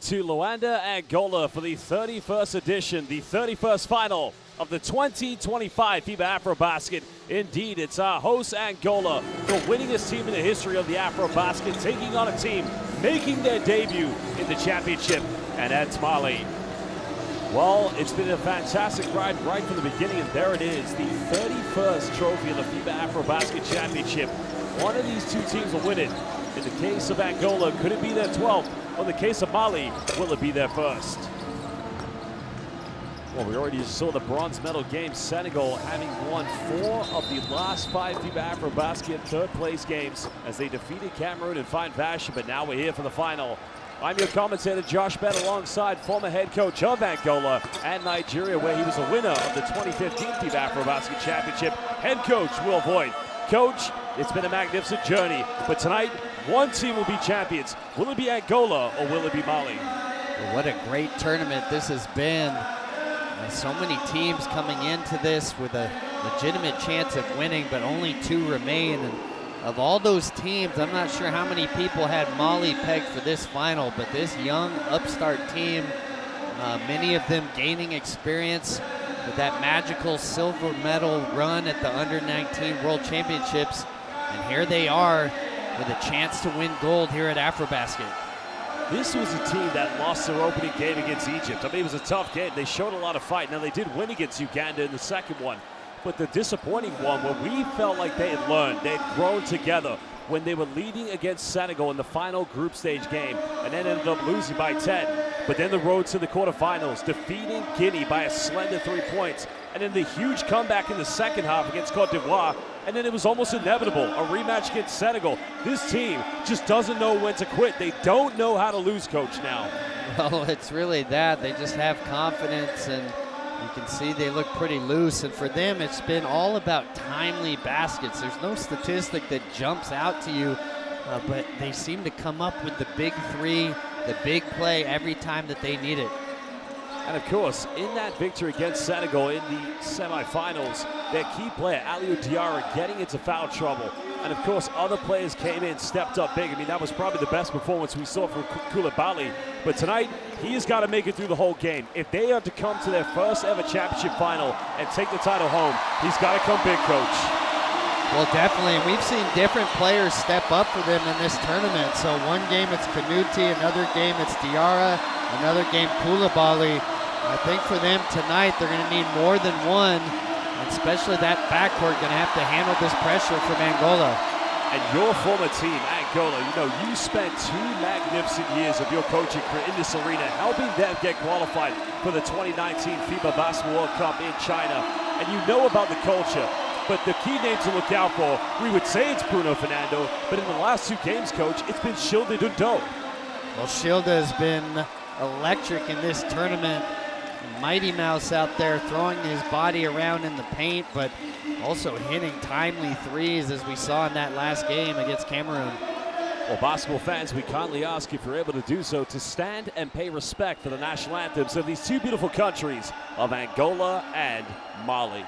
to Luanda, Angola for the 31st edition, the 31st final of the 2025 FIBA AfroBasket. Indeed, it's our host Angola, the winningest team in the history of the AfroBasket, taking on a team making their debut in the championship, and that's Mali. Well, it's been a fantastic ride right from the beginning, and there it is, the 31st trophy of the FIBA AfroBasket Championship. One of these two teams will win it. In the case of Angola, could it be their 12th? Or in the case of Mali, will it be their first? Well, we already saw the bronze medal game. Senegal having won 4 of the last 5 FIBA AfroBasket third-place games as they defeated Cameroon in fine fashion, but now we're here for the final. I'm your commentator, Josh Bett, alongside former head coach of Angola and Nigeria, where he was a winner of the 2015 FIBA AfroBasket Championship, head coach Will Voigt. Coach, it's been a magnificent journey, but tonight, one team will be champions. Will it be Angola or will it be Mali? Well, what a great tournament this has been. So many teams coming into this with a legitimate chance of winning, but only 2 remain. And of all those teams, I'm not sure how many people had Mali pegged for this final, but this young upstart team, many of them gaining experience with that magical silver medal run at the Under-19 World Championships. And here they are with a chance to win gold here at AfroBasket. This was a team that lost their opening game against Egypt. I mean, it was a tough game. They showed a lot of fight. Now, they did win against Uganda in the second one, but the disappointing one where we felt like they had learned, they had grown together when they were leading against Senegal in the final group stage game and then ended up losing by 10. But then the road to the quarterfinals, defeating Guinea by a slender 3 points, and then the huge comeback in the second half against Cote d'Ivoire, and then it was almost inevitable, a rematch against Senegal. This team just doesn't know when to quit. They don't know how to lose, Coach, now. Well, it's really that. They just have confidence, and you can see they look pretty loose. And for them, it's been all about timely baskets. There's no statistic that jumps out to you, but they seem to come up with the big 3, the big play every time that they need it. And of course, in that victory against Senegal in the semifinals, their key player, Aliou Diarra, getting into foul trouble. And of course, other players came in, stepped up big. I mean, that was probably the best performance we saw from Koulibaly. But tonight, he has got to make it through the whole game. If they are to come to their first ever championship final and take the title home, he's got to come big, Coach. Well, definitely. We've seen different players step up for them in this tournament. So one game it's Kanuti, another game it's Diarra, another game Koulibaly. I think for them tonight, they're going to need more than one, and especially that backcourt going to have to handle this pressure from Angola. And your former team, Angola, you know, you spent 2 magnificent years of your coaching career in this arena, helping them get qualified for the 2019 FIBA Basketball World Cup in China. And you know about the culture. But the key name to look out for, we would say it's Bruno Fernando, but in the last 2 games, Coach, it's been Shilda Dundo. Well, Shilda has been electric in this tournament. Mighty Mouse out there throwing his body around in the paint, but also hitting timely threes as we saw in that last game against Cameroon. Well, basketball fans, we kindly ask, if you're able to do so, to stand and pay respect for the national anthems of these 2 beautiful countries of Angola and Mali.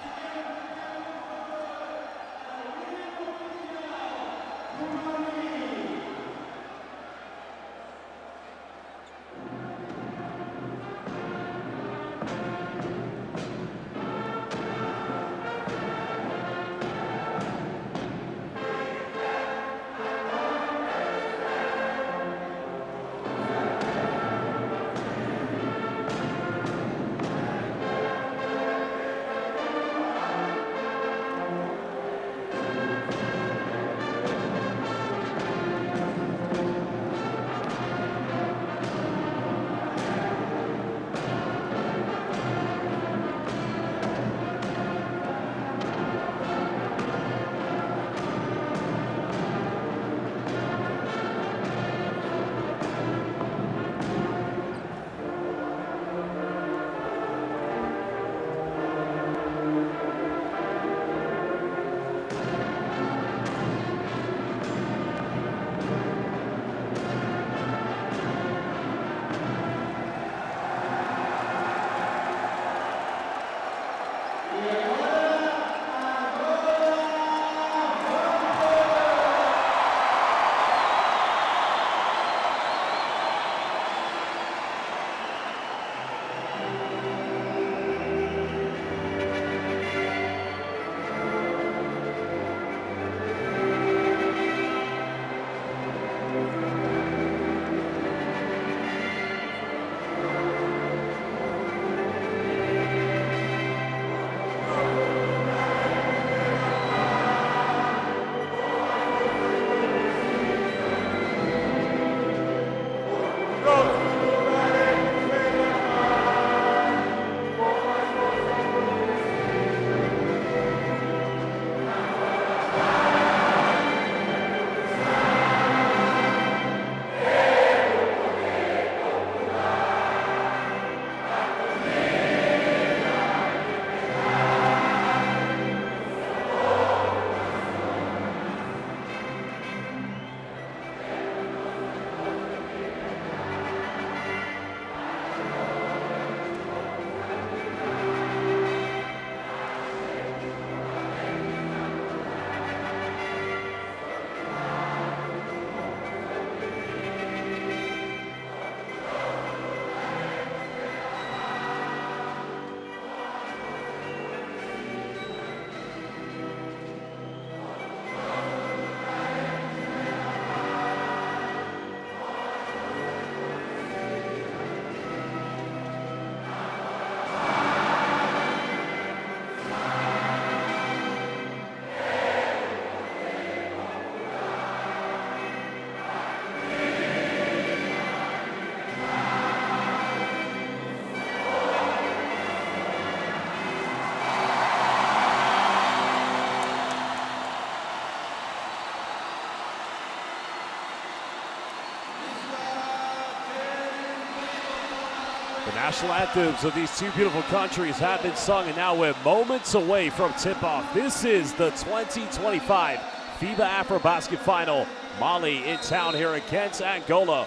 The national anthems of these two beautiful countries have been sung, and now we're moments away from tip-off. This is the 2025 FIBA AfroBasket Final. Mali in town here against Angola.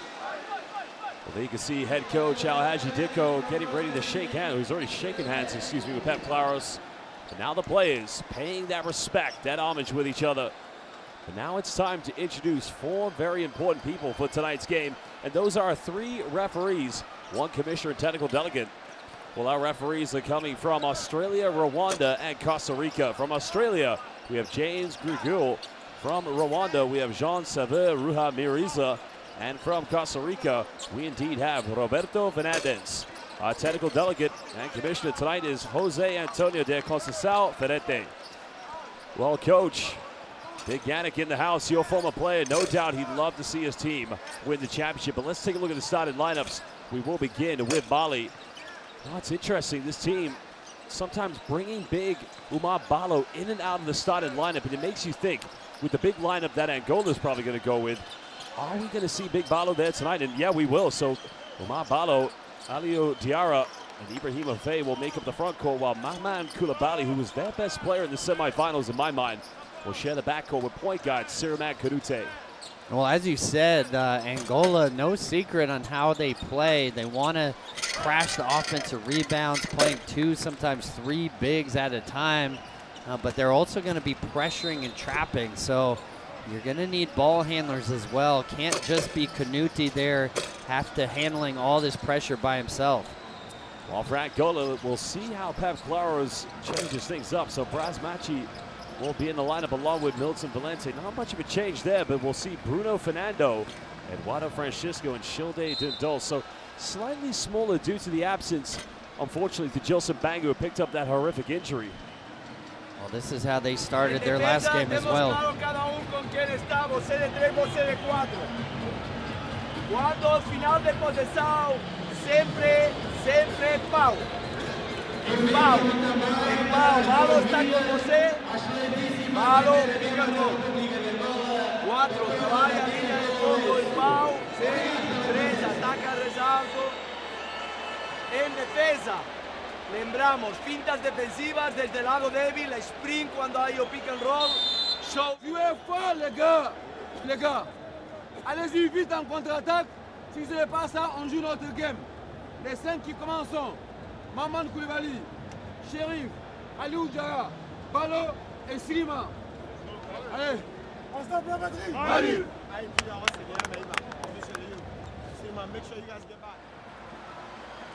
Well, you can see head coach Alhaji Dicko getting ready to shake hands. He's already shaking hands, with Pep Claros. But now the players paying that respect, that homage with each other. But now it's time to introduce four very important people for tonight's game. And those are three referees, one commissioner and technical delegate. Well, our referees are coming from Australia, Rwanda, and Costa Rica. From Australia, we have James Grigul. From Rwanda, we have Jean-Sylvain Ruhamiriza. And from Costa Rica, we indeed have Roberto Fernandez. Our technical delegate and commissioner tonight is Jose Antonio de Conceição Ferretti. Well, Coach, Big Yannick in the house, your former player. No doubt he'd love to see his team win the championship. But let's take a look at the starting lineups. We will begin with Mali. Well, it's interesting, this team sometimes bringing big Oumar Ballo in and out of the starting lineup. And it makes you think, with the big lineup that Angola's probably going to go with, are we going to see Big Ballo there tonight? And yeah, we will. So Oumar Ballo, Aliou Diarra, and Ibrahima Faye will make up the front court, while Mahmoud Koulibaly, who was their best player in the semifinals in my mind, will share the backcourt with point guard Siramak Kanute. Well, as you said, Angola, no secret on how they play. They want to crash the offensive rebounds, playing two, sometimes three bigs at a time. But they're also going to be pressuring and trapping. So you're going to need ball handlers as well. Can't just be Kanute there, have to handling all this pressure by himself. Well, for Angola, we'll see how Pep Claros changes things up. So Brasmachi will be in the lineup along with Milton Valente. Not much of a change there, but we'll see Bruno Fernando, Eduardo Francisco, and Shilde Dindol. So slightly smaller due to the absence, unfortunately, to Gilson Bangu, who picked up that horrific injury. Well, this is how they started their last game as well. Cuando final de posesión, siempre pau. Pau, Malo está con você. Malo, fica con 4, trabalha a linha de fondo, Pau, 3, ataca resalto. En defensa, lembramos, fintas defensivas desde el lado débil, sprint cuando hay o pick and roll. Show. Jouez fort, les gars. Allez-y vite en contre-attaque. Si ce n'est pas ça, on joue notre game. Les 5 qui commencent, Mahmoud Koulibaly, Chérif, Aliou Diarra, Ballo et Slima. Allez, on stop la batterie. Allez. Make sure you guys get back.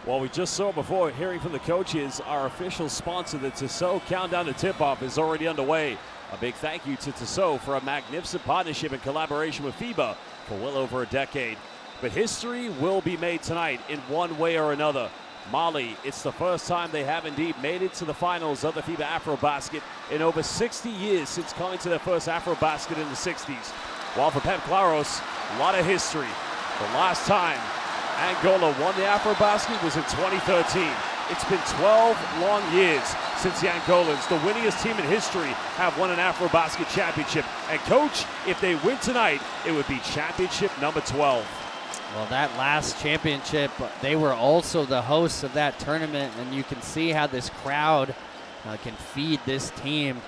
Well, we just saw before, hearing from the coaches, our official sponsor, the Tissot Countdown to Tip-Off, is already underway. A big thank you to Tissot for a magnificent partnership and collaboration with FIBA for well over a decade. But history will be made tonight in one way or another. Mali, it's the first time they have indeed made it to the finals of the FIBA AfroBasket in over 60 years since coming to their first AfroBasket in the 60s. While for Pep Claros, a lot of history. The last time Angola won the AfroBasket was in 2013. It's been 12 long years since the Angolans, the winningest team in history, have won an AfroBasket championship. And coach, if they win tonight, it would be championship number 12. Well, that last championship, they were also the hosts of that tournament, and you can see how this crowd can feed this team.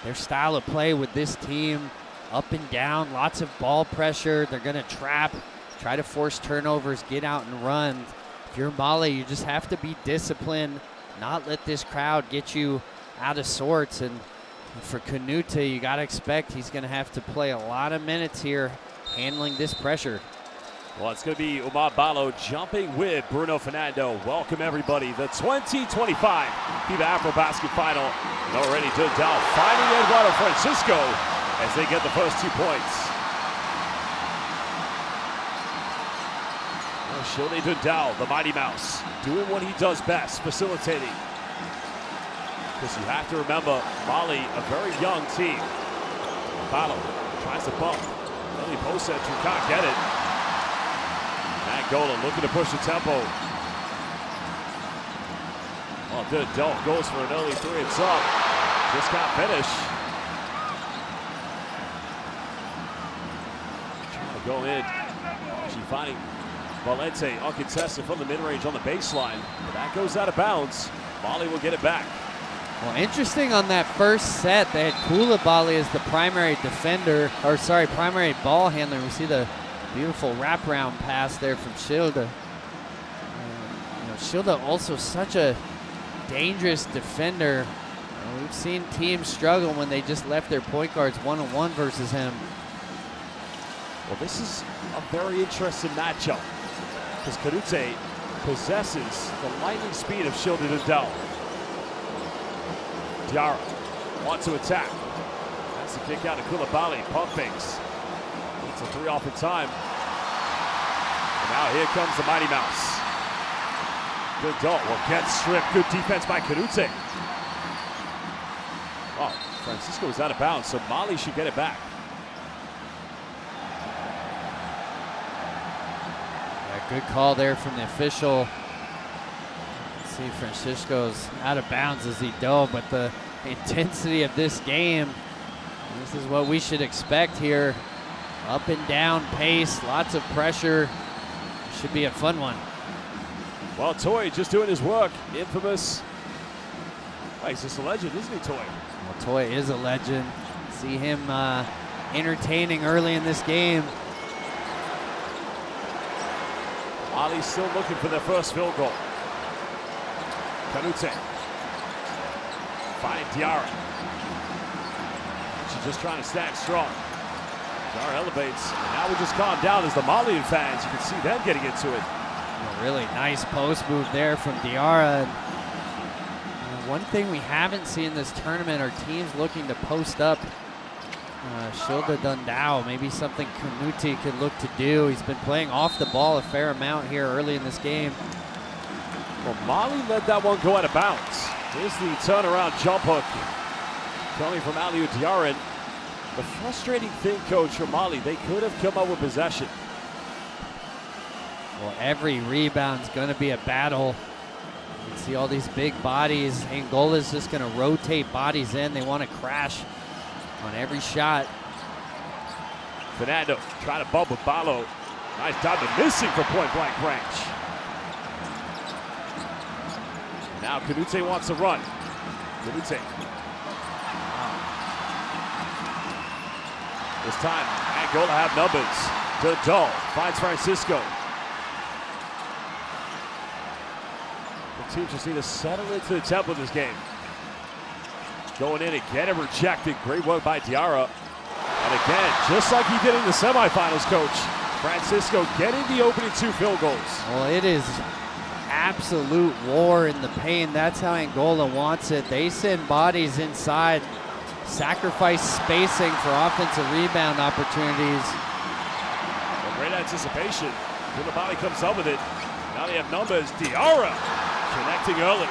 Their style of play with this team, up and down, lots of ball pressure. They're going to trap, try to force turnovers, get out and run. If you're Mali, you just have to be disciplined, not let this crowd get you out of sorts. And for Kanute, you got to expect he's going to have to play a lot of minutes here handling this pressure. Well, it's going to be Oumar Ballo jumping with Bruno Fernando. Welcome, everybody. The 2025 FIBA AfroBasket Final. And already Dundal finding Eduardo Francisco as they get the first 2 points. Well, Shilde Dundal, the Mighty Mouse, doing what he does best, facilitating. Because you have to remember, Mali, a very young team. Ballo tries to bump. Early post entry, can't get it. Angola looking to push the tempo. Well, Dundal goes for an early three. It's up. Just can't finish. Trying to go in. Actually finding Valente uncontested from the mid-range on the baseline. But that goes out of bounds. Mali will get it back. Well, interesting on that first set, they had Koulibaly as the primary defender, or sorry, primary ball handler. We see the beautiful wraparound pass there from Schilde. Schilde also such a dangerous defender. We've seen teams struggle when they just left their point guards one-on-one versus him. Well, this is a very interesting matchup because Canute possesses the lightning speed of Schilde Dundell. Diarra wants to attack. That's the kick out to Koulibaly. Pump fakes. It's a 3 off in time. And now here comes the Mighty Mouse. Dundell will get stripped. Good defense by Canute. Oh, Francisco is out of bounds, so Mali should get it back. Yeah, good call there from the official. See, Francisco's out of bounds as he dove, but the intensity of this game, this is what we should expect here. Up and down pace, lots of pressure. Should be a fun one. Well, Toy just doing his work. Infamous. Oh, he's just a legend, isn't he, Toy? Well, Toy is a legend. See him entertaining early in this game. Mali's still looking for their first field goal. Canute. Find Diarra. She's just trying to stack strong. Diarra elevates. And now we just calm down as the Malian fans. You can see them getting into it. A really nice post move there from Diarra. One thing we haven't seen this tournament are teams looking to post up Schilde Dundell. Maybe something Canute could look to do. He's been playing off the ball a fair amount here early in this game. Well, Mali let that one go out of bounds. Here's the turnaround jump hook coming from Aliou Diarra. The frustrating thing, coach, for Mali, they could have come up with possession. Well, every rebound's going to be a battle. You can see all these big bodies. Angola's just going to rotate bodies in. They want to crash on every shot. Fernando trying to bump with Balo. Nice job of missing from point-blank range. Now Canute wants to run. Canute. This time, Angola have numbers. Dundell finds Francisco. The team just need to settle into the tempo of this game. Going in again and rejected. Great work by Diarra. And again, just like he did in the semifinals, coach, Francisco getting the opening 2 field goals. Well, it is absolute war in the paint. That's how Angola wants it. They send bodies inside, sacrifice spacing for offensive rebound opportunities. Well, great anticipation. Koulibaly comes up with it. Now they have numbers. Diarra connecting early.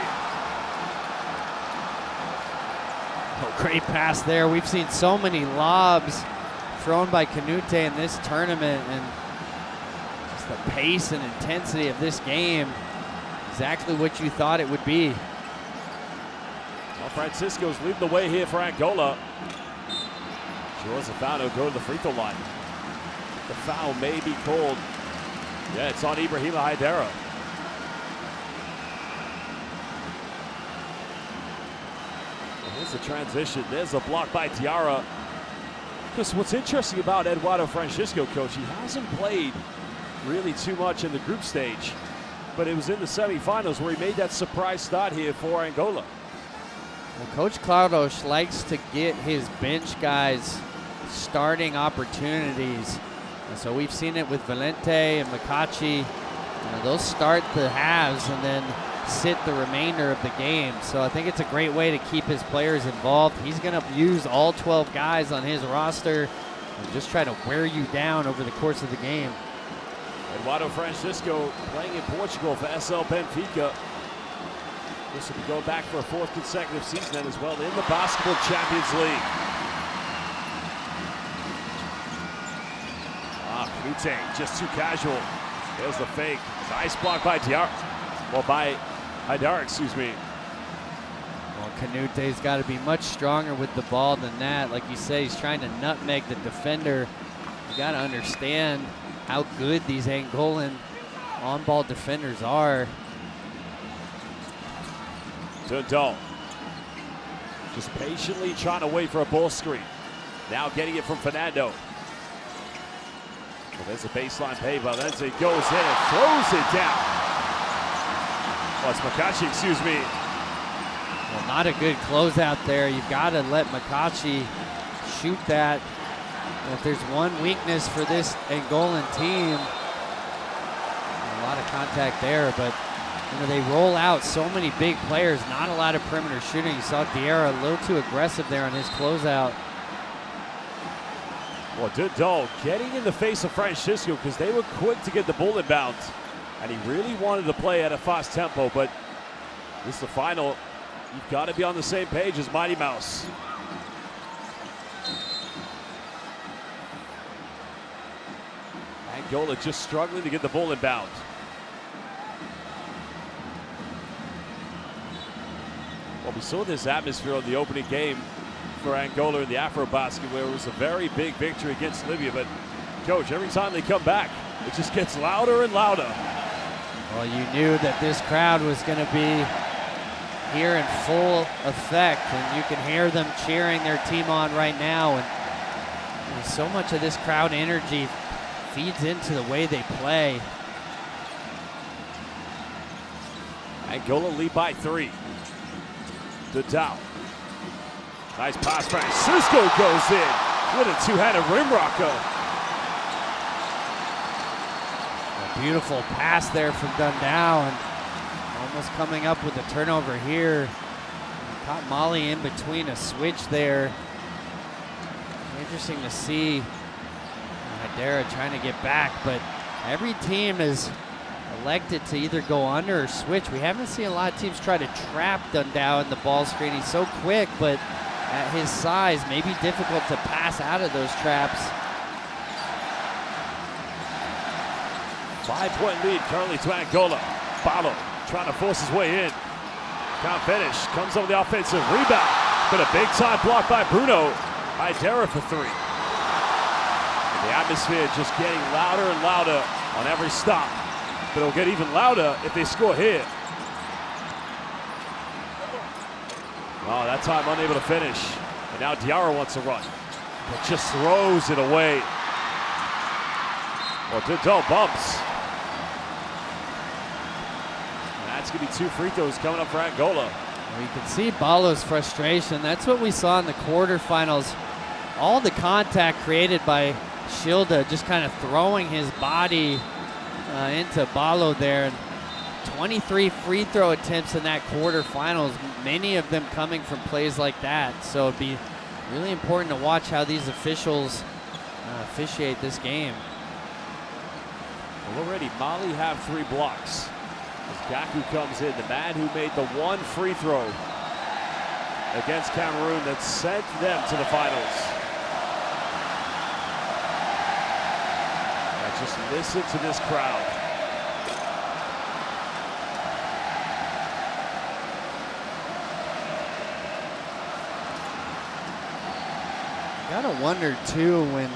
Oh, great pass there. We've seen so many lobs thrown by Canute in this tournament, and just the pace and intensity of this game, exactly what you thought it would be. Well, Francisco's leading the way here for Angola. Draws a foul, he'll go to the free throw line. The foul may be called. Yeah, it's on Ibrahima Haidara. Here's the transition. There's a block by Diarra. Because what's interesting about Eduardo Francisco, coach, he hasn't played really too much in the group stage, but it was in the semifinals where he made that surprise start here for Angola. Well, Coach Claudos likes to get his bench guys starting opportunities. And so we've seen it with Valente and Makachi. They'll start the halves and then sit the remainder of the game. So I think it's a great way to keep his players involved. He's going to use all 12 guys on his roster and just try to wear you down over the course of the game. Eduardo Francisco playing in Portugal for SL Benfica. This will be going back for a 4th consecutive season and as well in the Basketball Champions League. Canute just too casual. There's the fake. Nice block by Diarra. Well, by Haidara, excuse me. Well, Canute's got to be much stronger with the ball than that. Like you say, he's trying to nutmeg the defender. You got to understand how good these Angolan on-ball defenders are. Dundal just patiently trying to wait for a ball screen. Now getting it from Fernando. Well, there's a baseline pay. Valente goes in and throws it down. Oh, it's Makachi, excuse me. Well, not a good closeout there. You've got to let Makachi shoot that. And if there's one weakness for this Angolan team, a lot of contact there, but you know, they roll out so many big players, not a lot of perimeter shooting. You saw Diarra a little too aggressive there on his closeout. Well, Dundal getting in the face of Francisco because they were quick to get the ball inbound. And he really wanted to play at a fast tempo, but this is the final. You've got to be on the same page as Mighty Mouse. Angola just struggling to get the ball inbound. Well, we saw this atmosphere on the opening game for Angola in the AfroBasket, where it was a very big victory against Libya. But, Coach, every time they come back, it just gets louder and louder. Well, you knew that this crowd was going to be here in full effect, and you can hear them cheering their team on right now. And so much of this crowd energy feeds into the way they play. Angola lead by 3. Dundal. Nice pass. Francisco goes in with a two-handed rim rocker. A beautiful pass there from Dundal, and almost coming up with a turnover here. Caught Mali in between a switch there. Interesting to see Hydera trying to get back, but every team is elected to either go under or switch. We haven't seen a lot of teams try to trap Dundal in the ball screen. He's so quick, but at his size, maybe difficult to pass out of those traps. 5-point lead currently to Angola. Balo trying to force his way in. Can't finish. Comes over the offensive rebound, but a big time block by Bruno. Hydera for 3. And the atmosphere just getting louder and louder on every stop. But it'll get even louder if they score here. Oh, that time unable to finish. And now Diarra wants to run, but just throws it away. Well, Dundal bumps. And that's going to be 2 free throws coming up for Angola. Well, you can see Balo's frustration. That's what we saw in the quarterfinals. All the contact created by Shilda, just kind of throwing his body into Balo there. And 23 free throw attempts in that quarterfinals, many of them coming from plays like that. So it'd be really important to watch how these officials officiate this game. Well, already Mali have 3 blocks. As Gaku comes in, the man who made the 1 free throw against Cameroon that sent them to the finals. Now just listen to this crowd. Gotta wonder too when,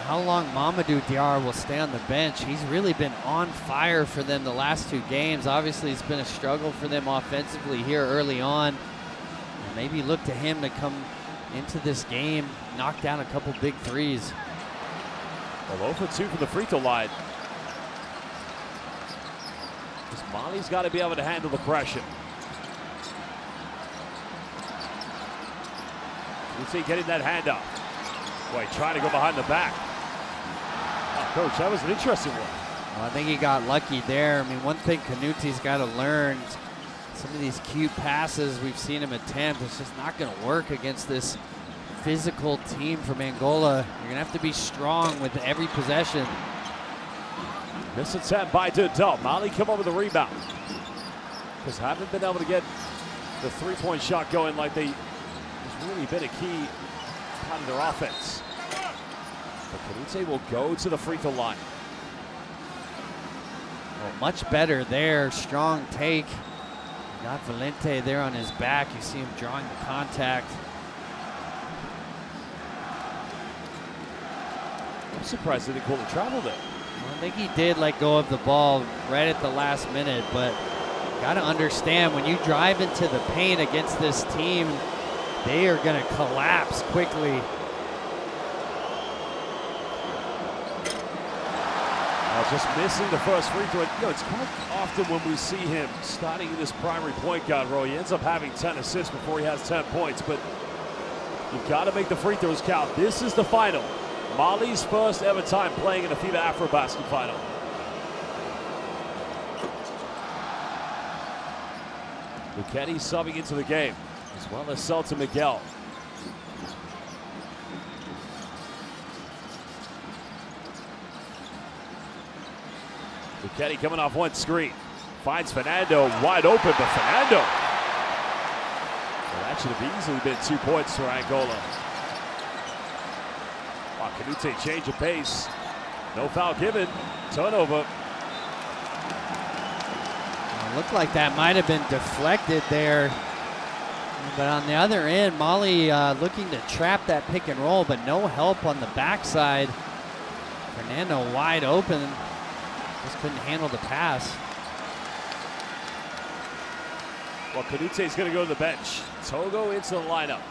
how long Mamadou Diarra will stay on the bench. He's really been on fire for them the last 2 games. Obviously, it's been a struggle for them offensively here early on. Maybe look to him to come into this game, knock down a couple big threes. Well, 0 for 2 from the free throw line. Because Mali's got to be able to handle the pressure. You see getting that handoff. Boy, trying to go behind the back. Oh, Coach, that was an interesting one. Well, I think he got lucky there. I mean, one thing Canuti's got to learn, some of these cute passes we've seen him attempt, it's just not going to work against this physical team from Angola. You're going to have to be strong with every possession. Miss attempt by Dundal. Mali come up with a rebound. Because haven't been able to get the three-point shot going like they has really been a key part of their offense. But Canute will go to the free throw line. Well, much better there. Strong take. Got Valente there on his back. You see him drawing the contact. I'm surprised they didn't call the travel there. Well, I think he did let go of the ball right at the last minute, but got to understand when you drive into the paint against this team, they are going to collapse quickly. Just missing the first free throw. You know, it's quite often when we see him starting in this primary point guard role, he ends up having 10 assists before he has 10 points, but you've got to make the free throws count. This is the final. Mali's first ever time playing in the FIBA AfroBasket final. Lucchetti subbing into the game, as well as Celta Miguel. Lucchetti coming off one screen. Finds Fernando wide open, but Fernando. Well, that should have easily been 2 points for Angola. Canute change of pace. No foul given. Turnover. It looked like that might have been deflected there. But on the other end, Mali looking to trap that pick and roll, but no help on the backside. Fernando wide open. Just couldn't handle the pass. Well, Canute's going to go to the bench. Togo into the lineup.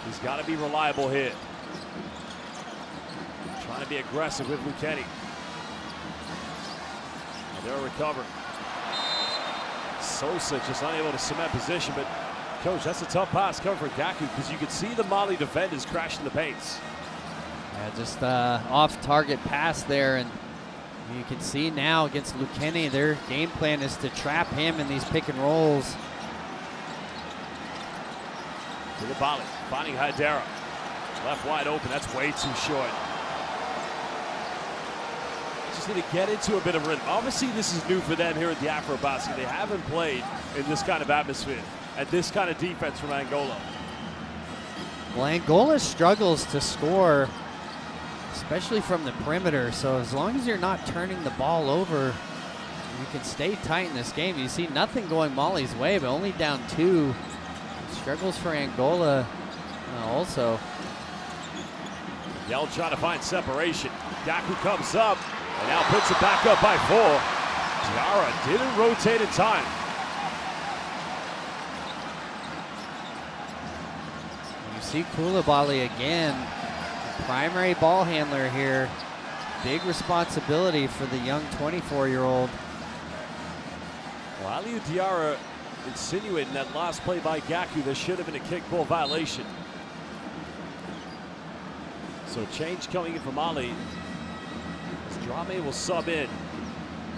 He's got to be reliable here. Trying to be aggressive with Lucchetti. They'll recover. Sosa just unable to cement position, but coach, that's a tough pass cover for Gaku because you can see the Mali defenders crashing the paints. Yeah, just off-target pass there, and you can see now against Lucchetti, their game plan is to trap him in these pick and rolls. To the volley, finding Haidara. Left wide open, that's way too short. Just need to get into a bit of rhythm. Obviously, this is new for them here at the AfroBasket. They haven't played in this kind of atmosphere and this kind of defense from Angola. Well, Angola struggles to score, especially from the perimeter. So as long as you're not turning the ball over, you can stay tight in this game. You see nothing going Mali's way, but only down 2. Struggles for Angola also. Yell trying to find separation. Gaku comes up and now puts it back up by 4. Diarra didn't rotate in time. You see Koulibaly again, the primary ball handler here. Big responsibility for the young 24-year-old. Well, Aliou Diarra insinuating that last play by Gaku, there should have been a kickball violation. So change coming in for Mali. As Drame will sub in.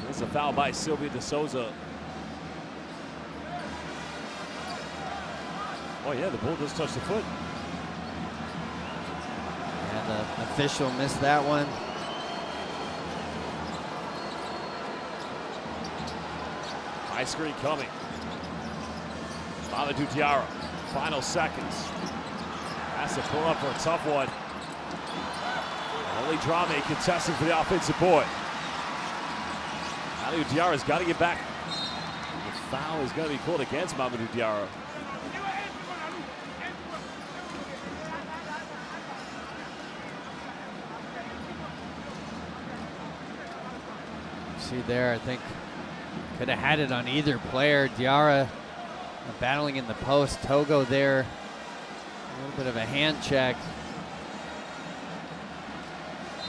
There's a foul by Silvio de Souza. Oh yeah, the ball does touch the foot. And the official missed that one. High screen coming. Mamadou Diarra, final seconds. Has to pull up for a tough one. Only Drame contesting for the offensive board. Aliou Diarra's got to get back. The foul is going to be called against Mamadou Diarra. See there, I think could have had it on either player. Diarra battling in the post. Togo there, a little bit of a hand check.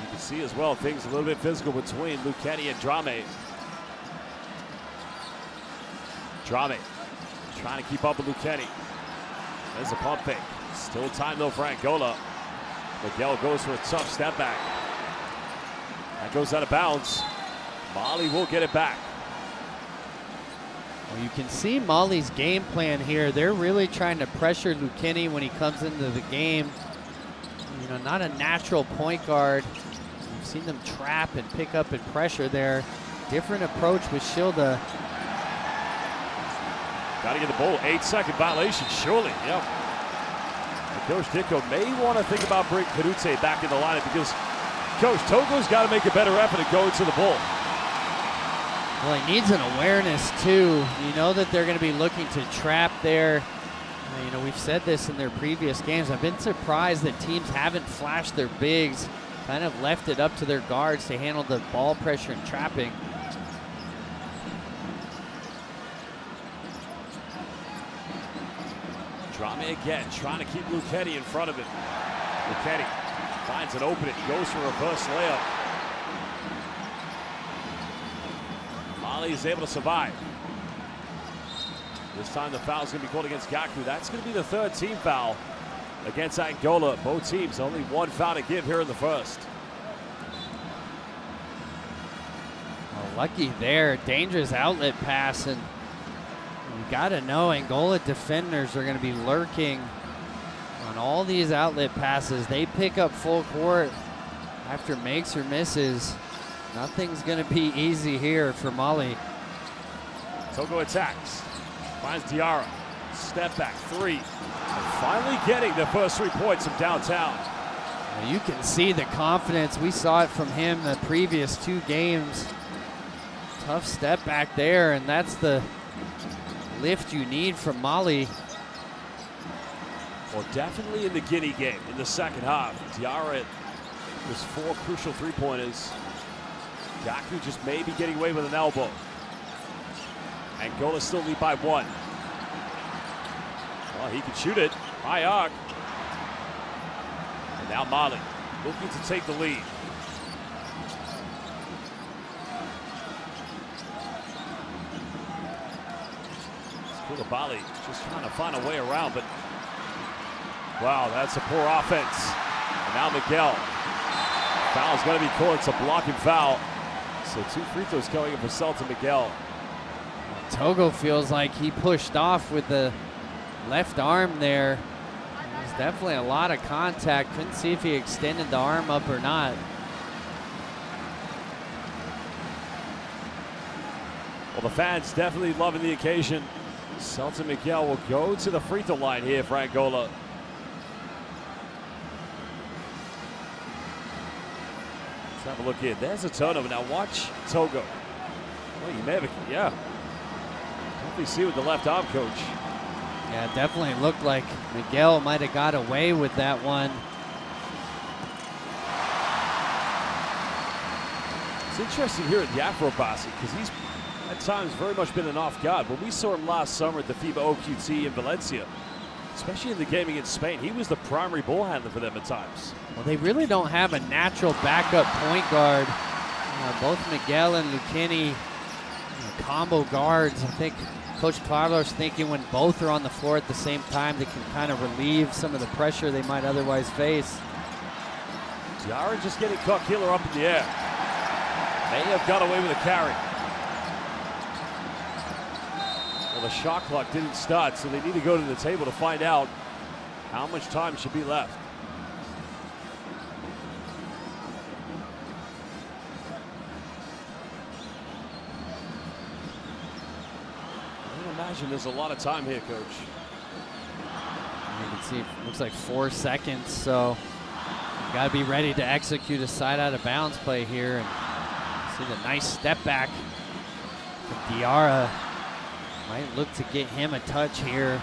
You can see as well things a little bit physical between Lucchetti and Drame. Drame trying to keep up with Lucchetti. There's a pump fake. Still time though for Angola. Miguel goes for a tough step back. That goes out of bounds. Mali will get it back. Well, you can see Mali's game plan here. They're really trying to pressure Lucchetti when he comes into the game. You know, not a natural point guard. You've seen them trap and pick up and pressure there. Different approach with Shilda. Got to get the ball. 8-second violation, surely. Yep. And Coach Dicko may want to think about bringing Canute back in the lineup because Coach Togo's got to make a better effort at going to the ball. Well, he needs an awareness too. You know that they're going to be looking to trap there. You know, we've said this in their previous games. I've been surprised that teams haven't flashed their bigs kind of left it up to their guards to handle the ball pressure and trapping. Drama again, trying to keep Luchetti in front of it. Luchetti finds an opening, goes for a reverse layup. Mali is able to survive. This time the foul is going to be called against Gaku. That's going to be the third team foul against Angola. Both teams only one foul to give here in the first. Well, lucky there, dangerous outlet pass, and you got to know Angola defenders are going to be lurking on all these outlet passes. They pick up full court after makes or misses. Nothing's going to be easy here for Mali. Togo attacks. Finds Diarra. Step back three. And finally getting the first 3 points from downtown. You can see the confidence. We saw it from him the previous 2 games. Tough step back there, and that's the lift you need from Mali. Well, definitely in the Guinea game in the second half. Diarra was 4 crucial 3-pointers. Gaku just maybe getting away with an elbow. Angola still lead by 1. Well, he can shoot it. High arc. And now Mali looking to take the lead. Koulibaly just trying to find a way around, but wow, that's a poor offense. And now Miguel. Foul's going to be called. It's a blocking foul. So 2 free throws coming in for Celta Miguel. Togo feels like he pushed off with the left arm there. There's definitely a lot of contact. Couldn't see if he extended the arm up or not. Well, the fans definitely loving the occasion. Celta Miguel will go to the free throw line here for Angola. Let's have a look here. There's a turnover. Now watch Togo. Well, you may have, yeah. Definitely see with the left arm, coach. Yeah, it definitely looked like Miguel might have got away with that one. It's interesting here at the AfroBasket because he's at times very much been an off guard. When we saw him last summer at the FIBA OQT in Valencia, especially in the game against Spain, he was the primary ball handler for them at times. Well, they really don't have a natural backup point guard. Both Miguel and Luchetti, combo guards. I think Coach Carlos thinking when both are on the floor at the same time, they can kind of relieve some of the pressure they might otherwise face. Diarra just getting Cook-Healer up in the air. May have got away with a carry. Well, the shot clock didn't start, so they need to go to the table to find out how much time should be left. I can imagine there's a lot of time here, Coach. You can see it looks like 4 seconds, so you got to be ready to execute a side out of bounds play here. And see the nice step back from Diarra. Might look to get him a touch here.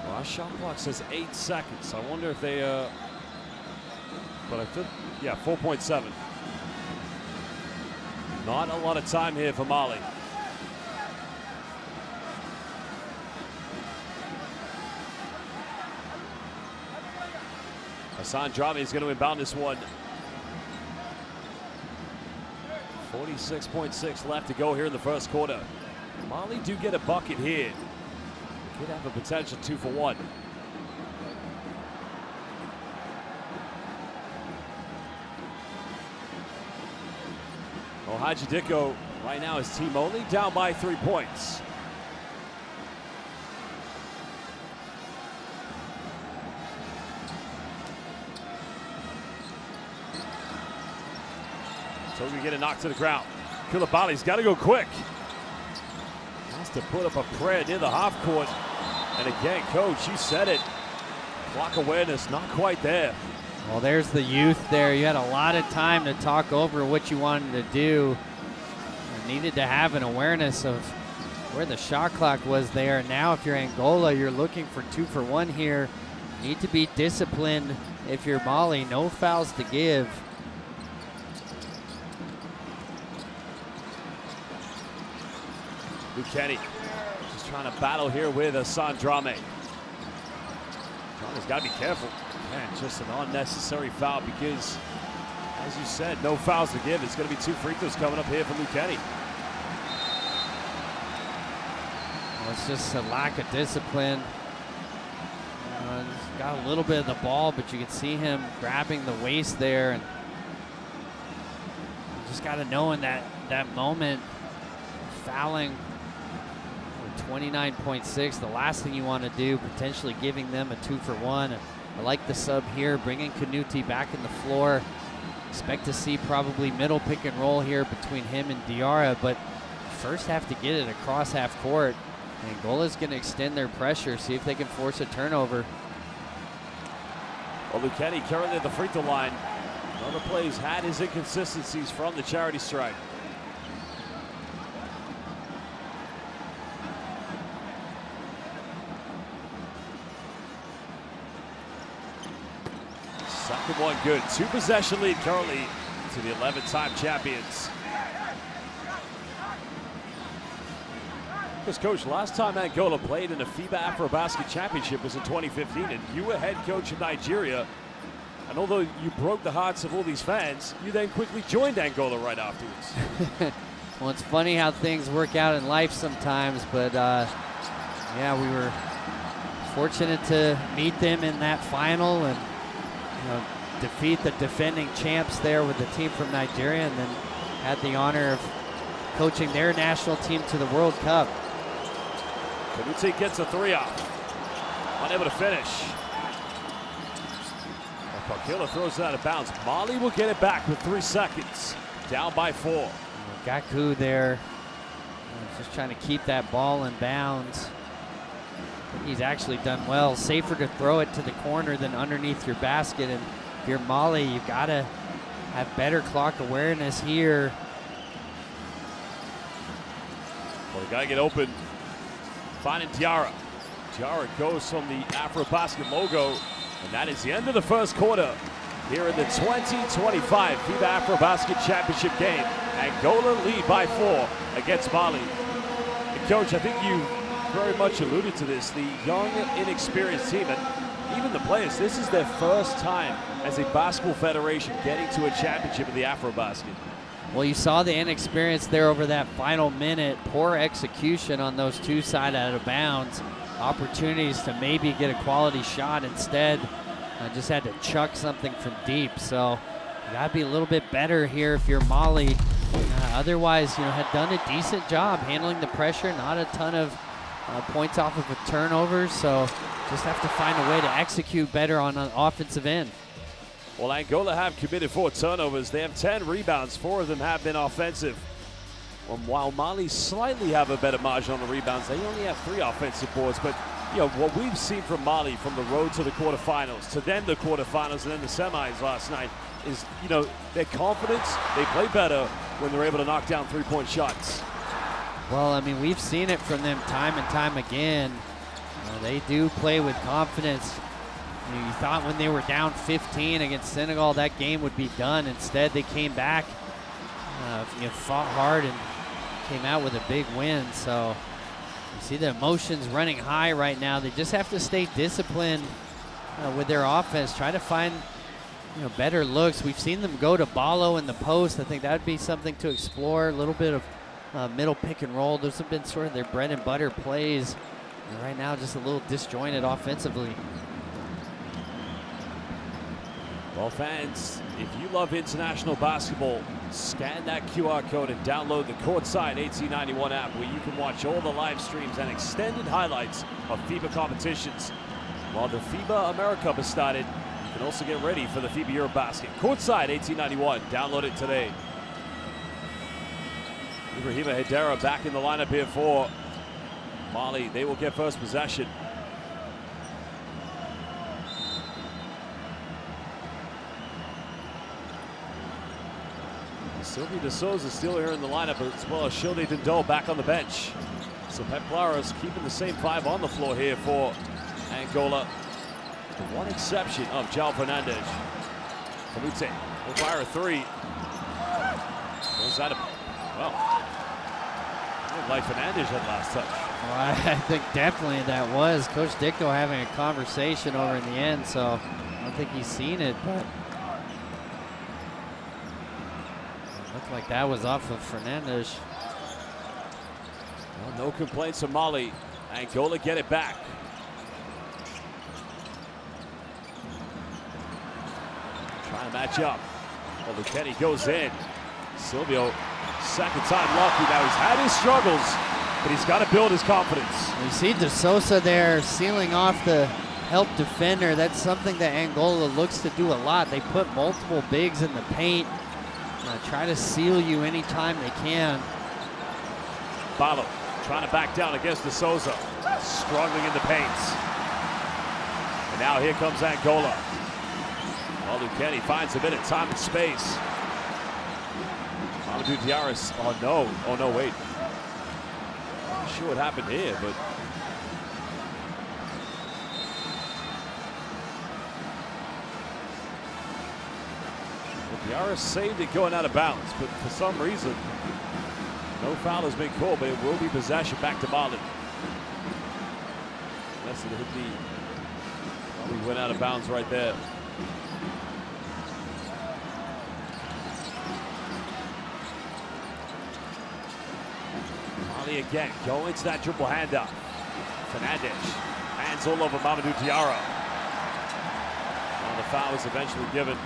Well, our shot clock says 8 seconds. I wonder if they, but I think, yeah, 4.7. Not a lot of time here for Mali. Hassan Drame is going to inbound this one. 46.6 left to go here in the first quarter. Mali do get a bucket here. Could have a potential 2 for 1. Well, Haji Dicko right now his team only down by 3 points. So we get a knock to the ground. Koulibaly's got to go quick. Has to put up a prayer near the half court. And again, Coach, you said it. Clock awareness not quite there. Well, there's the youth there. You had a lot of time to talk over what you wanted to do. needed to have an awareness of where the shot clock was there. Now if you're Angola, you're looking for 2 for 1 here. Need to be disciplined if you're Mali. No fouls to give. Lucchetti just trying to battle here with Sandrame. Drame's got to be careful. Man, just an unnecessary foul because, as you said, no fouls to give. It's going to be 2 free throws coming up here for Lucchetti. Well, it's just a lack of discipline. He's got a little bit of the ball, but you can see him grabbing the waist there. And you just got to know in that moment, fouling 29.6, the last thing you want to do, potentially giving them a 2 for 1. I like the sub here, bringing Kanuti back in the floor. Expect to see probably middle pick and roll here between him and Diarra, but first have to get it across half court. Angola's going to extend their pressure, see if they can force a turnover. Well, Lucchetti currently at the free throw line. Other plays had his inconsistencies from the charity strike. Second one good. 2-possession lead currently to the 11-time champions. Because, Coach, last time Angola played in a FIBA AfroBasket championship was in 2015, and you were head coach of Nigeria. And although you broke the hearts of all these fans, you then quickly joined Angola right afterwards. Well, it's funny how things work out in life sometimes, but yeah, we were fortunate to meet them in that final and defeat the defending champs there with the team from Nigeria, and then had the honor of coaching their national team to the World Cup. Kanuti gets a 3 off. Unable to finish. Pakila throws it out of bounds. Mali will get it back with 3 seconds. Down by 4. Gaku there, just trying to keep that ball in bounds. He's actually done well. Safer to throw it to the corner than underneath your basket. And if you're Mali, you've got to have better clock awareness here. Well, they got to get open. Finding Diarra. Diarra goes from the AfroBasket logo, and that is the end of the first quarter here in the 2025 FIBA AfroBasket Championship game. Angola lead by 4 against Mali. And Coach, I think you very much alluded to this. The young, inexperienced team, and even the players, this is their first time as a basketball federation getting to a championship in the AfroBasket. Well, you saw the inexperience there over that final minute. Poor execution on those 2 side out of bounds. Opportunities to maybe get a quality shot. Instead, just had to chuck something from deep. So you got to be a little bit better here if you're Mali. Otherwise, had done a decent job handling the pressure. Not a ton of points off of a turnover. So just have to find a way to execute better on an offensive end. Well, Angola have committed 4 turnovers. They have 10 rebounds. 4 of them have been offensive. While Mali slightly have a better margin on the rebounds, they only have 3 offensive boards. But, what we've seen from Mali from the road to the quarterfinals, to then the quarterfinals, and then the semis last night is, their confidence. They play better when they're able to knock down 3-point shots. Well, I mean, we've seen it from them time and time again. They do play with confidence. You thought when they were down 15 against Senegal that game would be done. Instead, they came back, fought hard, and came out with a big win. So you see the emotions running high right now. They just have to stay disciplined with their offense, try to find better looks. We've seen them go to Balo in the post. I think that would be something to explore. A little bit of middle pick and roll. Those have been sort of their bread and butter plays. And right now, just a little disjointed offensively. Well, fans, if you love international basketball, scan that QR code and download the Courtside 1891 app, where you can watch all the live streams and extended highlights of FIBA competitions. While the FIBA America Cup has started, you can also get ready for the FIBA EuroBasket. Courtside 1891, download it today. Ibrahima Hedera back in the lineup here for Mali. They will get first possession. Sylvia De Souza still here in the lineup, as well as Shilde Dindol back on the bench. So Pep Clara's keeping the same 5 on the floor here for Angola. The one exception of João Fernandes. Canute will fire a 3. Goes out of, well, like Fernandes had last touch. Well, I think definitely that was Coach Dicko having a conversation over in the end, so I don't think he's seen it, but it looked like that was off of Fernandes. Well, no complaints from Mali. Angola get it back. Trying to match up. Well, Lucchetti goes in. Silvio, second time lucky. Now he's had his struggles, but he's got to build his confidence. You see De Souza there sealing off the help defender. That's something that Angola looks to do a lot. They put multiple bigs in the paint. Try to seal you anytime they can. Balo trying to back down against De Souza. Struggling in the paint. And now here comes Angola. Well, Lucchetti finds a bit of time and space. Mamadou Diarra, oh no, wait. Not sure what happened here, but Diarra saved it going out of bounds, but for some reason, no foul has been called, but it will be possession back to Mali. Unless it hit the, probably went out of bounds right there. Mali again, going to that triple handoff. Fernandes, hands all over Mamadou Diarra. Well, the foul is eventually given.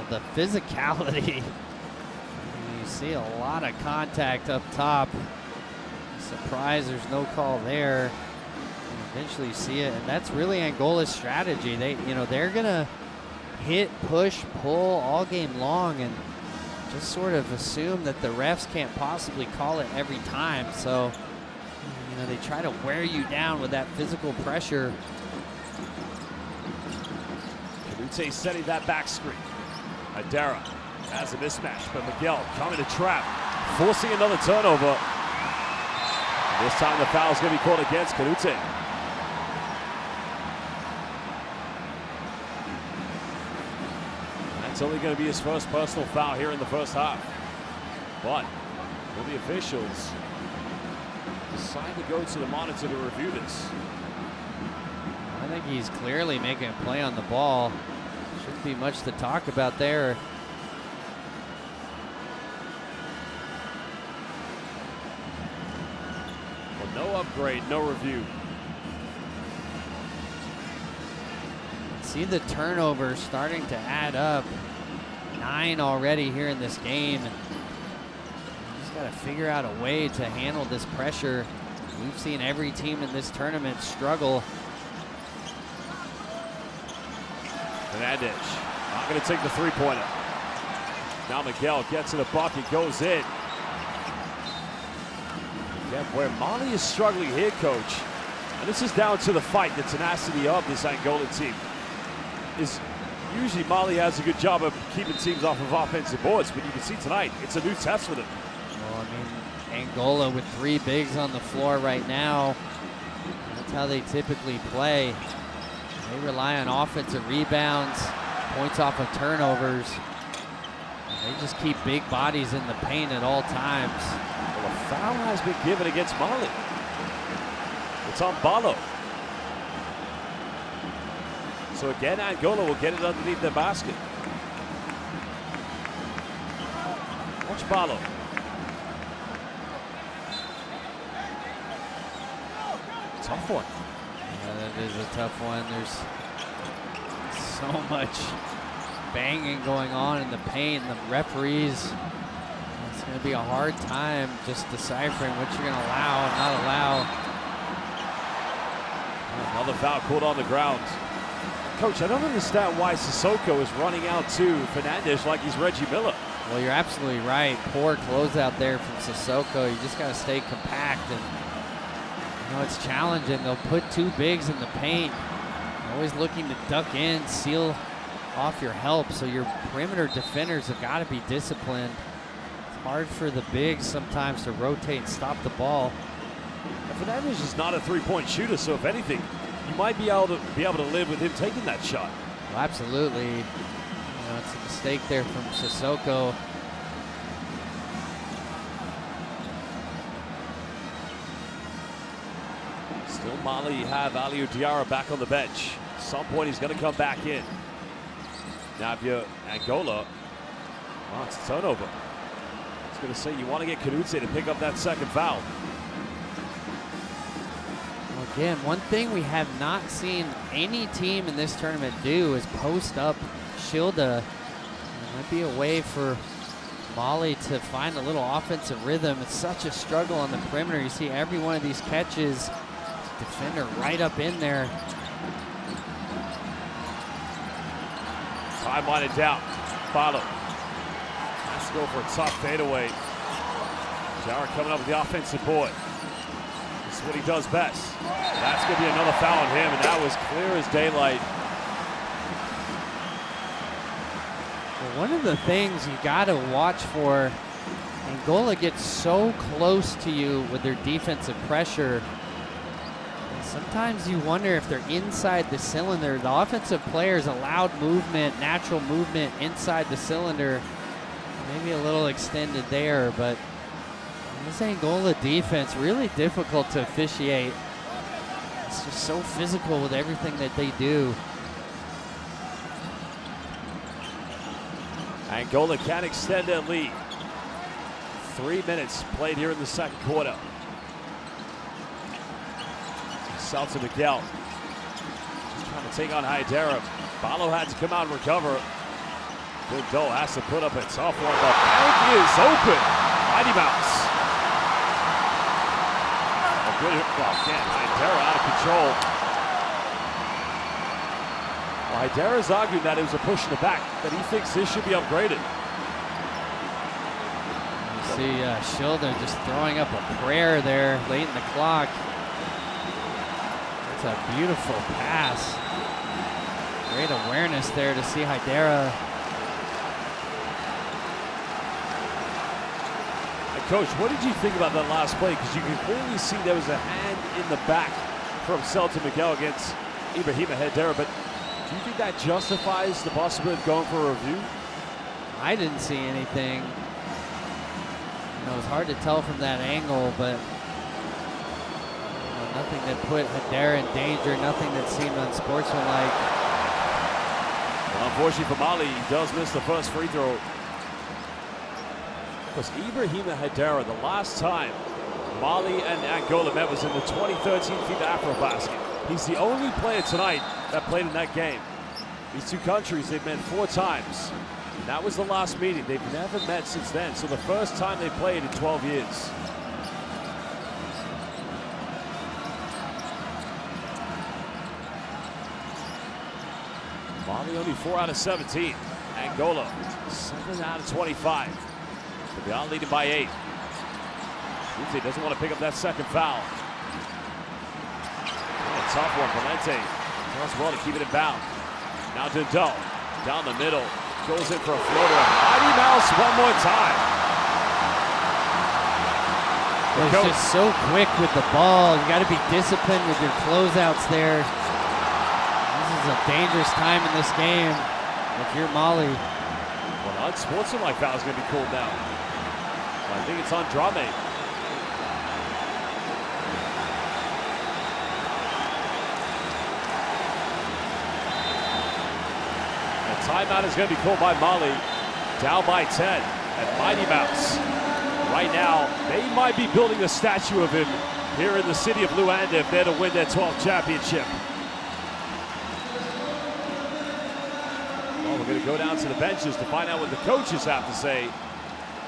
The physicality, you see a lot of contact up top. Surprised there's no call there. And eventually you see it, and that's really Angola's strategy. They're gonna hit, push, pull all game long, and just sort of assume that the refs can't possibly call it every time. So they try to wear you down with that physical pressure. Canute setting that back screen. Adara has a mismatch, but Miguel coming to trap, forcing another turnover. This time the foul is going to be called against Canute. That's only going to be his first personal foul here in the first half. But will the officials decide to go to the monitor to review this? I think he's clearly making a play on the ball. Shouldn't be much to talk about there. Well, no upgrade, no review. See the turnovers starting to add up. 9 already here in this game. And just got to figure out a way to handle this pressure. We've seen every team in this tournament struggle. Fernandes not going to take the three-pointer. Now Miguel gets to the bucket, goes in. Again, where Mali is struggling here, Coach, and this is down to the fight, the tenacity of this Angolan team, is usually Mali has a good job of keeping teams off of offensive boards, but you can see tonight, it's a new test for them. Well, I mean, Angola with 3 bigs on the floor right now. That's how they typically play. They rely on offensive rebounds, points off of turnovers. They just keep big bodies in the paint at all times. Well, a foul has been given against Mali. It's on Balo. So again, Angola will get it underneath their basket. Watch Balo. Tough one. Yeah, that is a tough one. There's so much banging going on in the paint, and the referees, it's going to be a hard time just deciphering what you're going to allow and not allow. Another foul called on the ground. Coach, I don't understand why Sissoko is running out to Fernandes like he's Reggie Miller. Well, you're absolutely right. Poor closeout there from Sissoko. You just got to stay compact, and it's challenging. They'll put 2 bigs in the paint. Always looking to duck in, seal off your help, so your perimeter defenders have got to be disciplined. It's hard for the bigs sometimes to rotate and stop the ball. And Fernandez is not a three-point shooter, so if anything, you might be able to live with him taking that shot. Well, absolutely. You know, it's a mistake there from Sissoko. Still Mali, you have Aliou Diarra back on the bench. At some point he's going to come back in. Now if you're Angola, well, it's a turnover. I was going to say you want to get Kanutse to pick up that second foul. Well, again, one thing we have not seen any team in this tournament do is post up Shilda. It might be a way for Mali to find a little offensive rhythm. It's such a struggle on the perimeter. You see every one of these catches, defender right up in there. Time winding down. Barlow has to go for a tough fadeaway. Diarra coming up with the offensive board. This is what he does best. That's going to be another foul on him, and that was clear as daylight. Well, one of the things you got to watch for, Angola gets so close to you with their defensive pressure. Sometimes you wonder if they're inside the cylinder. The offensive players allowed movement, natural movement inside the cylinder. Maybe a little extended there, but this Angola defense, really difficult to officiate. It's just so physical with everything that they do. Angola can extend their lead. 3 minutes played here in the second quarter. Celta Miguel just trying to take on Haidara. Barlow had to come out and recover. Doe has to put up a tough one. The bank is open. Mighty Mouse. A good well, again, Haidara out of control. Well, Haidara's arguing that it was a push in the back, that he thinks this should be upgraded. You see Shilda just throwing up a prayer there late in the clock. That's a beautiful pass. Great awareness there to see Haidara. And Coach, what did you think about that last play? Because you can clearly see there was a hand in the back from Celta Miguel against Ibrahima Haidara, but do you think that justifies the possibility of going for a review? I didn't see anything. You know, it was hard to tell from that angle, but nothing that put Haidara in danger, nothing that seemed unsportsmanlike. Well, unfortunately for Mali, he does miss the first free throw. Because Ibrahima Haidara, the last time Mali and Angola met was in the 2013 FIBA AfroBasket. He's the only player tonight that played in that game. These two countries, they've met 4 times. And that was the last meeting. They've never met since then. So the first time they played in 12 years. Mali only 4 out of 17. Angola 7 out of 25. But they are leading by 8. Valente doesn't want to pick up that second foul. A tough one. Valente does well to keep it in bounds. Now Doe down the middle. Goes in for a floater. Mighty Mouse one more time. He's just so quick with the ball. You got to be disciplined with your closeouts there. This is a dangerous time in this game if you're Mali. Well, unsportsmanlike foul is going to be called down. Well, I think it's on Drame. The timeout is going to be called by Mali. Down by 10 at Mighty Mouse. Right now, they might be building a statue of him here in the city of Luanda if they're to win their 12th championship. Well, we're going to go down to the benches to find out what the coaches have to say.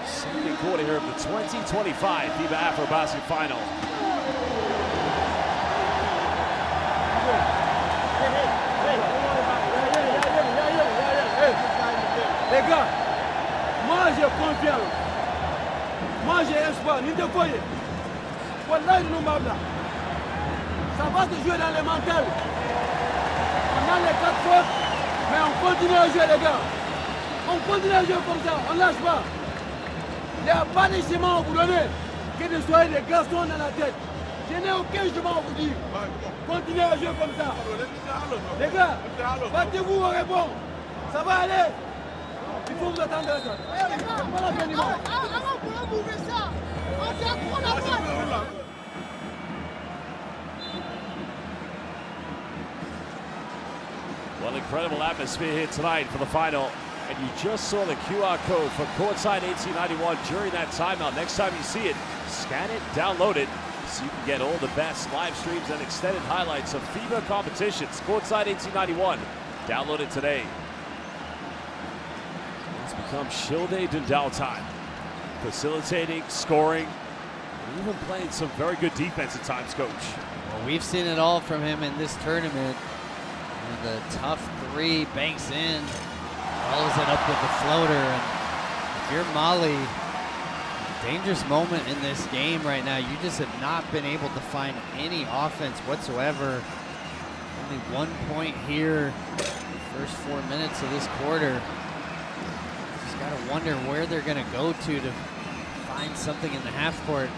Second quarter here of the 2025 FIBA AfroBasket Final. Les gars, moi j'ai confiance. Moi j'ai espoir. Ni te voyez. Wallahi nous m'abla. Ça va se jouer dans le mental. Pendant les 4 fautes, Mais on continue à jouer, les gars. On continue à jouer comme ça, on ne lâche pas. Il n'y a pas de chemin à vous donner que de soyez des garçons dans la tête. Je n'ai aucun chemin à vous dire. Continuez à jouer comme ça. Les gars, battez-vous au rebond. Ça va aller. Il faut vous attendre à ça. C'est pas la fin du monde. Avant pour bouger ça, on tient trop la balle. Well, incredible atmosphere here tonight for the final. And you just saw the QR code for Courtside 1891 during that timeout. Next time you see it, scan it, download it, so you can get all the best live streams and extended highlights of FIBA competitions. Courtside 1891. Download it today. It's become Shilde Dundal time. Facilitating, scoring, and even playing some very good defense at times, Coach. Well, we've seen it all from him in this tournament. And the tough three banks in, follows it up with the floater. And if you're Mali, dangerous moment in this game right now. You just have not been able to find any offense whatsoever. Only 1 point here in the first 4 minutes of this quarter. Just gotta wonder where they're gonna go to find something in the half court.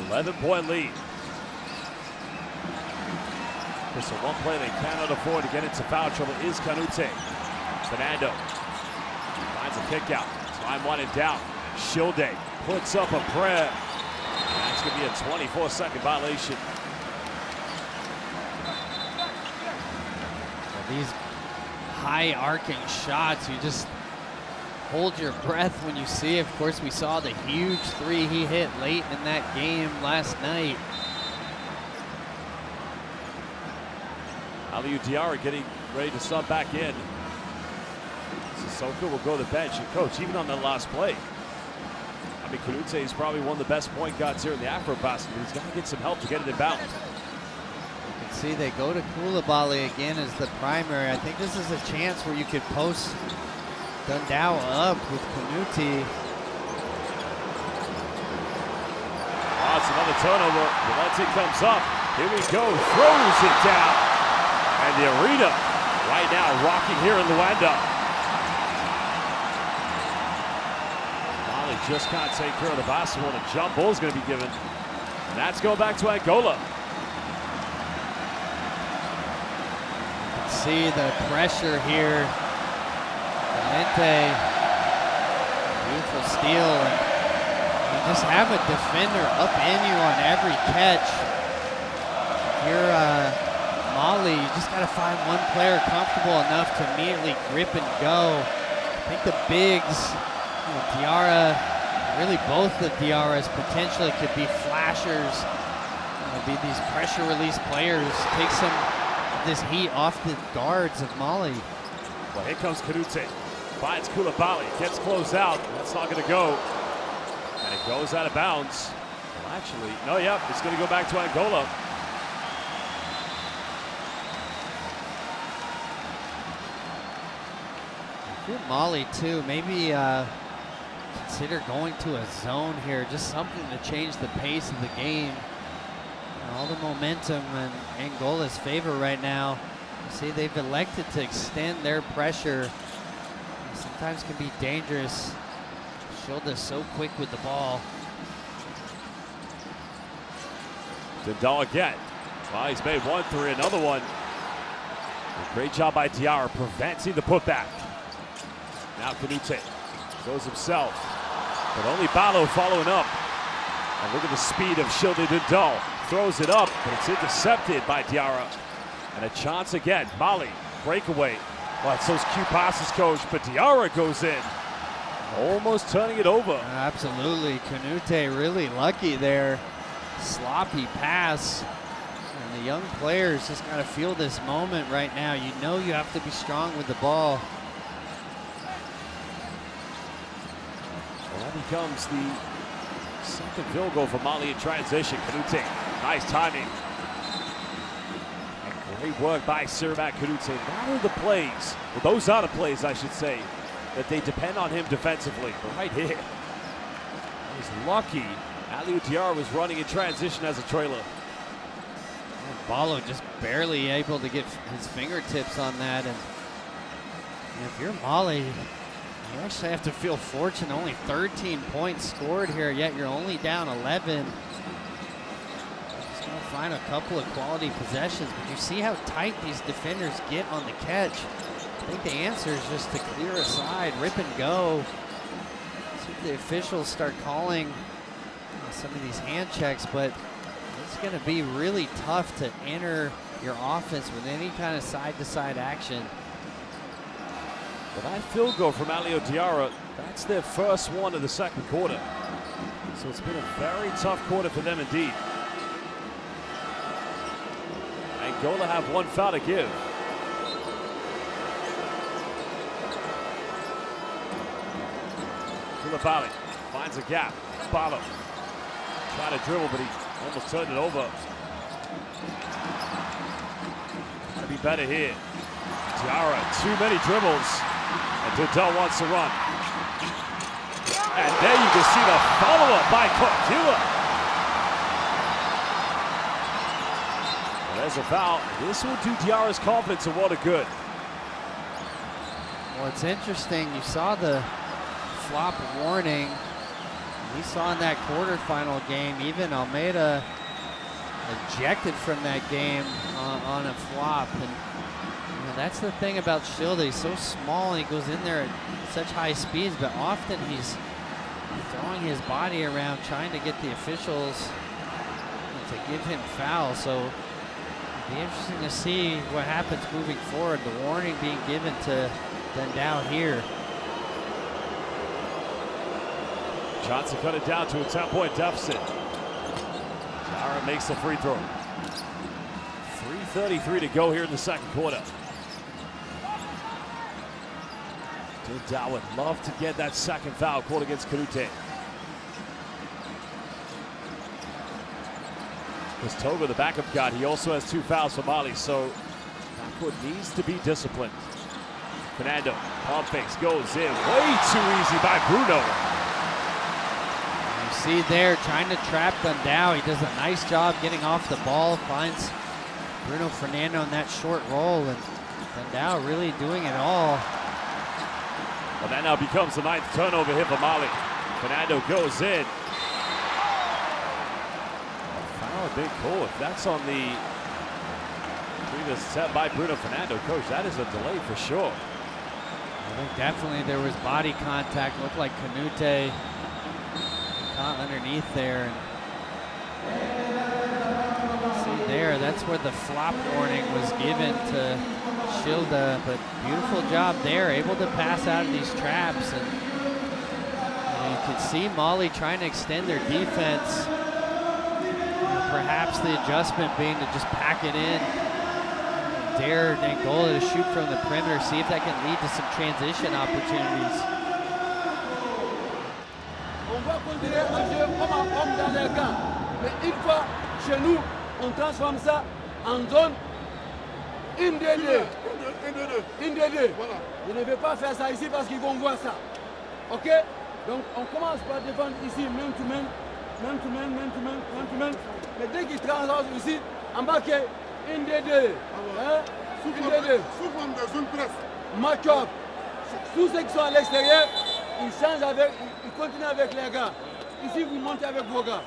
11-point lead. Just a one play they cannot afford to get into foul trouble is Canute. Fernando finds a kick out. Time winding down. Shilde puts up a prayer. That's going to be a 24-second violation. Well, these high arcing shots, you just hold your breath when you see it. Of course, we saw the huge three he hit late in that game last night. Aliou Diarra getting ready to sub back in. Sissoko will go to the bench. And coach, even on that last play, I mean, Canute is probably one of the best point guards here in the AfroBasket. He's got to get some help to get it in bounds. You can see they go to Koulibaly again as the primary. I think this is a chance where you could post Dundal up with Canute. Oh, it's another turnover. Valente comes up. Here we go. Throws it down. And the arena right now rocking here in Luanda. Mali just can't take care of the basketball. And a jump ball is going to be given. And that's going back to Angola. You can see the pressure here. Valente, beautiful steal. And you just have a defender up in you on every catch. You're Mali, you just got to find one player comfortable enough to immediately grip and go. I think the bigs, Diarra, really both the Diarras potentially could be flashers, be these pressure release players, take some of this heat off the guards of Mali. Well, here comes Canute, finds Koulibaly, gets closed out. That's not going to go, and it goes out of bounds. Well, actually, no, yep, it's going to go back to Angola. Mali too, maybe consider going to a zone here, just something to change the pace of the game. All the momentum in Angola's favor right now. You see, they've elected to extend their pressure. Sometimes can be dangerous. Shilde so quick with the ball. Dundal again. Well, he's made 1 3, another one. Great job by Diarra preventing the putback. Now Canute goes himself, but only Balo following up. And look at the speed of Shilde Dundal. Throws it up, but it's intercepted by Diarra. And a chance again. Mali, breakaway. Well, it's those cute passes, coach, but Diarra goes in. Almost turning it over. Absolutely. Canute really lucky there. Sloppy pass. And the young players just got to feel this moment right now. You know you have to be strong with the ball. Well, that becomes the second field goal for Mali in transition. Canute, nice timing. And great work by Sirmak Canute. That are the plays, well, those are the plays, I should say, that they depend on him defensively. But right here, he's lucky. Aliou Diarra was running in transition as a trailer. And Ballo just barely able to get his fingertips on that. And if you're Mali, you actually have to feel fortunate. Only 13 points scored here, yet you're only down 11. Just gonna find a couple of quality possessions, but you see how tight these defenders get on the catch. I think the answer is just to clear aside, rip and go. See if the officials start calling some of these hand checks, but it's going to be really tough to enter your offense with any kind of side-to-side action. But that field goal from Alio Diarra, that's their first one of the second quarter. So it's been a very tough quarter for them indeed. Angola have one foul to give. Koulibaly finds a gap. Ballo trying to dribble, but he almost turned it over. Gotta be better here. Diarra, too many dribbles. And Dudell wants to run. And there you can see the follow-up by Kokila. Well, there's a foul. This will do Diarra's confidence a lot of good. Well, it's interesting. You saw the flop warning. We saw in that quarterfinal game, even Almeida ejected from that game on a flop. And you know, that's the thing about Schilde. He's so small and he goes in there at such high speeds, but often he's throwing his body around trying to get the officials to give him fouls. So it'll be interesting to see what happens moving forward. The warning being given to Dendau here. Johnson cut it down to a 10-point deficit. Diarra makes the free throw. 3:33 to go here in the second quarter. Dendau would love to get that second foul called against Kanute. Because Togo, the backup guard, he also has 2 fouls for Mali, so backcourt needs to be disciplined. Fernando, pump fakes, goes in. Way too easy by Bruno. See there, trying to trap Dendau. He does a nice job getting off the ball, finds Bruno Fernando in that short roll, and Dendau really doing it all. Well, that now becomes the 9th turnover hit for Mali. Fernando goes in. Foul a big call. If that's on the previous set by Bruno Fernando, coach, that is a delay for sure. I think definitely there was body contact. Looked like Kanute underneath there. And see there, that's where the flop warning was given to Schilde, but beautiful job there, able to pass out of these traps. And you can see Mali trying to extend their defense. Perhaps the adjustment being to just pack it in, dare Angola to shoot from the perimeter, see if that can lead to some transition opportunities. On va continuer à jouer comme dans les camps. Mais une fois chez nous, on transforme ça en zone 1-2-2. 1-2-2. Voilà. Je ne vais pas faire ça ici parce qu'ils vont voir ça. Ok? Donc on commence par défendre ici, man to man, man to man, man to man, man to man. Mais dès qu'ils transforment ici, embarquez 1-2-2. Hein? 1-2-2. Sous forme de zone presse. Match-up. Tous ceux qui sont à l'extérieur, ils changent avec, ils continuent avec les gars. Ici, vous montez avec vos gars.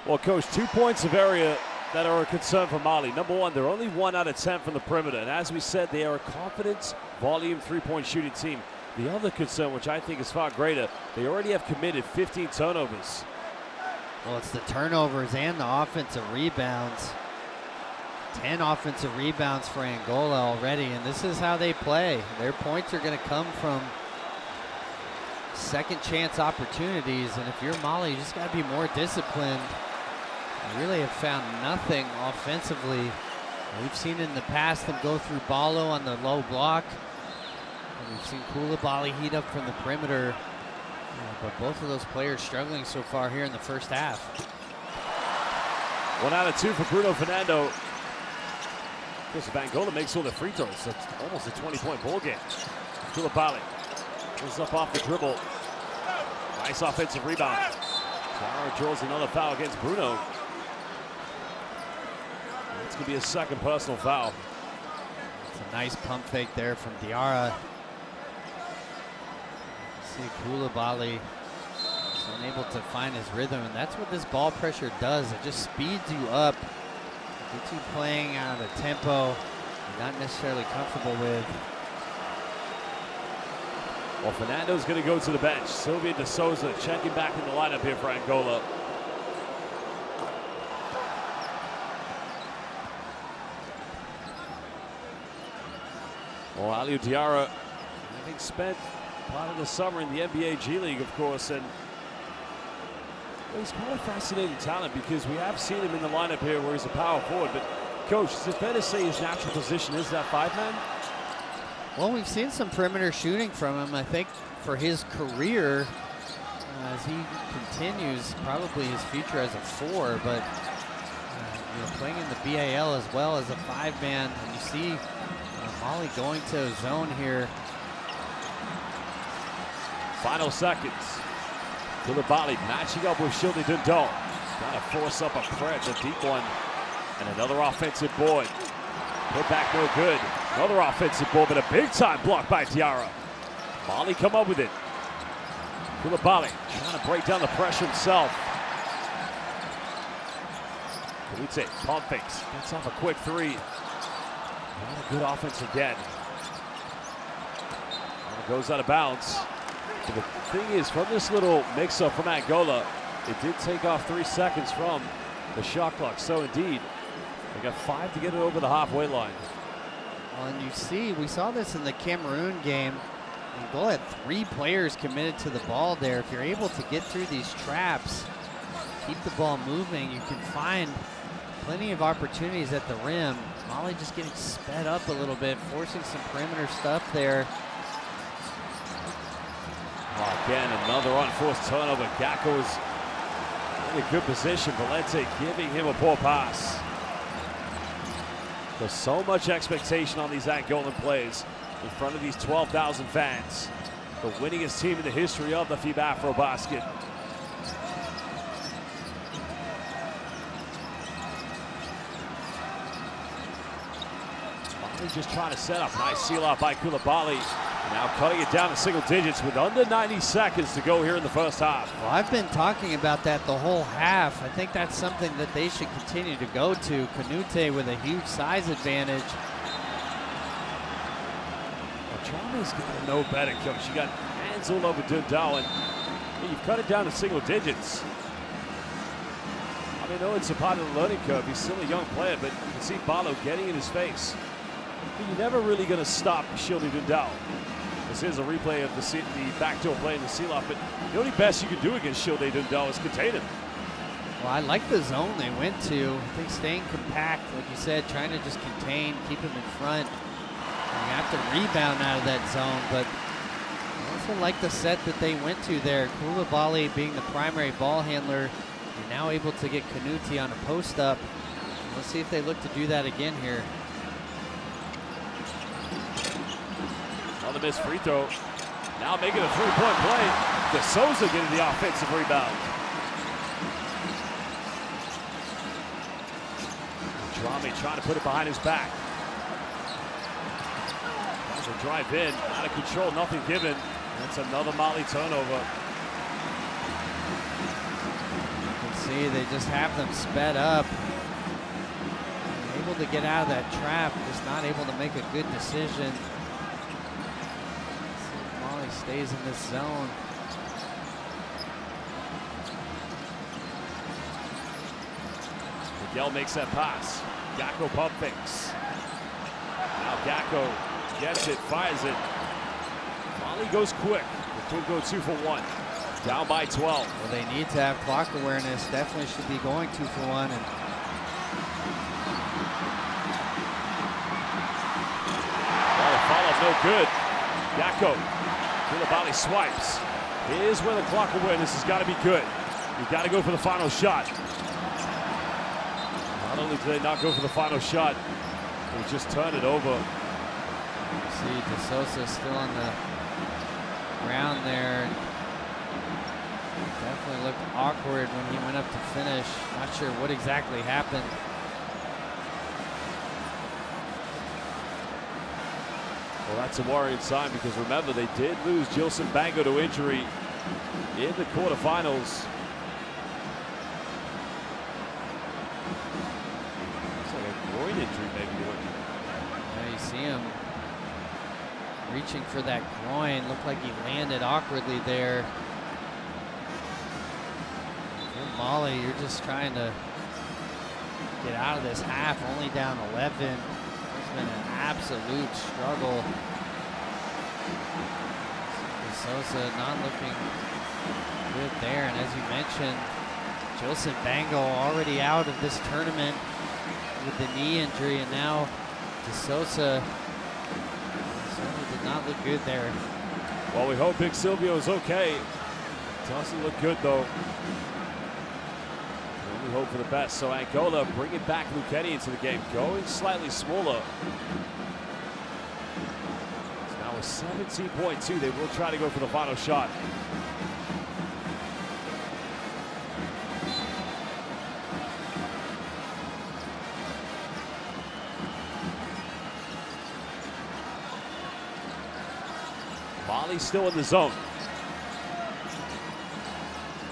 Well, coach, 2 points of area that are a concern for Mali. Number one, they're only 1 out of 10 from the perimeter. And as we said, they are a confidence, volume, 3-point shooting team. The other concern, which I think is far greater, they already have committed 15 turnovers. Well, it's the turnovers and the offensive rebounds. 10 offensive rebounds for Angola already, and this is how they play. Their points are going to come from second chance opportunities, and if you're Mali, you just got to be more disciplined. You really have found nothing offensively. We've seen in the past them go through Ballo on the low block. And we've seen Koulibaly heat up from the perimeter. But both of those players struggling so far here in the first half. 1 out of 2 for Bruno Fernando. Of course, if Angola makes all the free throws, that's almost a 20-point ball game. Koulibaly goes up off the dribble. Nice offensive rebound. Diarra draws another foul against Bruno. It's going to be a second personal foul. It's a nice pump fake there from Diarra. See Koulibaly is unable to find his rhythm, and that's what this ball pressure does. It just speeds you up, gets you playing out of a tempo you're not necessarily comfortable with. Well, Fernando's going to go to the bench. Silvio de Souza checking back in the lineup here for Angola. Well, Aliou Diarra, having spent part of the summer in the NBA G League, of course, and well, he's quite a fascinating talent because we have seen him in the lineup here where he's a power forward. But, Coach, is it fair to say his natural position is that 5-man? Well, we've seen some perimeter shooting from him. I think for his career, as he continues, probably his future as a 4, but you know, playing in the BAL as well as a 5-man, and you see Mali going to a zone here. Final seconds. Koulibaly matching up with Shildy Dundal. Trying to force up a press, a deep one, and another offensive board. Put back no good. Another offensive ball, but a big-time block by Diarra. Mali come up with it. Koulibaly trying to break down the pressure himself. Kanute, pump fakes, gets off a quick 3. Not a good offense again. Goes out of bounds. But the thing is, from this little mix-up from Angola, it did take off 3 seconds from the shot clock. So indeed, they got 5 to get it over the halfway line. Well, and you see, we saw this in the Cameroon game. Angola had 3 players committed to the ball there. If you're able to get through these traps, keep the ball moving, you can find plenty of opportunities at the rim. Mali just getting sped up a little bit, forcing some perimeter stuff there. Oh, again, another unforced turnover. Gakko is in a good position. Valente giving him a poor pass. There's so much expectation on these Angolan plays in front of these 12,000 fans. The winningest team in the history of the FIBA AfroBasket. Mali just trying to set up. Nice seal out by Koulibaly. Now cutting it down to single digits with under 90 seconds to go here in the first half. Well, I've been talking about that the whole half. I think that's something that they should continue to go to. Kanute with a huge size advantage. Well, Trauma's going to know better, Coach. You got hands all over Dundal, and you've cut it down to single digits. I mean, I know it's a part of the learning curve. He's still a young player, but you can see Barlow getting in his face. But you're never really going to stop Shildy Dundal. This is a replay of the backdoor play in the seal-off, but the only best you can do against Shildy Dundal is contain him. Well, I like the zone they went to. I think staying compact, like you said, trying to just contain, keep him in front. You have to rebound out of that zone, but I also like the set that they went to there. Koulibaly being the primary ball handler, you're now able to get Kanute on a post-up. Let's see if they look to do that again here. Another missed free throw. Now making a three-point play. De Souza getting the offensive rebound. Drami trying to put it behind his back. Tries to drive in, out of control, nothing given. That's another Mali turnover. You can see they just have them sped up. Able to get out of that trap, just not able to make a good decision. Stays in this zone. Miguel makes that pass. Gakko pump fakes. Now Gakko gets it, fires it. Mali goes quick. It could go 2 for 1. Down by 12. Well, they need to have clock awareness. Definitely should be going 2 for 1. And the follow-up no good. Gakko. Koulibaly swipes. Here's where the clock awareness has got to be good. You've got to go for the final shot. Not only do they not go for the final shot, We'll just turn it over. See De Sosa still on the ground there. Definitely looked awkward when he went up to finish. Not sure what exactly happened. Well, that's a worrying sign because remember, they did lose Jilson Bango to injury in the quarterfinals. It's like a groin injury maybe. Yeah, you see him reaching for that groin. Looked like he landed awkwardly there. Mali, you're just trying to get out of this half, only down 11. It's been an absolute struggle. De Sosa not looking good there, and as you mentioned, Jilson Bango already out of this tournament with the knee injury, and now De Sosa certainly did not look good there. Well, we hope Big Silvio is okay. Doesn't look good though. We hope for the best. So Angola bringing back Lucchetti into the game, going slightly smaller. It's now a 17.2. They will try to go for the final shot. Mali still in the zone.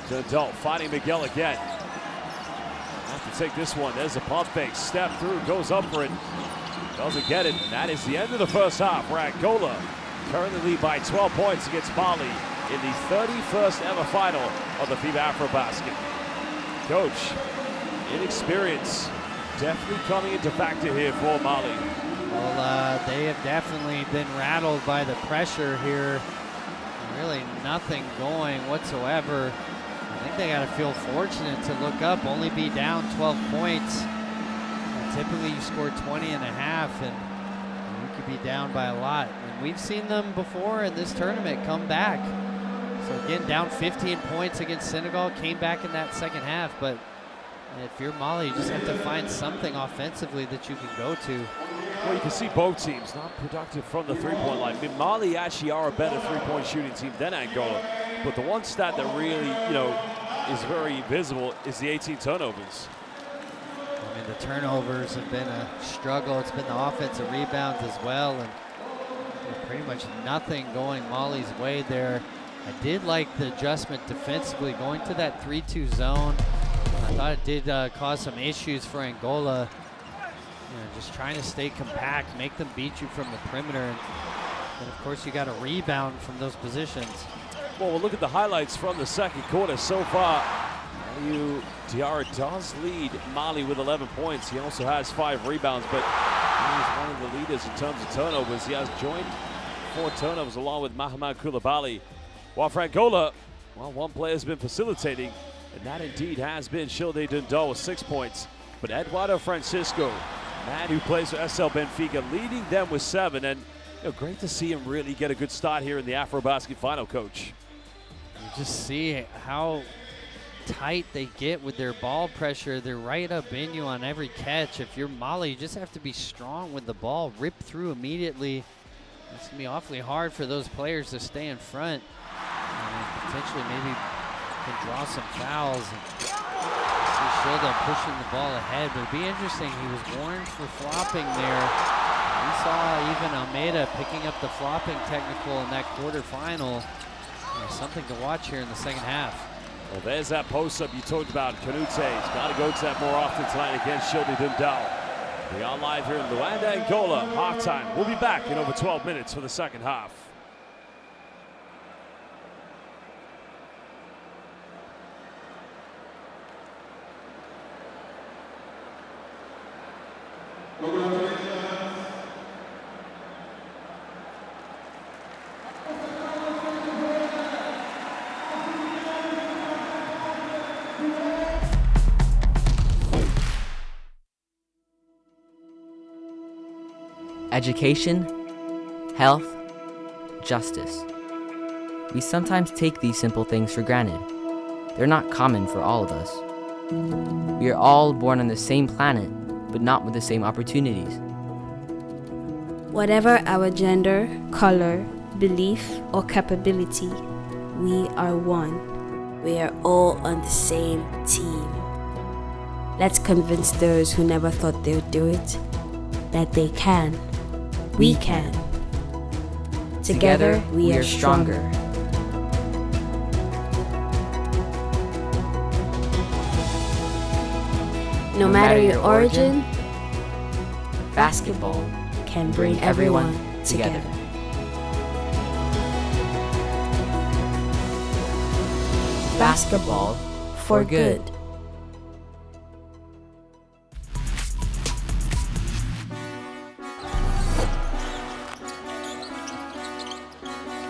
Dundal fighting Miguel again. Have to take this one. There's a pump fake. Step through, goes up for it. Doesn't get it. And that is the end of the first half, where Angola currently lead by 12 points against Mali in the 31st ever final of the FIBA AfroBasket. Coach, inexperience definitely coming into factor here for Mali. Well, they have definitely been rattled by the pressure here. Really nothing going whatsoever. I think they got to feel fortunate to look up, only be down 12 points. And typically you score 20 and a half and you could be down by a lot. And we've seen them before in this tournament come back. So again, down 15 points against Senegal, came back in that second half. But if you're Mali, you just have to find something offensively that you can go to. Well, you can see both teams not productive from the three-point line. I mean, Mali actually are a better three-point shooting team than Angola. But the one stat that really, is very visible is the 18 turnovers. I mean, the turnovers have been a struggle. It's been the offensive rebounds as well, and pretty much nothing going Mali's way there. I did like the adjustment defensively, going to that 3-2 zone. I thought it did cause some issues for Angola. Just trying to stay compact, make them beat you from the perimeter, and of course you got to rebound from those positions. Well, we'll look at the highlights from the second quarter so far. Aliou Diarra does lead Mali with 11 points. He also has 5 rebounds, but he's one of the leaders in terms of turnovers. He has joined 4 turnovers along with Mahamad Koulibaly. While for Angola, well, one player has been facilitating, and that indeed has been Shilde Dundal with 6 points. But Eduardo Francisco, man who plays for SL Benfica, leading them with 7. And great to see him really get a good start here in the AfroBasket final, Coach. You just see how tight they get with their ball pressure. They're right up in you on every catch. If you're Mali, you just have to be strong with the ball, rip through immediately. It's going to be awfully hard for those players to stay in front and potentially maybe can draw some fouls. See Shilda pushing the ball ahead, but it'd be interesting. He was warned for flopping there. We saw even Almeida picking up the flopping technical in that quarterfinal. There's something to watch here in the second half. Well, there's that post-up you talked about. Canute has got to go to that more often tonight against Shilde Dundal. We are live here in Luanda, Angola. Halftime. We'll be back in over 12 minutes for the second half. Education, health, justice. We sometimes take these simple things for granted. They're not common for all of us. We are all born on the same planet, but not with the same opportunities. Whatever our gender, color, belief, or capability, we are one. We are all on the same team. Let's convince those who never thought they would do it that they can. We can. Together, we are stronger. No matter your origin, basketball can bring everyone together. Basketball for good.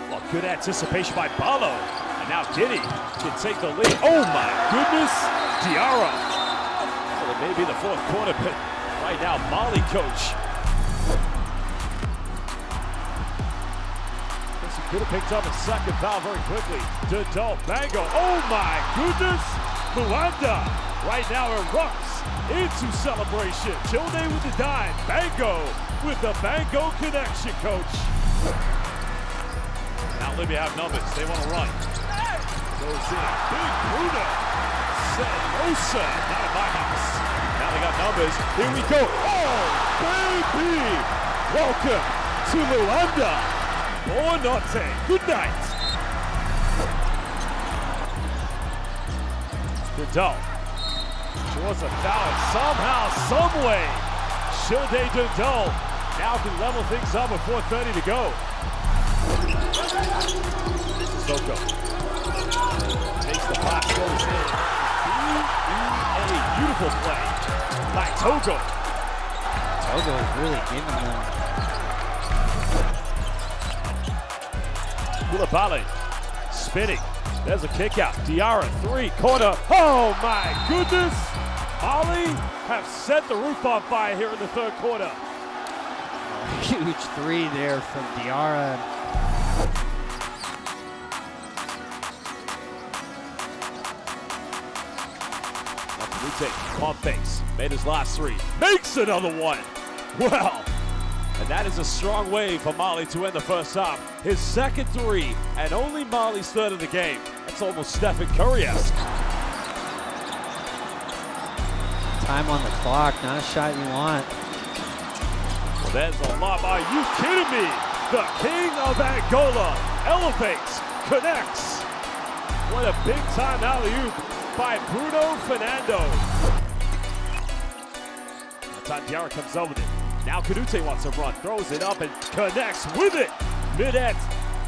Well, good anticipation by Ballo. And now Giddy can take the lead. Oh my goodness, Diarra. Well, it may be the fourth quarter, but right now, Mali coach. Could have picked up a second foul very quickly. Dodal, Bango, oh my goodness! Luanda right now erupts into celebration. Childe with the dime, Bango with the Bango connection, coach. Now Libya have numbers, they want to run. Goes in, big Bruno. Sanosa, not at my house. Now they got numbers, here we go. Oh, baby! Welcome to Luanda. Buonanotte. Good night. Dodal draws a foul somehow, some way. Childe Dodal now can level things up with 4:30 to go. Soko takes the pass, goes in. A beautiful play by Togo. Togo is really giving them. Koulibaly spinning. There's a kick out. Diarra, three, corner. Oh my goodness! Mali have set the roof on fire here in the third quarter. Huge three there from Diarra. Pump fakes. Made his last three. Makes another one. Well. And that is a strong way for Mali to end the first half. His second three, and only Mali's third of the game. That's almost Stephen Curry-esque. Time on the clock, not a shot you want. Well, there's a lob. Are you kidding me? The king of Angola elevates, connects. What a big time alley-oop by Bruno Fernando. That time Diarra comes over with it. Now Canute wants to run, throws it up and connects with it. Mid-end.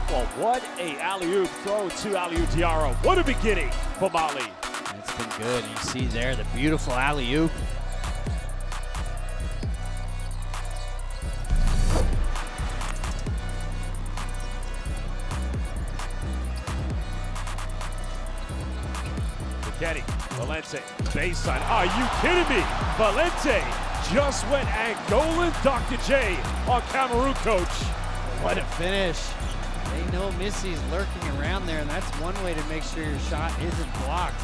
Well, what a alley-oop throw to Aliou Diarra. What a beginning for Mali. It's been good. You see there the beautiful alley-oop. Kenny, Valente, baseline. Are you kidding me? Valente just went Angolan Dr. J on Cameroon, coach. What a finish. They know Missy's lurking around there, and that's one way to make sure your shot isn't blocked.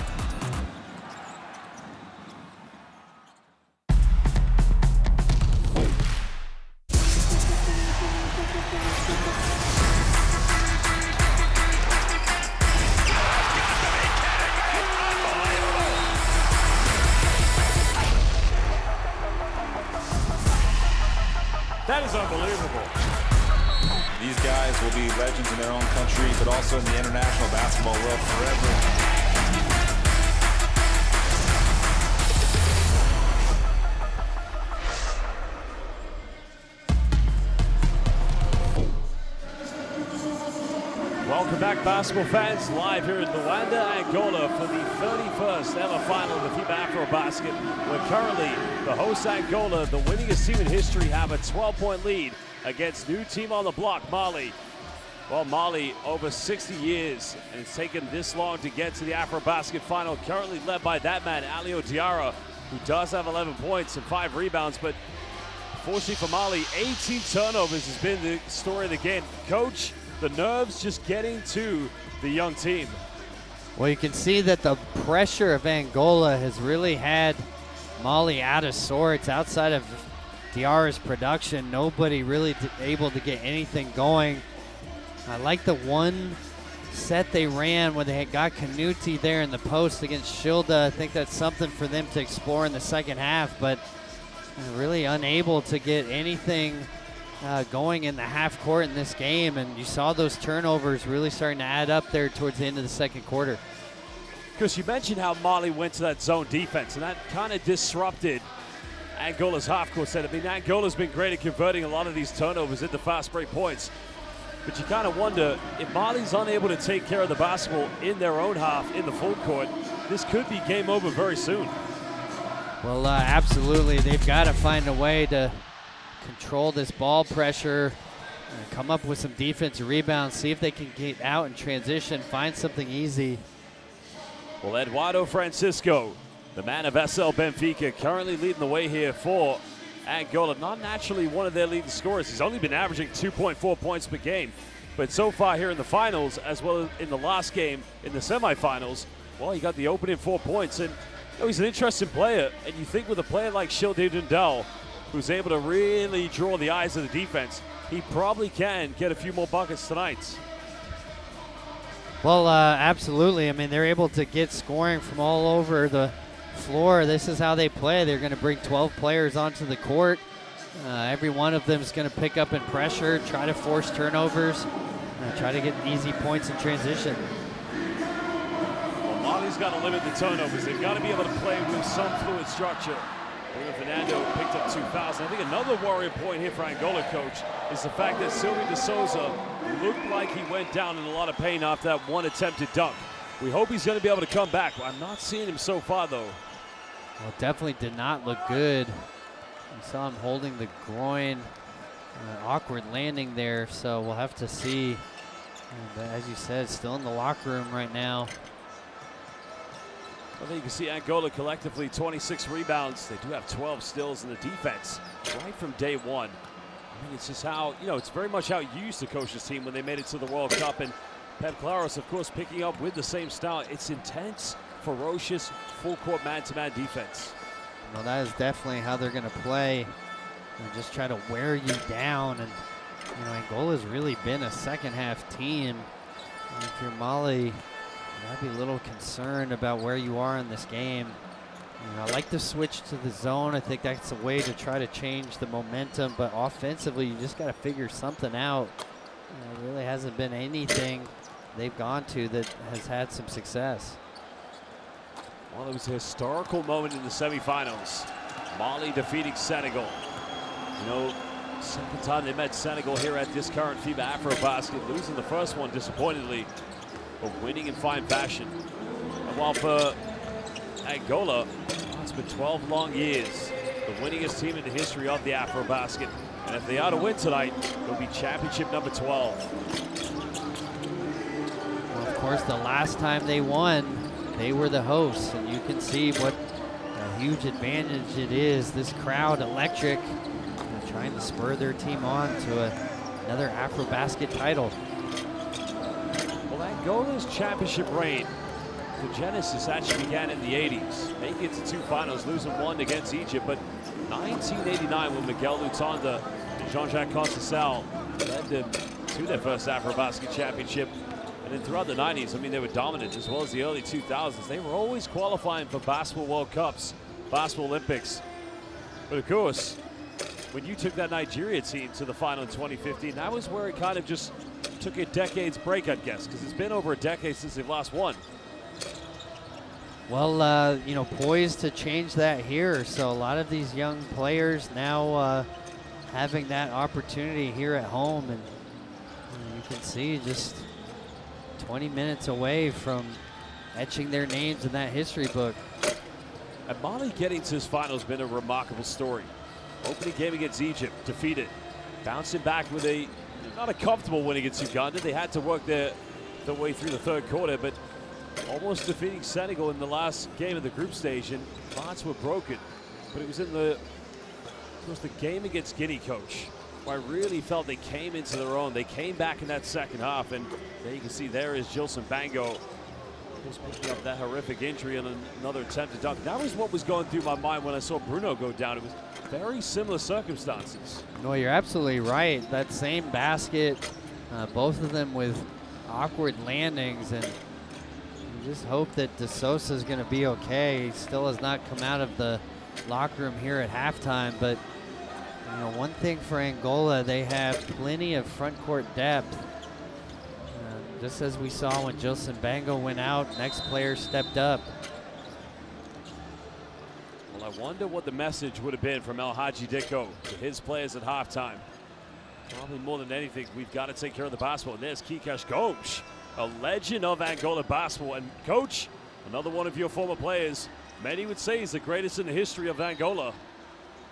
That is unbelievable. These guys will be legends in their own country, but also in the international basketball world forever. Welcome back, basketball fans, live here in Luanda, Angola for the 31st ever final of the FIBA AfroBasket. We're currently the hosts Angola, the winningest team in history, have a 12-point lead against new team on the block, Mali. Well, Mali, over 60 years, and it's taken this long to get to the AfroBasket final, currently led by that man, Aliou Diarra, who does have 11 points and 5 rebounds, but fortunately for Mali, 18 turnovers has been the story of the game. Coach, the nerves just getting to the young team. Well, you can see that the pressure of Angola has really had Mali out of sorts outside of Diarra's production, nobody really able to get anything going. I like the one set they ran when they had got Canuti there in the post against Schilda. I think that's something for them to explore in the second half, but really unable to get anything going in the half court in this game. And you saw those turnovers really starting to add up there towards the end of the second quarter. Because you mentioned how Mali went to that zone defense, and that kind of disrupted Angola's half-court set. I mean, Angola's been great at converting a lot of these turnovers into fast break points. But you kind of wonder, if Mali's unable to take care of the basketball in their own half in the full court, this could be game over very soon. Well, absolutely. They've got to find a way to control this ball pressure, come up with some defensive rebounds, see if they can get out in transition, find something easy. Well, Eduardo Francisco, the man of SL Benfica, currently leading the way here for Angola. Not naturally one of their leading scorers. He's only been averaging 2.4 points per game. But so far here in the finals, as well as in the last game in the semifinals, well, he got the opening 4 points. And you know, he's an interesting player. And you think with a player like Schilda Dundal, who's able to really draw the eyes of the defense, he probably can get a few more buckets tonight. Well, absolutely. I mean, they're able to get scoring from all over the floor. This is how they play. They're going to bring 12 players onto the court. Every one of them is going to pick up in pressure, try to force turnovers, try to get easy points in transition. Well, Mali's got to limit the turnovers. They've got to be able to play with some fluid structure. Fernando picked up 2,000. I think another worrying point here for Angola, coach, is the fact that Silvio de Souza looked like he went down in a lot of pain after that one attempted dunk. We hope he's going to be able to come back. I'm not seeing him so far, though. Well, definitely did not look good. You saw him holding the groin, awkward landing there, so we'll have to see. But as you said, still in the locker room right now. I think you can see Angola collectively 26 rebounds. They do have 12 steals in the defense right from day one. I mean, it's just how, you know, it's very much how you used to coach this team when they made it to the World Cup. And Pep Claros, of course, picking up with the same style. It's intense, ferocious, full-court man-to-man defense. Well, that is definitely how they're going to play. And just try to wear you down. And, you know, Angola's really been a second-half team. And if you're Mali, I'd be a little concerned about where you are in this game. You know, I like the switch to the zone. I think that's a way to try to change the momentum. But offensively, you just got to figure something out. There really hasn't been anything they've gone to that has had some success. Well, it was a historical moment in the semifinals. Mali defeating Senegal. You know, second time they met Senegal here at this current FIBA AfroBasket, losing the first one disappointingly, but winning in fine fashion. And while for Angola, it's been 12 long years, the winningest team in the history of the AfroBasket. And if they are to win tonight, it'll be championship number 12. Well, of course, the last time they won, they were the hosts, and you can see what a huge advantage it is. This crowd electric, trying to spur their team on to another AfroBasket title. Well, Angola's championship reign, the genesis actually began in the 80s, making it to two finals, losing one against Egypt. But 1989, when Miguel Lutanda and Jean-Jacques Conceição led them to their first AfroBasket championship. And then throughout the 90s, I mean, they were dominant, as well as the early 2000s. They were always qualifying for basketball World Cups, basketball Olympics. But of course, when you took that Nigeria team to the final in 2015, that was where it kind of just took a decade's break, I'd guess, because it's been over a decade since they've last won. Well, you know, poised to change that here. So a lot of these young players now having that opportunity here at home. And you can see just 20 minutes away from etching their names in that history book. And Mali getting to his final has been a remarkable story. Opening game against Egypt, defeated. Bouncing back with not a comfortable win against Uganda. They had to work their way through the third quarter, but almost defeating Senegal in the last game of the group stage, and hearts were broken. But it was in the game against Guinea, coach, where I really felt they came into their own. They came back in that second half, and there you can see there is Gilson Bango Just picking up that horrific injury and another attempt to dunk. That was what was going through my mind when I saw Bruno go down. It was very similar circumstances. No, you're absolutely right. That same basket, both of them with awkward landings, and you just hope that De Sosa is going to be okay. He still has not come out of the locker room here at halftime, but you know, one thing for Angola, they have plenty of front court depth. Just as we saw when Jilson Bango went out, next player stepped up. Well, I wonder what the message would have been from El Hadji Dicko to his players at halftime. Probably more than anything, we've got to take care of the basketball. And there's Kikash Gomes, a legend of Angola basketball. And coach, another one of your former players, many would say he's the greatest in the history of Angola.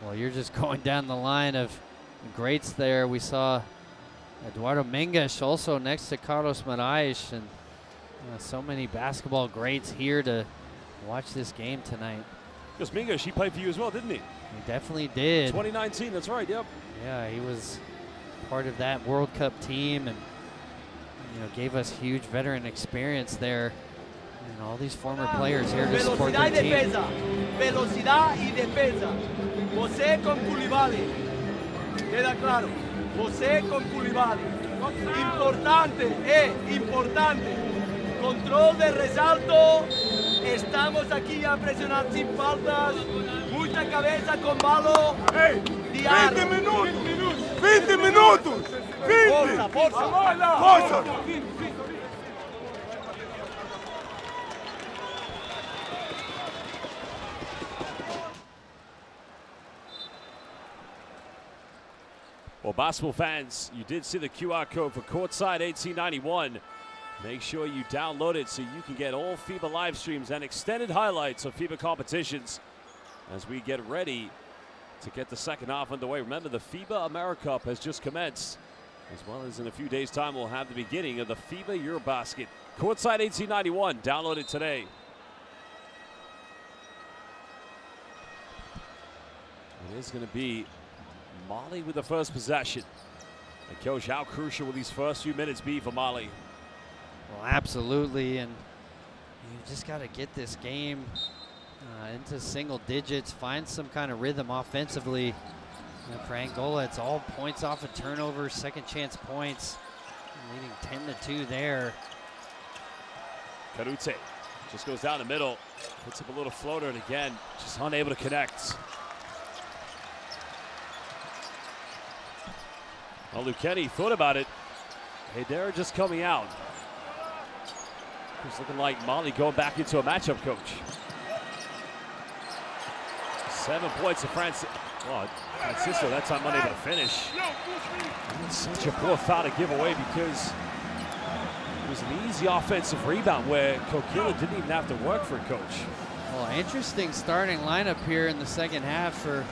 Well, you're just going down the line of greats there. We saw Eduardo Menges also next to Carlos Moraes, and so many basketball greats here to watch this game tonight. Because Menges, he played for you as well, didn't he? He definitely did. 2019, that's right, yep. Yeah, he was part of that World Cup team, and gave us huge veteran experience there. And all these former players here to support their team. Velocidad y defensa. José con Koulibaly. Queda claro. José con Koulibaly. Importante, importante. Control de resalto. Estamos aquí a presionar sin faltas. Mucha cabeza con balo. 20 minutos. 20 minutos. 20. Forza. Well, basketball fans, you did see the QR code for Courtside 1891. Make sure you download it so you can get all FIBA live streams and extended highlights of FIBA competitions as we get ready to get the second half underway. Remember, the FIBA AmeriCup has just commenced, as well as in a few days' time we'll have the beginning of the FIBA EuroBasket. Courtside 1891, download it today. It is going to be Mali with the first possession. And coach, how crucial will these first few minutes be for Mali? Well, absolutely, and you just got to get this game into single digits, find some kind of rhythm offensively. And for Angola, it's all points off of turnovers, second chance points, leading 10-2 there. Karute just goes down the middle, puts up a little floater, and again, just unable to connect. Well, Lucchini thought about it. Hedera just coming out. It's looking like Mali going back into a matchup, coach. 7 points to Francisco. That time unable to finish. It's such a poor foul to give away because it was an easy offensive rebound where Kokila didn't even have to work for it, coach. Well, interesting starting lineup here in the second half for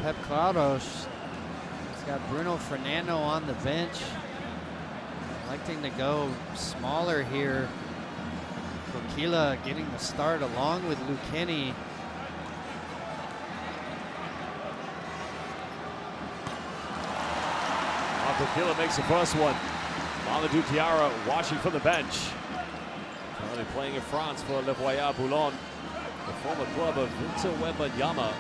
Pep Claudos. He's got Bruno Fernando on the bench, electing to go smaller here. Kokila getting the start along with Lucchini. Kokila makes the first one. Mamadou Diarra watching from the bench. Currently playing in France for Le Voyage Boulogne, the former club of Victor Wembanyama.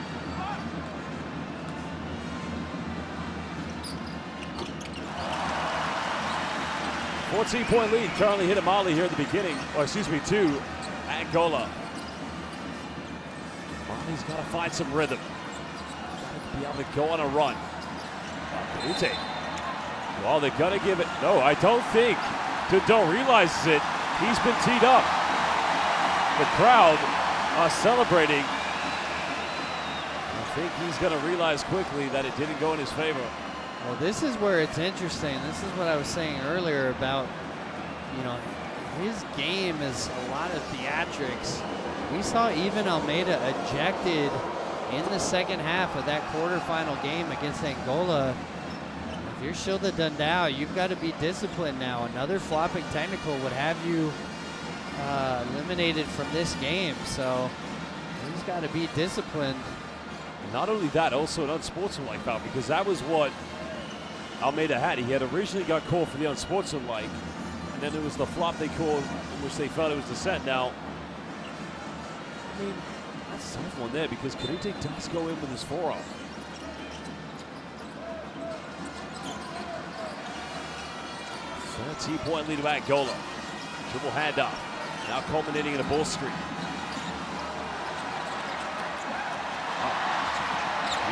A 14-point lead currently hit Mali here at the beginning, to Angola. Mali's got to find some rhythm. Got to be able to go on a run. Karute. Well, they're going to give it. No, I don't think Dundon realizes it. He's been teed up. The crowd are celebrating. I think he's going to realize quickly that it didn't go in his favor. Well, this is where it's interesting. This is what I was saying earlier about, his game is a lot of theatrics. We saw even Almeida ejected in the second half of that quarterfinal game against Angola. If you're Shilda Dundao, you've got to be disciplined now. Another flopping technical would have you eliminated from this game. So he's got to be disciplined. Not only that, also an unsportsmanlike foul, because that was what Almeida had. He had originally got called for the unsportsmanlike. then it was the flop they called, in which they felt it was the set. Now, I mean, that's a tough one there because Kanute does go in with his forearm. 13-point lead of Angola. Dribble handoff. Now culminating in a ball screen.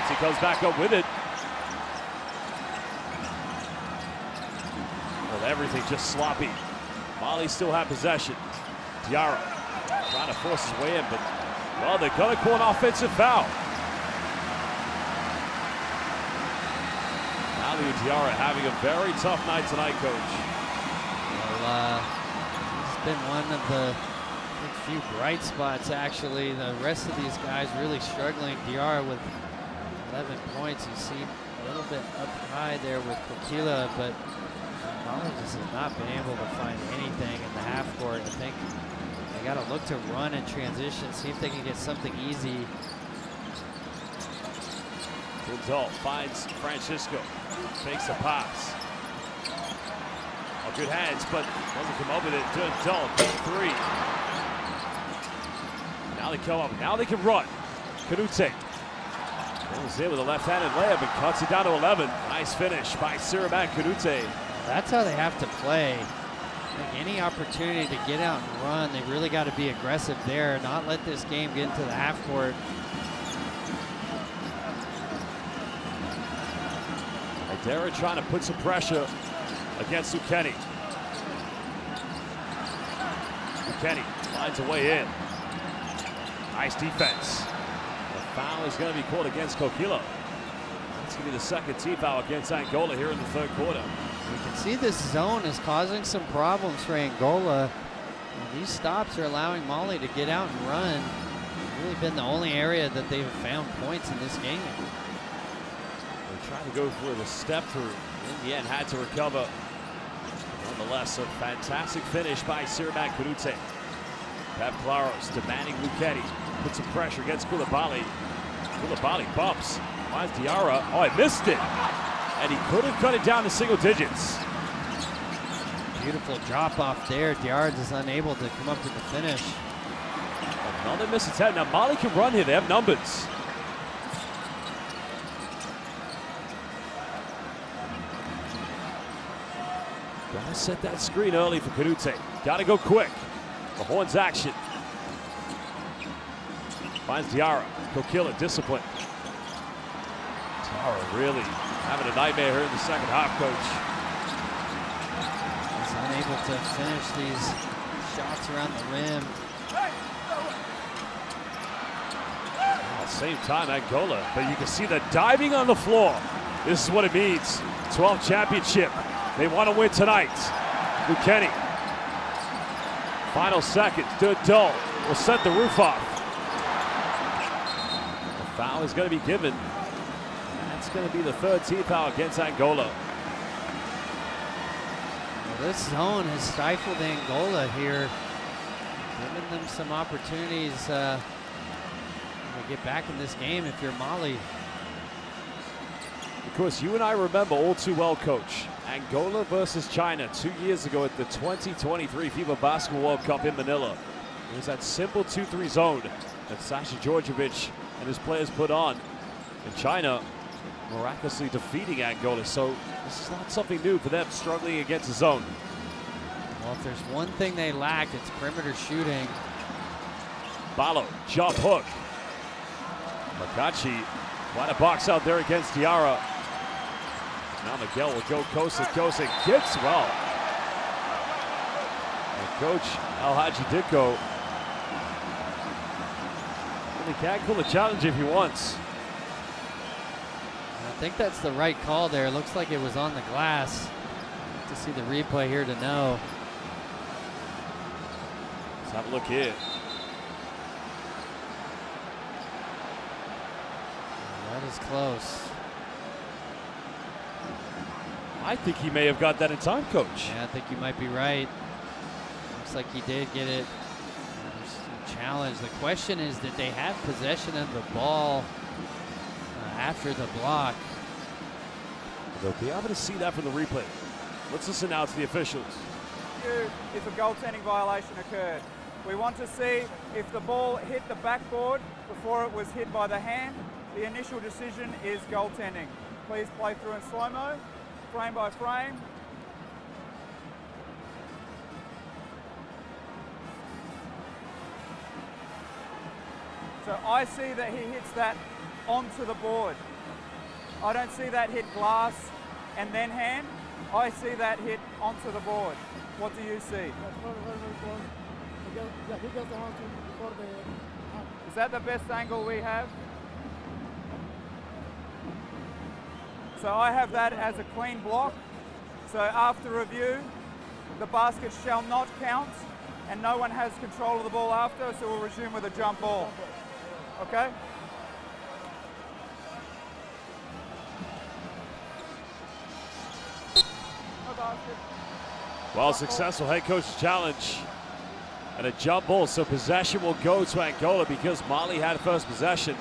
He comes back up with it. Well, everything just sloppy. Mali still had possession. Diarra trying to force his way in, but, well, they're going to call an offensive foul. Mali Diarra having a very tough night tonight, Coach. Well, it's been one of the few bright spots, actually. The rest of these guys really struggling. Diarra with 11 points. You see a little bit up high there with Kokila, but Mali just has not been able to find anything in the half court. I think they got to look to run and transition, see if they can get something easy. Dundal finds Francisco, fakes a pass. Oh, good hands, but doesn't come up with it. Dundal, big three. Now they come up, now they can run. Kanute goes in with a left-handed layup and cuts it down to 11. Nice finish by Siramak Kanute. That's how they have to play. Like any opportunity to get out and run, they really got to be aggressive there, not let this game get into the half court. Idera trying to put some pressure against Ukeni. Ukeni finds a way in. Nice defense. The foul is going to be called against Kokila. That's going to be the second team foul against Angola here in the third quarter. We can see this zone is causing some problems for Angola. And these stops are allowing Mali to get out and run. It's really been the only area that they've found points in this game. They tried to go for the step through. In the end, had to recover. Nonetheless, a fantastic finish by Siramak Kanute. Pep Claros demanding Ukeni. Put some pressure against Koulibaly. Koulibaly bumps. Finds Diarra. Oh, I missed it. And he couldn't cut it down to single digits. Beautiful drop off there. Diarra is unable to come up with the finish. Another miss attempt. Now Mali can run here. They have numbers. Gotta set that screen early for Kanute. Gotta go quick. The horns action. Finds Diarra. Kokila discipline. Diarra really having a nightmare here in the second half, Coach. He's unable to finish these shots around the rim. At the same time, Angola, but you can see the diving on the floor. This is what it means. 12th championship. They want to win tonight. Ukeni. Final seconds. Dundal will set the roof off. The foul is going to be given. That's going to be the third team foul against Angola. Well, this zone has stifled Angola here, giving them some opportunities to get back in this game if you're Mali. Of course, you and I remember all too well, Coach, Angola versus China 2 years ago at the 2023 FIBA Basketball World Cup in Manila. It was that simple 2-3 zone that Sasha Djordjevic and his players put on. And China miraculously defeating Angola. So this is not something new for them, struggling against the zone. Well, if there's one thing they lack, it's perimeter shooting. Balo, jump hook. Makachi, quite a box out there against Diarra. Now Miguel will go coast to coast and kicks well. And Coach Alhaji Dicko really can't call a challenge if he wants. I think that's the right call there. It looks like it was on the glass. To see the replay here to know. Let's have a look here. That is close. I think he may have got that in time, Coach. Yeah, I think you might be right. Looks like he did get it. Challenge. The question is, did they have possession of the ball after the block? They'll be able to see that from the replay. Let's listen now to the officials. review if a goaltending violation occurred. We want to see if the ball hit the backboard before it was hit by the hand. The initial decision is goaltending. Please play through in slow-mo, frame by frame. So I see that he hits that onto the board. I don't see that hit glass and then hand. I see that hit onto the board. What do you see? Is that the best angle we have? So I have that as a clean block. So after review, the basket shall not count and no one has control of the ball after, so we'll resume with a jump ball. Okay? Well, successful head coach's challenge and a jump ball, so possession will go to Angola because Mali had first possession.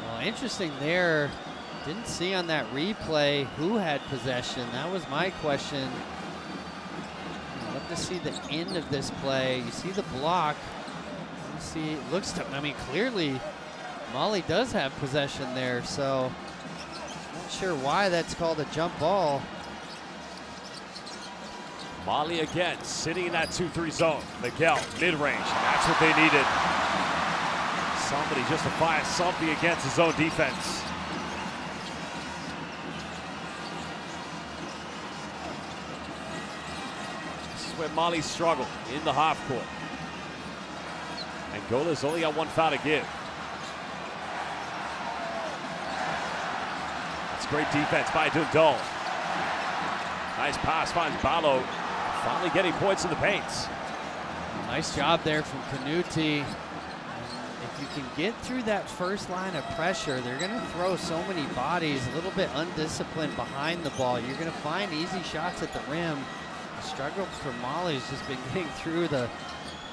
Well, interesting there. Didn't see on that replay who had possession. That was my question. I'd love to see the end of this play. You see the block. You see, it looks to, I mean, clearly Mali does have possession there, so not sure why that's called a jump ball. Mali again, sitting in that 2-3 zone. Miguel, mid-range, that's what they needed. Somebody just to fire something against his own defense. This is where Mali struggled in the half court. Angola's only got one foul to give. That's great defense by Dundal. Nice pass, finds Balo. Finally getting points in the paints. Nice job there from Canuti. If you can get through that first line of pressure, they're going to throw so many bodies, a little bit undisciplined behind the ball. You're going to find easy shots at the rim. The struggle for Mali has just been getting through the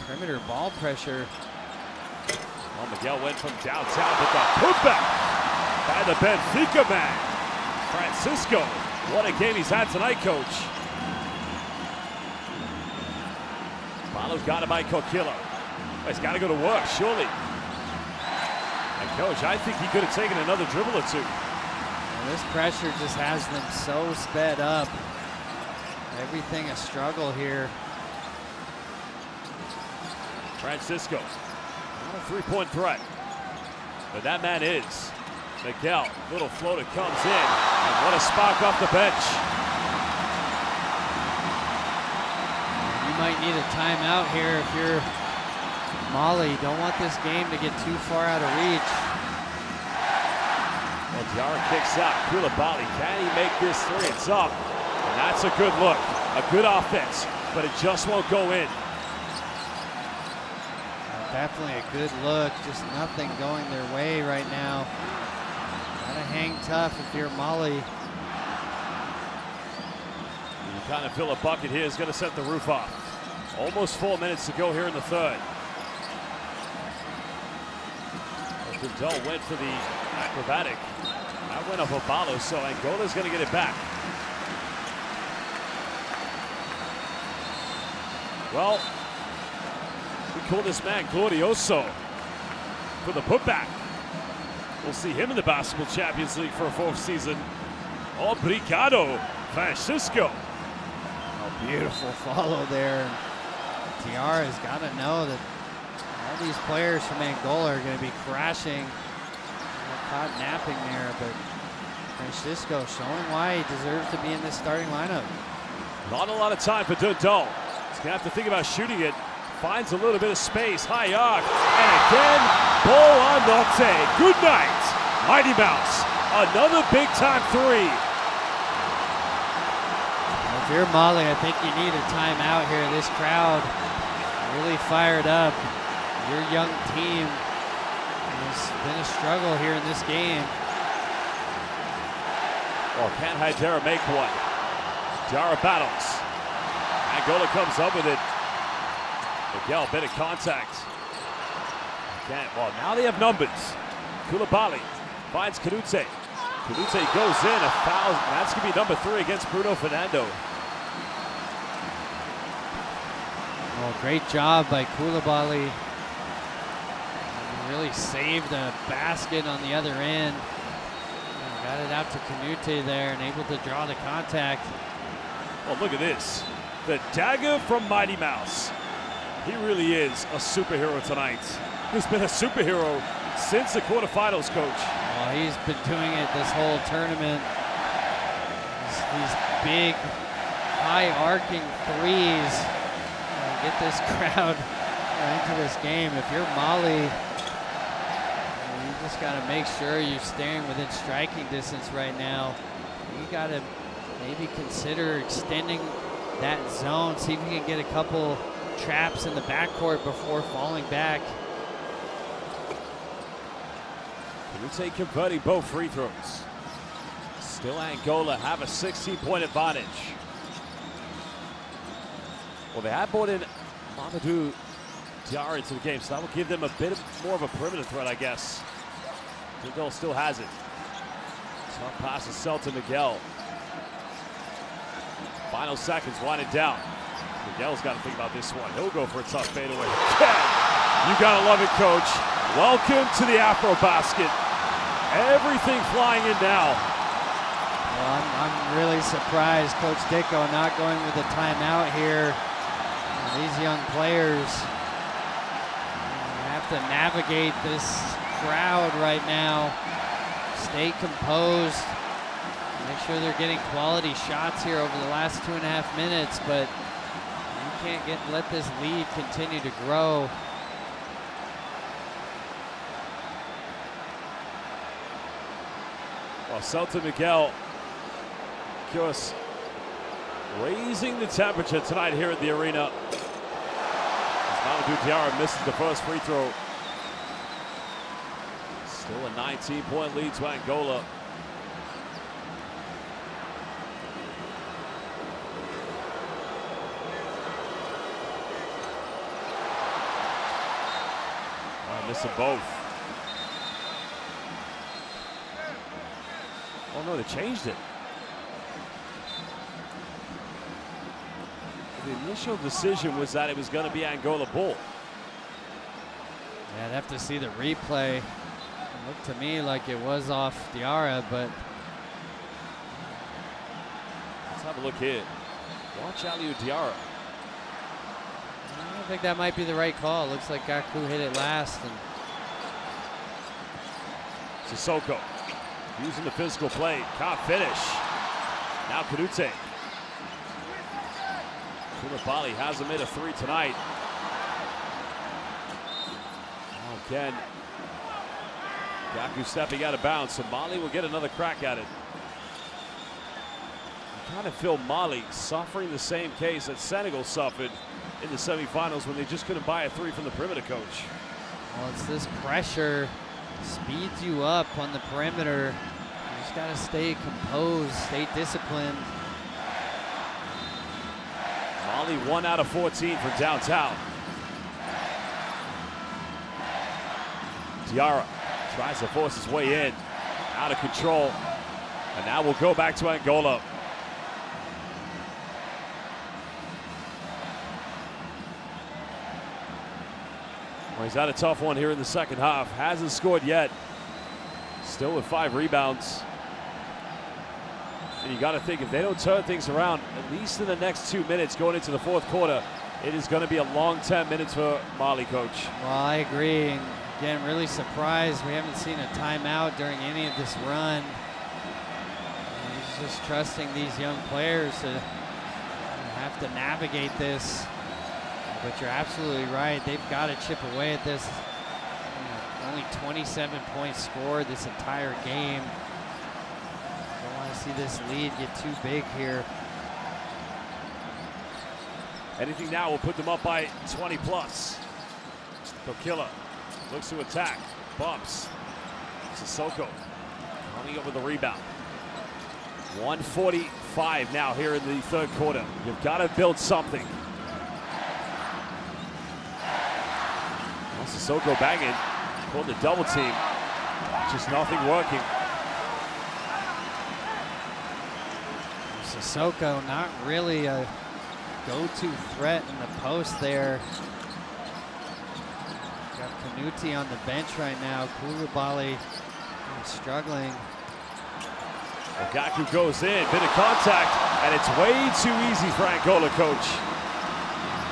perimeter ball pressure. Well, Miguel went from downtown, but the putback by the Benfica man, Francisco. What a game he's had tonight, coach. Balo's got it by Kokila. He's got to go to work, surely. And coach, I think he could have taken another dribble or two. Well, this pressure just has them so sped up. Everything a struggle here. Francisco, not a three-point threat, but that man is. Miguel, little floater comes in, and what a spark off the bench. You might need a timeout here if you're Mali. Don't want this game to get too far out of reach. Well, Diarra kicks out. Koulibaly, can he make this three? It's up, and that's a good look. A good offense, but it just won't go in. Definitely a good look. Just nothing going their way right now. Gotta hang tough if you're Mali. You kind of feel a bucket here is going to set the roof off. Almost 4 minutes to go here in the third. Dundal went for the acrobatic. That went off Obalo, so Angola's going to get it back. Well, we call this man Glorioso for the putback. We'll see him in the Basketball Champions League for a fourth season. Obrigado, Francisco. Oh, beautiful follow there. Diarra's got to know that all these players from Angola are going to be crashing. They're caught napping there, but Francisco showing why he deserves to be in this starting lineup. Not a lot of time for Dundal. He's going to have to think about shooting it. Finds a little bit of space, high arc, and again, ball on Norte. Good night, Mighty Mouse. Another big-time three. If you're Mali, I think you need a timeout here. This crowd really fired up. Your young team has been a struggle here in this game. Well, can Haidara make one? Diarra battles. Angola comes up with it. Miguel, bit of contact. Can't. Well, now they have numbers. Koulibaly finds Canute. Canute goes in, a foul. That's going to be number 3 against Bruno Fernando. Oh, great job by Koulibaly. He really saved a basket on the other end. Got it out to Canute there and able to draw the contact. Well, look at this. The dagger from Mighty Mouse. He really is a superhero tonight. He's been a superhero since the quarterfinals, Coach. Well, he's been doing it this whole tournament. These big, high-arcing threes get this crowd into this game. If you're Mali, you just got to make sure you're staying within striking distance right now. You got to maybe consider extending that zone, see if you can get a couple traps in the backcourt before falling back. Canute converting both free throws. Still Angola have a 16-point advantage. Well, they have brought in Mamadou Diarra into the game, so that will give them a bit more of a perimeter threat, I guess. Miguel still has it. Tough pass to Celta Miguel. Final seconds, winding down. Miguel's got to think about this one. He'll go for a tough fadeaway. You gotta love it, Coach. Welcome to the AfroBasket. Everything flying in now. Well, I'm really surprised Coach Dicko not going with a timeout here. These young players have to navigate this crowd right now. Stay composed. Make sure they're getting quality shots here over the last 2.5 minutes, but you can't let this lead continue to grow. Well, Celta Miguel, of course, raising the temperature tonight here at the arena. As Mamadou Diarra misses the first free throw. Still a 19-point lead to Angola. Missing both. Oh no, they changed it. The initial decision was that it was going to be Angola ball. Yeah, I'd have to see the replay. It looked to me like it was off Diarra, but let's have a look here. Watch Aliou Diarra. I think that might be the right call. Looks like Gakou hit it last. And Sissoko using the physical play. Can't finish. Now Canute. Koulibaly hasn't made a three tonight. Again, Gakou stepping out of bounds, so Mali will get another crack at it. I kind of feel Mali suffering the same case that Senegal suffered in the semifinals when they just couldn't buy a three from the perimeter, Coach. Well, it's this pressure speeds you up on the perimeter. You just got to stay composed, stay disciplined. Mali 1 out of 14 from downtown. Diarra tries to force his way in, out of control, and now we'll go back to Angola. Well, he's had a tough one here in the second half. Hasn't scored yet. Still with 5 rebounds. And you got to think, if they don't turn things around, at least in the next 2 minutes going into the fourth quarter, it is going to be a long 10 minutes for Mali, Coach. Well, I agree. And again, really surprised we haven't seen a timeout during any of this run. And he's just trusting these young players to have to navigate this. But you're absolutely right. They've got to chip away at this. Only 27 points scored this entire game. Don't want to see this lead get too big here. Anything now will put them up by 20 plus. Kokila looks to attack, bumps. Sissoko coming up with the rebound. 1:45 now here in the third quarter. You've got to build something. Sissoko banging, called the double team. Just nothing working. Sissoko not really a go-to threat in the post there. Got Kanuti on the bench right now. Koulibaly struggling. Gaku goes in, bit of contact, and it's way too easy for Angola, coach.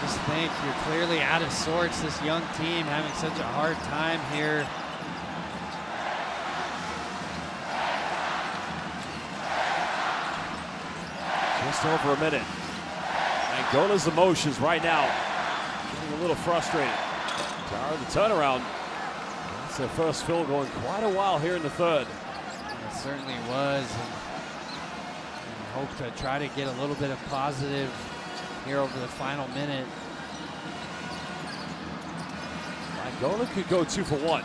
Just think, you're clearly out of sorts. This young team having such a hard time here. Just over a minute. Angola's emotions right now getting a little frustrated. The turnaround. That's their first field goal in quite a while here in the third. It certainly was. And hope to try to get a little bit of positive here over the final minute. Angola could go 2 for 1.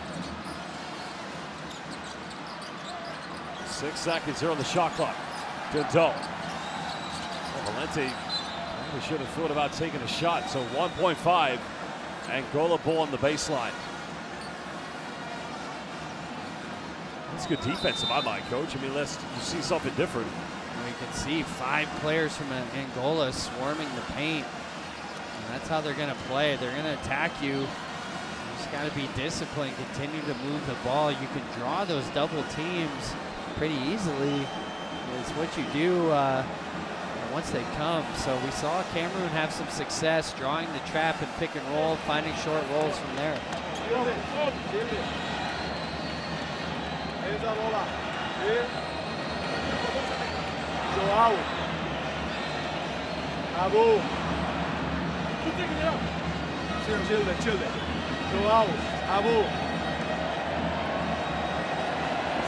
6 seconds here on the shot clock. Dundal. Valente probably should have thought about taking a shot. So 1.5. Angola ball on the baseline. That's good defense in my mind, coach. I mean, you see something different. Well, you can see 5 players from Angola swarming the paint. And that's how they're going to play. They're going to attack you. You just got to be disciplined, continue to move the ball. You can draw those double teams pretty easily. It's what you do once they come. So we saw Cameroon have some success drawing the trap and pick and roll, finding short rolls from there. Joao. Abu. Childe. Joao. Abu.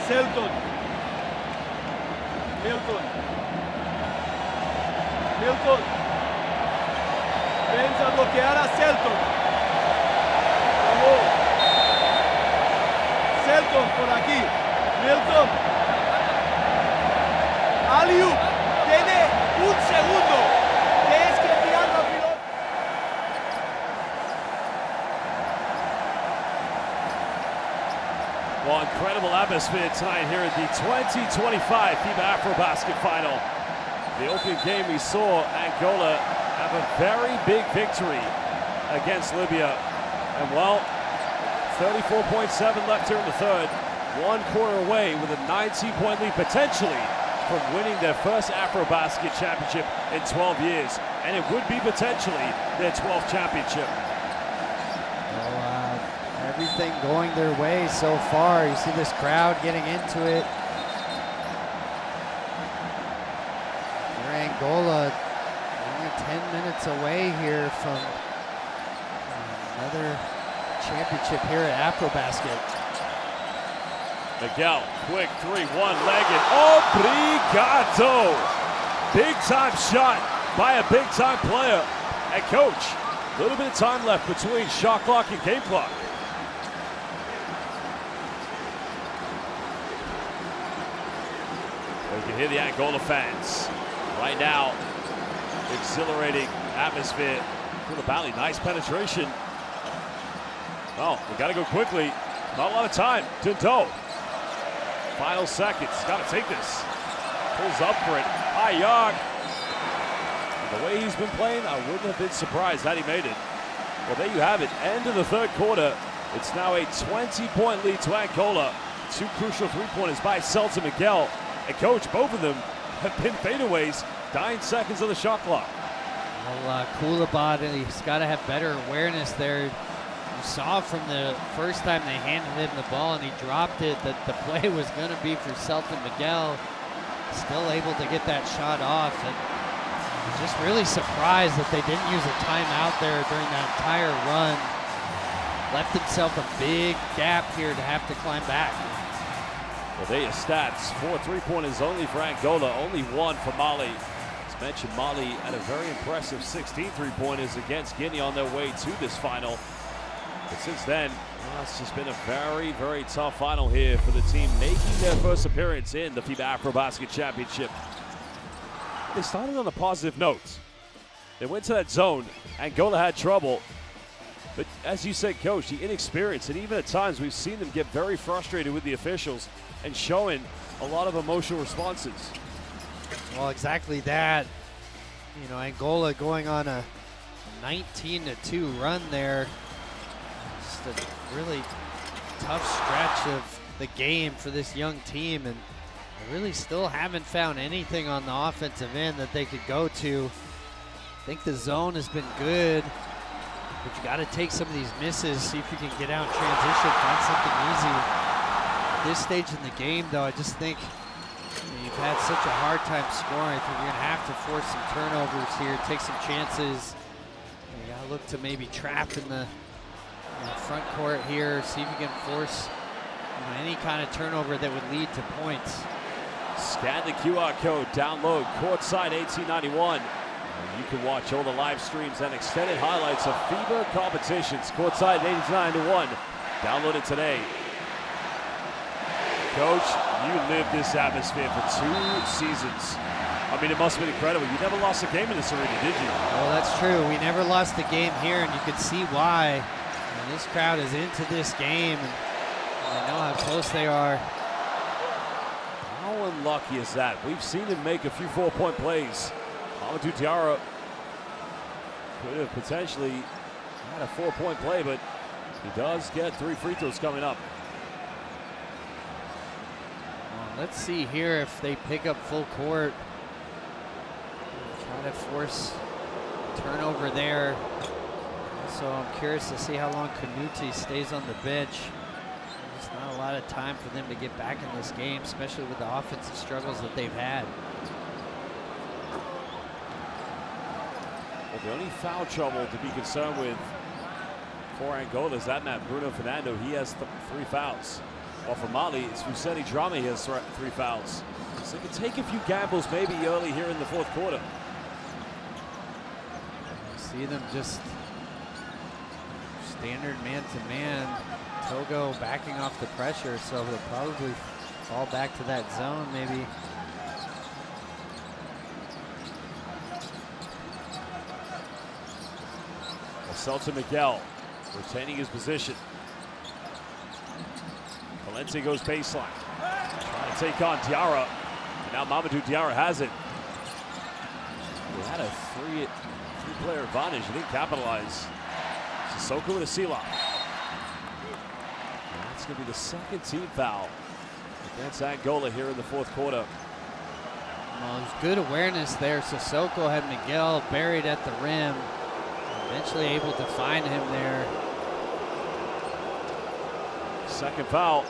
Selton. Milton. Pensa a bloquear a Selton. Abu. Selton por aquí. Milton. Aliu tiene un segundo, que es que tirar la pelota. Well, incredible atmosphere tonight here at the 2025 FIBA AfroBasket Final. The opening game we saw Angola have a very big victory against Libya. And well, 34.7 left here in the third. 1 quarter away with a 19-point lead potentially from winning their first AfroBasket championship in 12 years. And it would be potentially their 12th championship. Well, everything going their way so far. You see this crowd getting into it. For Angola, only 10 minutes away here from another championship here at AfroBasket. Miguel, quick 3, one-legged, obrigado! Big-time shot by a big-time player. And coach, a little bit of time left between shot clock and game clock. You can hear the Angola fans. Right now, exhilarating atmosphere. Koulibaly, nice penetration. Well, we got to go quickly. Not a lot of time. Dundal. Final seconds, got to take this. Pulls up for it, high yard. The way he's been playing, I wouldn't have been surprised had he made it. Well, there you have it, end of the third quarter. It's now a 20-point lead to Angola. 2 crucial three-pointers by Celta Miguel. And coach, both of them have been fadeaways, 9 seconds on the shot clock. Well, Koulibaly's got to have better awareness there. You saw from the first time they handed him the ball and he dropped it that the play was going to be for Celta Miguel. Still able to get that shot off. And just really surprised that they didn't use a timeout there during that entire run. Left himself a big gap here to have to climb back. Well, there are your stats. 4 3-pointers only for Angola, only 1 for Mali. As mentioned, Mali had a very impressive 16 3-pointers against Guinea on their way to this final. But since then, well, it's just been a very, very tough final here for the team making their first appearance in the FIBA AfroBasket Championship. They started on a positive note. They went to that zone. Angola had trouble. But as you said, coach, the inexperience, and even at times we've seen them get very frustrated with the officials and showing a lot of emotional responses. Well, exactly that. you know, Angola going on a 19-2 run there. Just a really tough stretch of the game for this young team, and they really still haven't found anything on the offensive end that they could go to. I think the zone has been good, but you got to take some of these misses, see if you can get out in transition, find something easy. At this stage in the game, though, I just think you've had such a hard time scoring. I think you're going to have to force some turnovers here, take some chances. You got to look to maybe trap in the front court here, see if you can force any kind of turnover that would lead to points. Scan the QR code, download Courtside 1891. You can watch all the live streams and extended highlights of FIBA competitions. Courtside 1891. Download it today. Coach, you lived this atmosphere for 2 seasons. I mean, it must have been incredible. You never lost a game in this arena, did you? Well, that's true. We never lost a game here, and you can see why. And this crowd is into this game, and they know how close they are. How unlucky is that? We've seen him make a few 4-point plays. Mamadou Diarra could have potentially had a 4-point play, but he does get 3 free throws coming up. Well, let's see here if they pick up full court. Try to force turnover there. So I'm curious to see how long Kanuti stays on the bench. There's not a lot of time for them to get back in this game, especially with the offensive struggles that they've had. Well, the only foul trouble to be concerned with for Angola is that man, Bruno Fernando. He has 3 fouls. While for Mali, it's Fousseni Drame. He has 3 fouls. So they can take a few gambles maybe early here in the 4th quarter. See them just standard man-to-man. Togo backing off the pressure, so they'll probably fall back to that zone maybe. Celta Miguel retaining his position. Valente goes baseline. Trying to take on Diarra. And now Mamadou Diarra has it. He had a 3-player advantage. He didn't capitalize. Sissoko with a seal-off. That's going to be the 2nd team foul against Angola here in the 4th quarter. Well, there's good awareness there. Sissoko had Miguel buried at the rim. Eventually able to find him there. 2nd foul.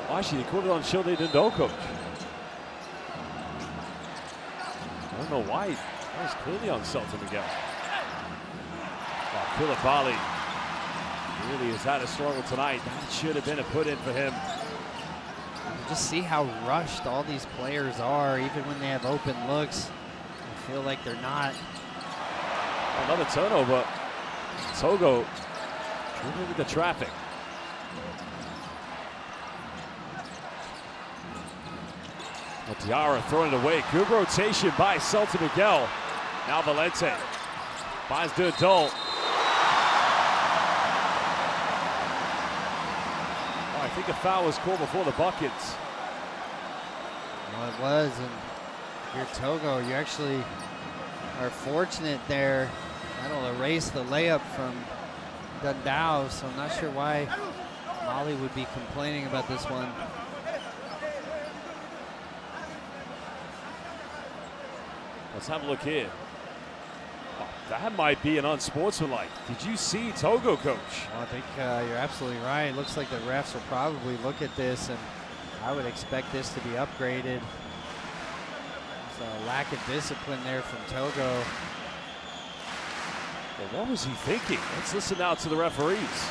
Oh, actually, they called it on Shilde Dindo, coach. I don't know why. That was clearly on Celta Miguel. Wow, Koulibaly really has had a struggle tonight. That should have been a put in for him. You just see how rushed all these players are, even when they have open looks. I feel like they're not. Another turnover. Togo dribbling with the traffic. Diarra throwing it away. Good rotation by Celta Miguel. Now Valente finds Durdol. Oh, I think a foul was called before the buckets. Well, it was, and if you're Togo, you actually are fortunate there. That'll erase the layup from Dundao, so I'm not sure why Mali would be complaining about this one. Let's have a look here. Oh, that might be an unsportsmanlike. Did you see Togo, coach? Well, I think you're absolutely right. It looks like the refs will probably look at this, and I would expect this to be upgraded. There's a lack of discipline there from Togo. Well, what was he thinking? Let's listen now to the referees.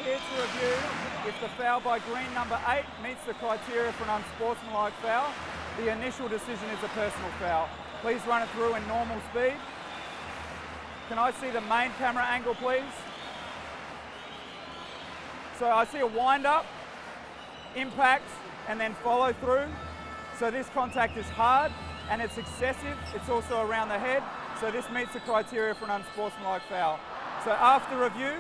Here to review if the foul by green number 8 meets the criteria for an unsportsmanlike foul. The initial decision is a personal foul. Please run it through in normal speed. Can I see the main camera angle, please? So I see a wind up, impact, and then follow through. So this contact is hard and it's excessive. It's also around the head. So this meets the criteria for an unsportsmanlike foul. So after review,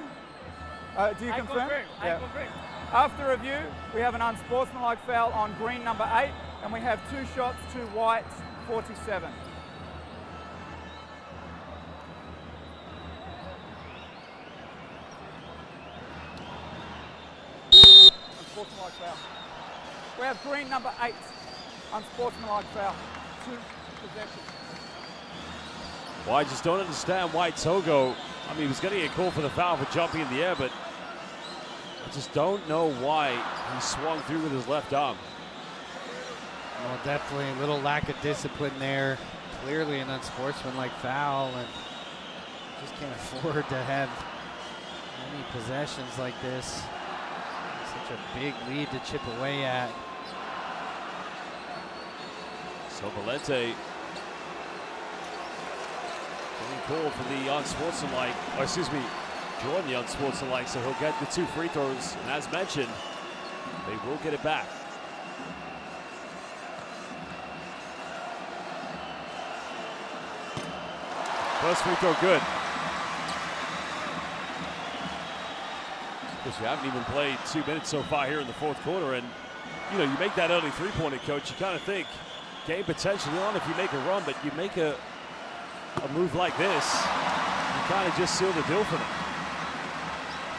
do you confirm? I confirm. After review, we have an unsportsmanlike foul on green number 8, and we have 2 shots to white 47. unsportsmanlike foul. We have green number 8, unsportsmanlike foul. 2 possessions. Well, I just don't understand why Togo, I mean, he was going to get called for the foul for jumping in the air, but I just don't know why he swung through with his left arm. Well, definitely a little lack of discipline there. Clearly an unsportsmanlike foul, and just can't afford to have any possessions like this. Such a big lead to chip away at. So Valente getting called for the unsportsmanlike, or excuse me, drawing the unsportsmanlike, so he'll get the 2 free throws, and as mentioned, they will get it back. First free throw good. Because you haven't even played 2 minutes so far here in the 4th quarter, and you know, you make that early three-pointer, coach, you kind of think game potentially on if you make a run, but you make a move like this, you kind of just seal the deal for them.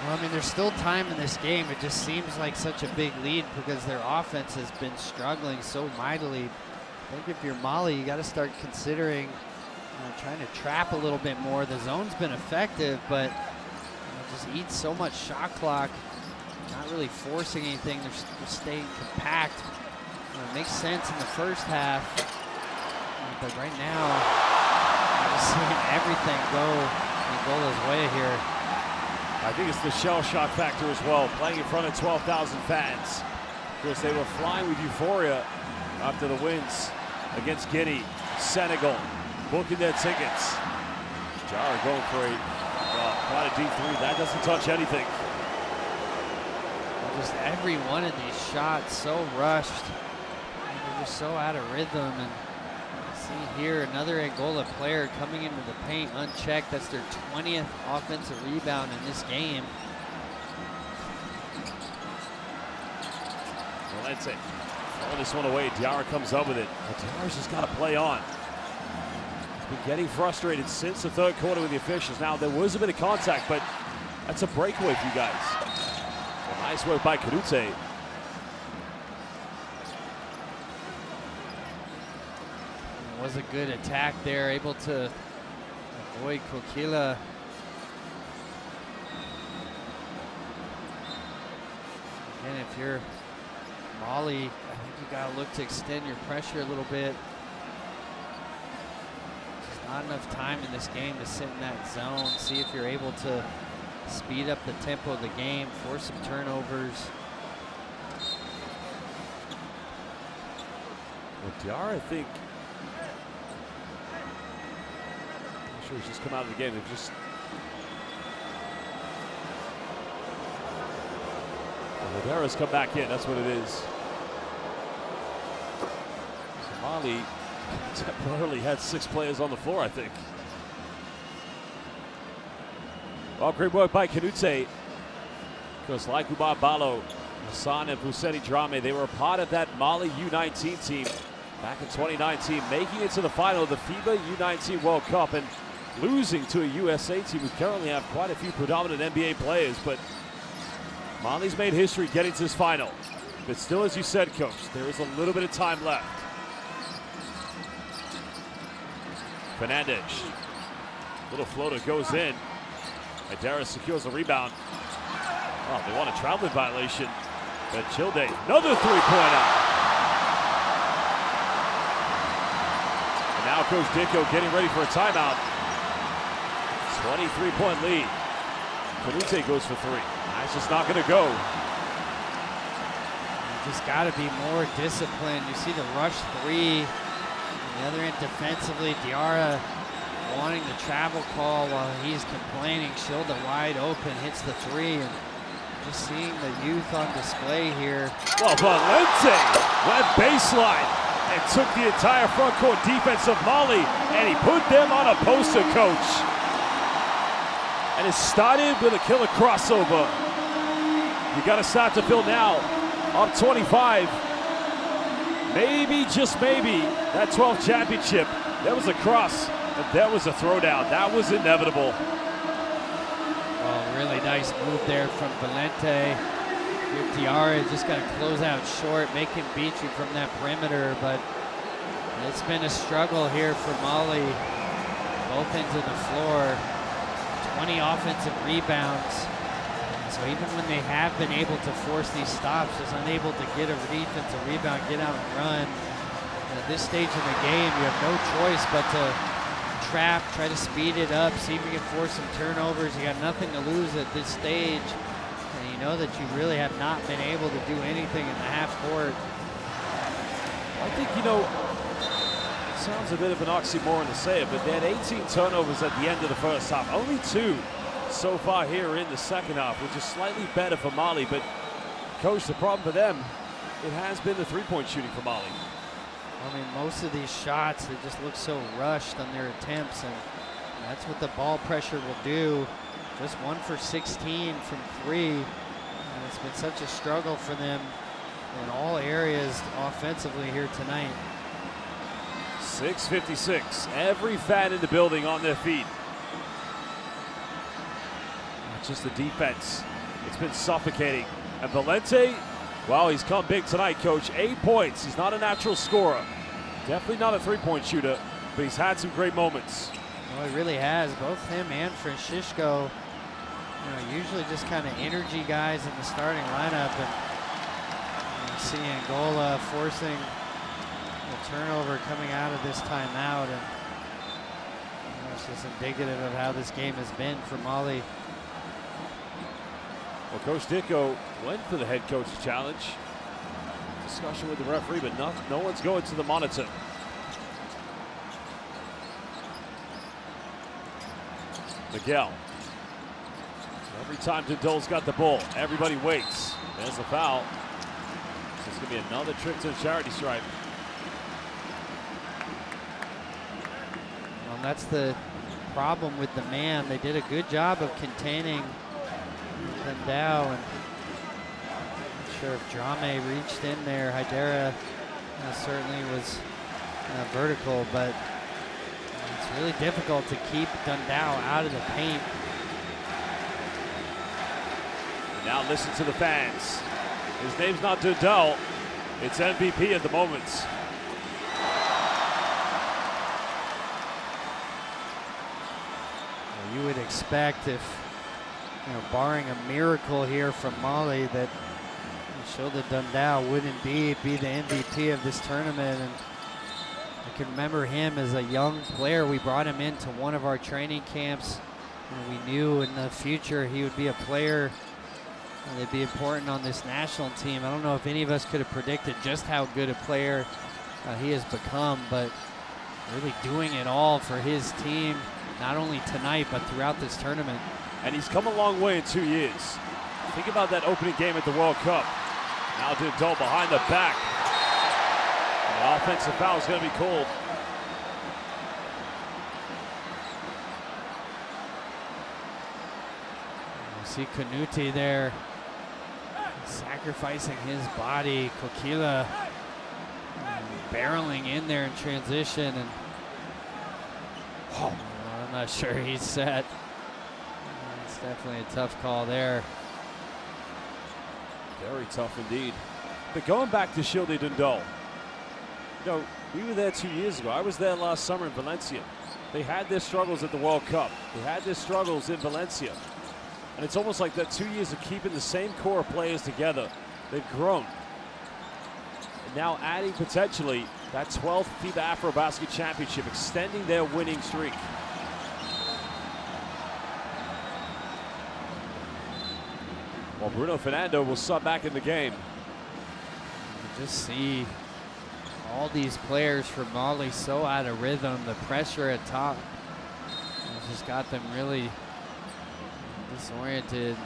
Well, I mean, there's still time in this game. It just seems like such a big lead because their offense has been struggling so mightily. I think if you're Mali, you got to start considering trying to trap a little bit more. The zone's been effective, but just eats so much shot clock, not really forcing anything. They're staying compact. It makes sense in the first half, but right now, I'm just seeing everything go Angola's way here. I think it's the shell shock factor as well, playing in front of 12,000 fans. Of course, they were flying with euphoria after the wins against Guinea, Senegal, booking their tickets. Jara going for quite a deep 3. That doesn't touch anything. Just every one of these shots so rushed. They're just so out of rhythm. And see here another Angola player coming into the paint unchecked. That's their 20th offensive rebound in this game. Valente throwing this one away. Diarra comes up with it. But Diarra's just got to play on. He's been getting frustrated since the 3rd quarter with the officials. Now, there was a bit of contact, but that's a breakaway for you guys. So nice work by Kanute. It was a good attack there, able to avoid Kokila. Again, if you're Mali, I think you got to look to extend your pressure a little bit. Just not enough time in this game to sit in that zone. See if you're able to speed up the tempo of the game, force some turnovers. Well, Diarra, I think, I'm sure he's just come out of the game. They've just, well, Diarra's come back in. That's what it is. So Mali temporarily had 6 players on the floor, I think. Well, great work by Kanute. Because like Umar Balo, Hassan and Fuseni Drame, they were a part of that Mali U19 team back in 2019, making it to the final of the FIBA U19 World Cup and losing to a USA team who currently have quite a few predominant NBA players. But Mali's made history getting to this final. But still, as you said, Coach, there is a little bit of time left. Fernandez, little floater goes in. Adaris secures the rebound. Oh, they want a traveling violation. But Childe, another three-pointer. And now Coach Dicko getting ready for a timeout. 23-point lead. Kanute goes for 3. That's just not going to go. You just got to be more disciplined. You see the rush 3. On the other end defensively, Diarra wanting the travel call while he's complaining. Shilda wide open, hits the 3. And just seeing the youth on display here. Well, Valente went baseline and took the entire front court defense of Mali, and he put them on a poster, Coach. And it started with a killer crossover. You got to start to fill now. Up 25. Maybe, just maybe, that 12th championship. There was a cross, and there was a throwdown. That was inevitable. Really nice move there from Valente. Diarra just got to close out short, make him beat you from that perimeter, but it's been a struggle here for Mali. Both ends of the floor, 20 offensive rebounds. So even when they have been able to force these stops, is unable to get a defensive rebound, get out and run. And at this stage in the game, you have no choice but to trap, try to speed it up, see if you can force some turnovers. You got nothing to lose at this stage. And you know that you really have not been able to do anything in the half court. I think, you know, it sounds a bit of an oxymoron to say it, but they had 18 turnovers at the end of the first half. Only 2 so far here in the second half, which is slightly better for Mali. But, Coach, the problem for them, it has been the three-point shooting for Mali. I mean, most of these shots, they just look so rushed on their attempts, and that's what the ball pressure will do. Just 1 for 16 from 3. And it's been such a struggle for them in all areas offensively here tonight. 6:56. Every fan in the building on their feet. Not just the defense. It's been suffocating. And Valente, well, he's come big tonight, Coach. 8 points. He's not a natural scorer. Definitely not a three-point shooter, but he's had some great moments. Well, he really has. Both him and Francisco, you know, usually just kind of energy guys in the starting lineup. And you see Angola forcing a turnover coming out of this timeout. And it's just indicative of how this game has been for Mali. Well, Coach Dicko went for the head coach challenge. Discussion with the referee, but no one's going to the monitor. Miguel. Every time Dindol's got the ball, everybody waits. There's the foul. So it's going to be another trip to the charity stripe. Well, that's the problem with the man. They did a good job of containing Dundao, and not sure if Drame reached in there. Hydera certainly was vertical, but it's really difficult to keep Dundao out of the paint. Now listen to the fans. His name's not Dundao. It's MVP at the moment. Well, you would expect, if, you know, barring a miracle here from Mali, that Shilda Dundao would indeed be the MVP of this tournament. And I can remember him as a young player. We brought him into one of our training camps, and we knew in the future he would be a player that'd be important on this national team. I don't know if any of us could have predicted just how good a player he has become, but really doing it all for his team, not only tonight, but throughout this tournament. And he's come a long way in 2 years. Think about that opening game at the World Cup. Now Dindol behind the back. And the offensive foul is going to be called. You see Kanuti there, sacrificing his body. Kokila barreling in there in transition, and I'm not sure he's set. It's definitely a tough call there. Very tough indeed. But going back to Shilda Dindol, you know, we were there 2 years ago. I was there last summer in Valencia. They had their struggles at the World Cup. They had their struggles in Valencia. And it's almost like that 2 years of keeping the same core of players together. They've grown. And now adding potentially that 12th FIBA AfroBasket Championship, extending their winning streak. Well, Bruno Fernando will sub back in the game. You just see all these players from Mali so out of rhythm. The pressure at top has just got them really disoriented.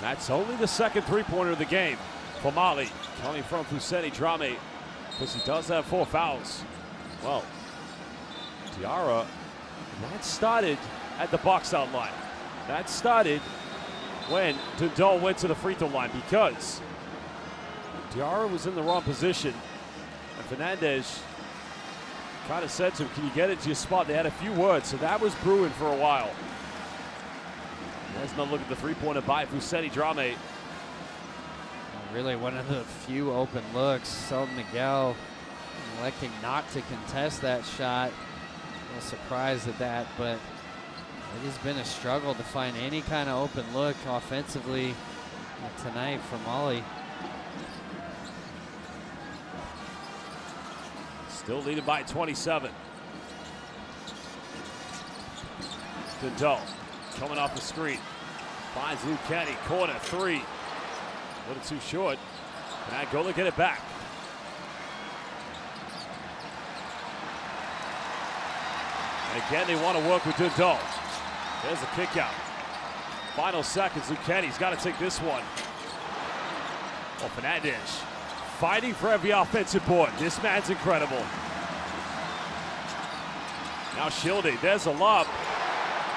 That's only the second three-pointer of the game for Mali, coming from Fousseni Drame, because he does have 4 fouls. Well, Diarra, that started at the box-out line. That started when Dindol went to the free throw line, because Diarra was in the wrong position, and Fernandez kind of said to him, can you get it to your spot? They had a few words, so that was brewing for a while. There's another look at the three-pointer by Fousseni Drame. really one of the few open looks. So Miguel electing not to contest that shot. A little surprised at that, but it has been a struggle to find any kind of open look offensively tonight for Mali. Still leading by 27. Dundal coming off the screen. Finds Luke Kenny, corner three. A little too short. Can Angola get it back? And again, they want to work with Dundal. There's a kick out. Final seconds, Luke Kenny's got to take this one. Well, Fernandez fighting for every offensive board. This man's incredible. Now Shilde, there's a lob.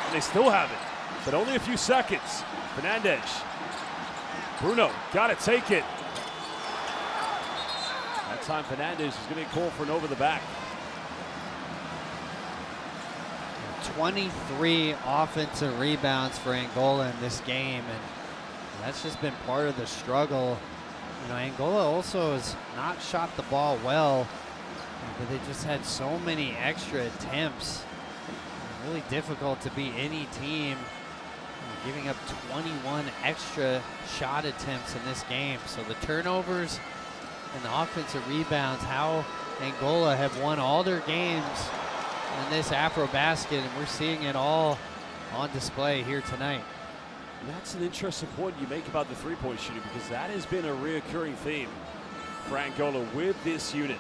And they still have it, but only a few seconds. Fernandez. Bruno, gotta take it. That time Fernandez is gonna call for an over the back. 23 offensive rebounds for Angola in this game, and that's just been part of the struggle. You know, Angola also has not shot the ball well, but they just had so many extra attempts. Really difficult to beat any team, giving up 21 extra shot attempts in this game. So the turnovers and the offensive rebounds, how Angola have won all their games in this AfroBasket, and we're seeing it all on display here tonight. And that's an interesting point you make about the three-point shooting, because that has been a reoccurring theme for Angola with this unit.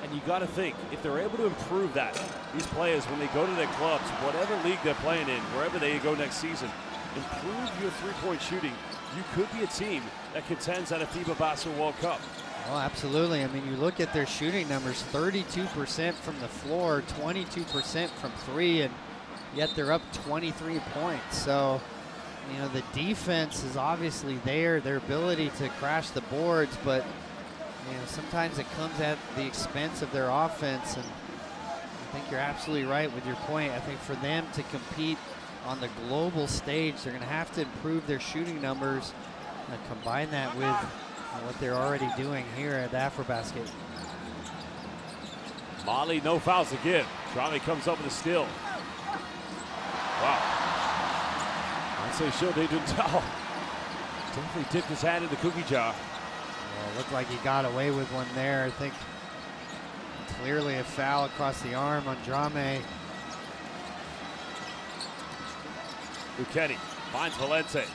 And you got to think, if they're able to improve that, these players, when they go to their clubs, whatever league they're playing in, wherever they go next season, improve your three-point shooting, you could be a team that contends at a FIBA Basketball World Cup. Oh, absolutely. I mean, you look at their shooting numbers, 32% from the floor, 22% from three, and yet they're up 23 points. So, you know, the defense is obviously there, their ability to crash the boards, but you know, sometimes it comes at the expense of their offense, and I think you're absolutely right with your point. I think for them to compete on the global stage, they're going to have to improve their shooting numbers and combine that with what they're already doing here at AfroBasket. Mali, no fouls to give. Drame comes up with a steal. Wow. I'd say Shilde Dundal definitely dipped his hand in the cookie jar. Well, it looked like he got away with one there. I think clearly a foul across the arm on Drame. Kenny finds Valente.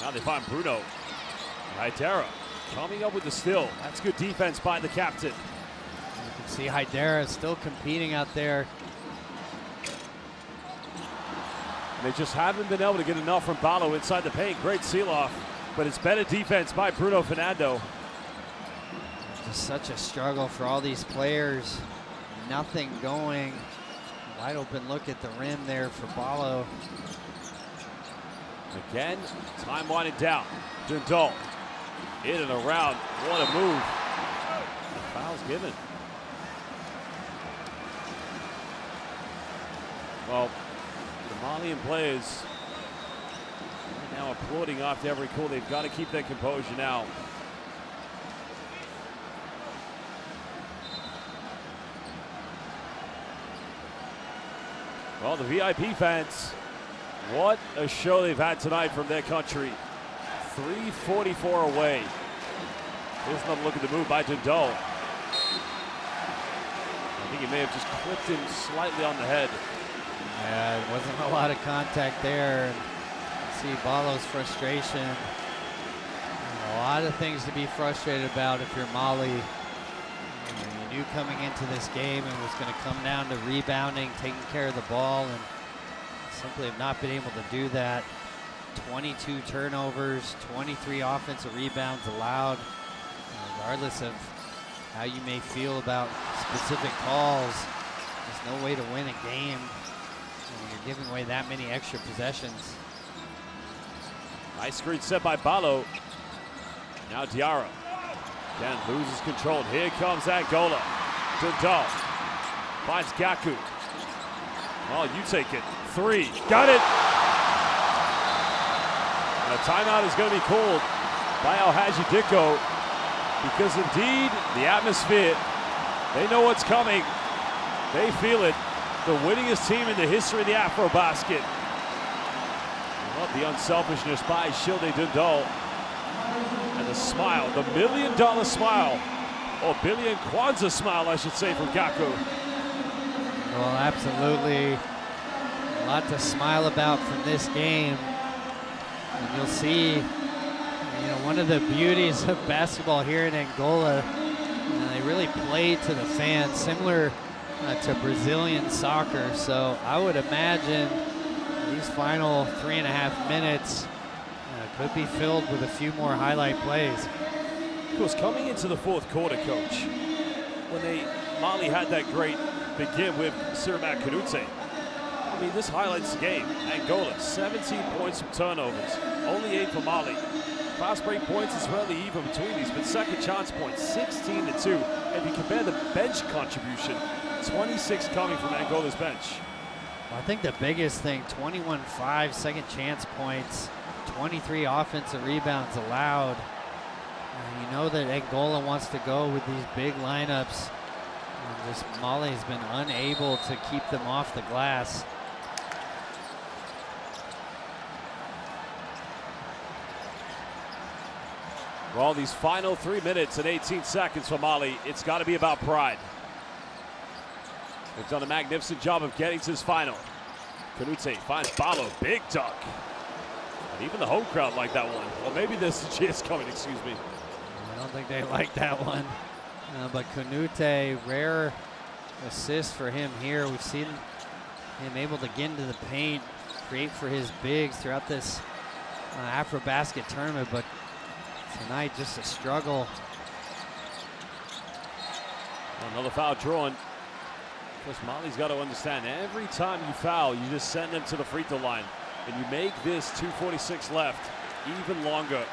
Now they find Bruno. Hydera coming up with the steal. That's good defense by the captain. You can see Hydera still competing out there. They just haven't been able to get enough from Balo inside the paint. Great seal-off, but it's better defense by Bruno Fernando. Just such a struggle for all these players. Nothing going. Wide open look at the rim there for Balo. Again, time winding down. Dundal in and around. What a move. The foul's given. Well, the Malian players right now applauding after every call. They've got to keep their composure now. Well, the VIP fans, what a show they've had tonight from their country. 3:44 away. Here's another look at the move by Dundal. I think he may have just clipped him slightly on the head. Yeah, there wasn't a lot of contact there. See Balo's frustration. A lot of things to be frustrated about if you're Mali. You knew coming into this game it was going to come down to rebounding, taking care of the ball, and simply have not been able to do that. 22 turnovers, 23 offensive rebounds allowed. Regardless of how you may feel about specific calls, there's no way to win a game when you're giving away that many extra possessions. Nice screen set by Balo. Now Diarra. Again, loses control. Here comes Angola. Dundal finds Gaku. Oh, you take it. Three. Got it. And a timeout is going to be called by Alhaji Dicko because indeed the atmosphere, they know what's coming. They feel it. The winningest team in the history of the AfroBasket. I love the unselfishness by Shilde Dundal. And the smile, the $1 million smile, or billion Kwanzaa smile, I should say, from Gaku. Well, absolutely. A lot to smile about from this game. And you'll see, one of the beauties of basketball here in Angola, they really play to the fans, similar to Brazilian soccer. So I would imagine these final 3.5 minutes could be filled with a few more highlight plays. Of course, coming into the fourth quarter, Coach, when Mali had that great begin with Sirmat Kanute, I mean, this highlights the game. Angola, 17 points from turnovers, only 8 for Mali. Fast break points is fairly even between these, but second chance points, 16-2. If you compare the bench contribution, 26 coming from Angola's bench. Well, I think the biggest thing, 21-5 second chance points, 23 offensive rebounds allowed. You know that Angola wants to go with these big lineups. And just Mali's been unable to keep them off the glass. Well, these final 3 minutes and 18 seconds for Mali, it's got to be about pride. They've done a magnificent job of getting to this final. Kanute finds Balo, big dunk. And even the home crowd like that one. Well, maybe this is coming, excuse me. I don't think they like that one. But Kanute, rare assist for him here. We've seen him able to get into the paint, create for his bigs throughout this AfroBasket tournament, but tonight just a struggle. Another foul drawn. Of course, Mali's got to understand, every time you foul, you just send them to the free throw line. And you make this 2:46 left even longer.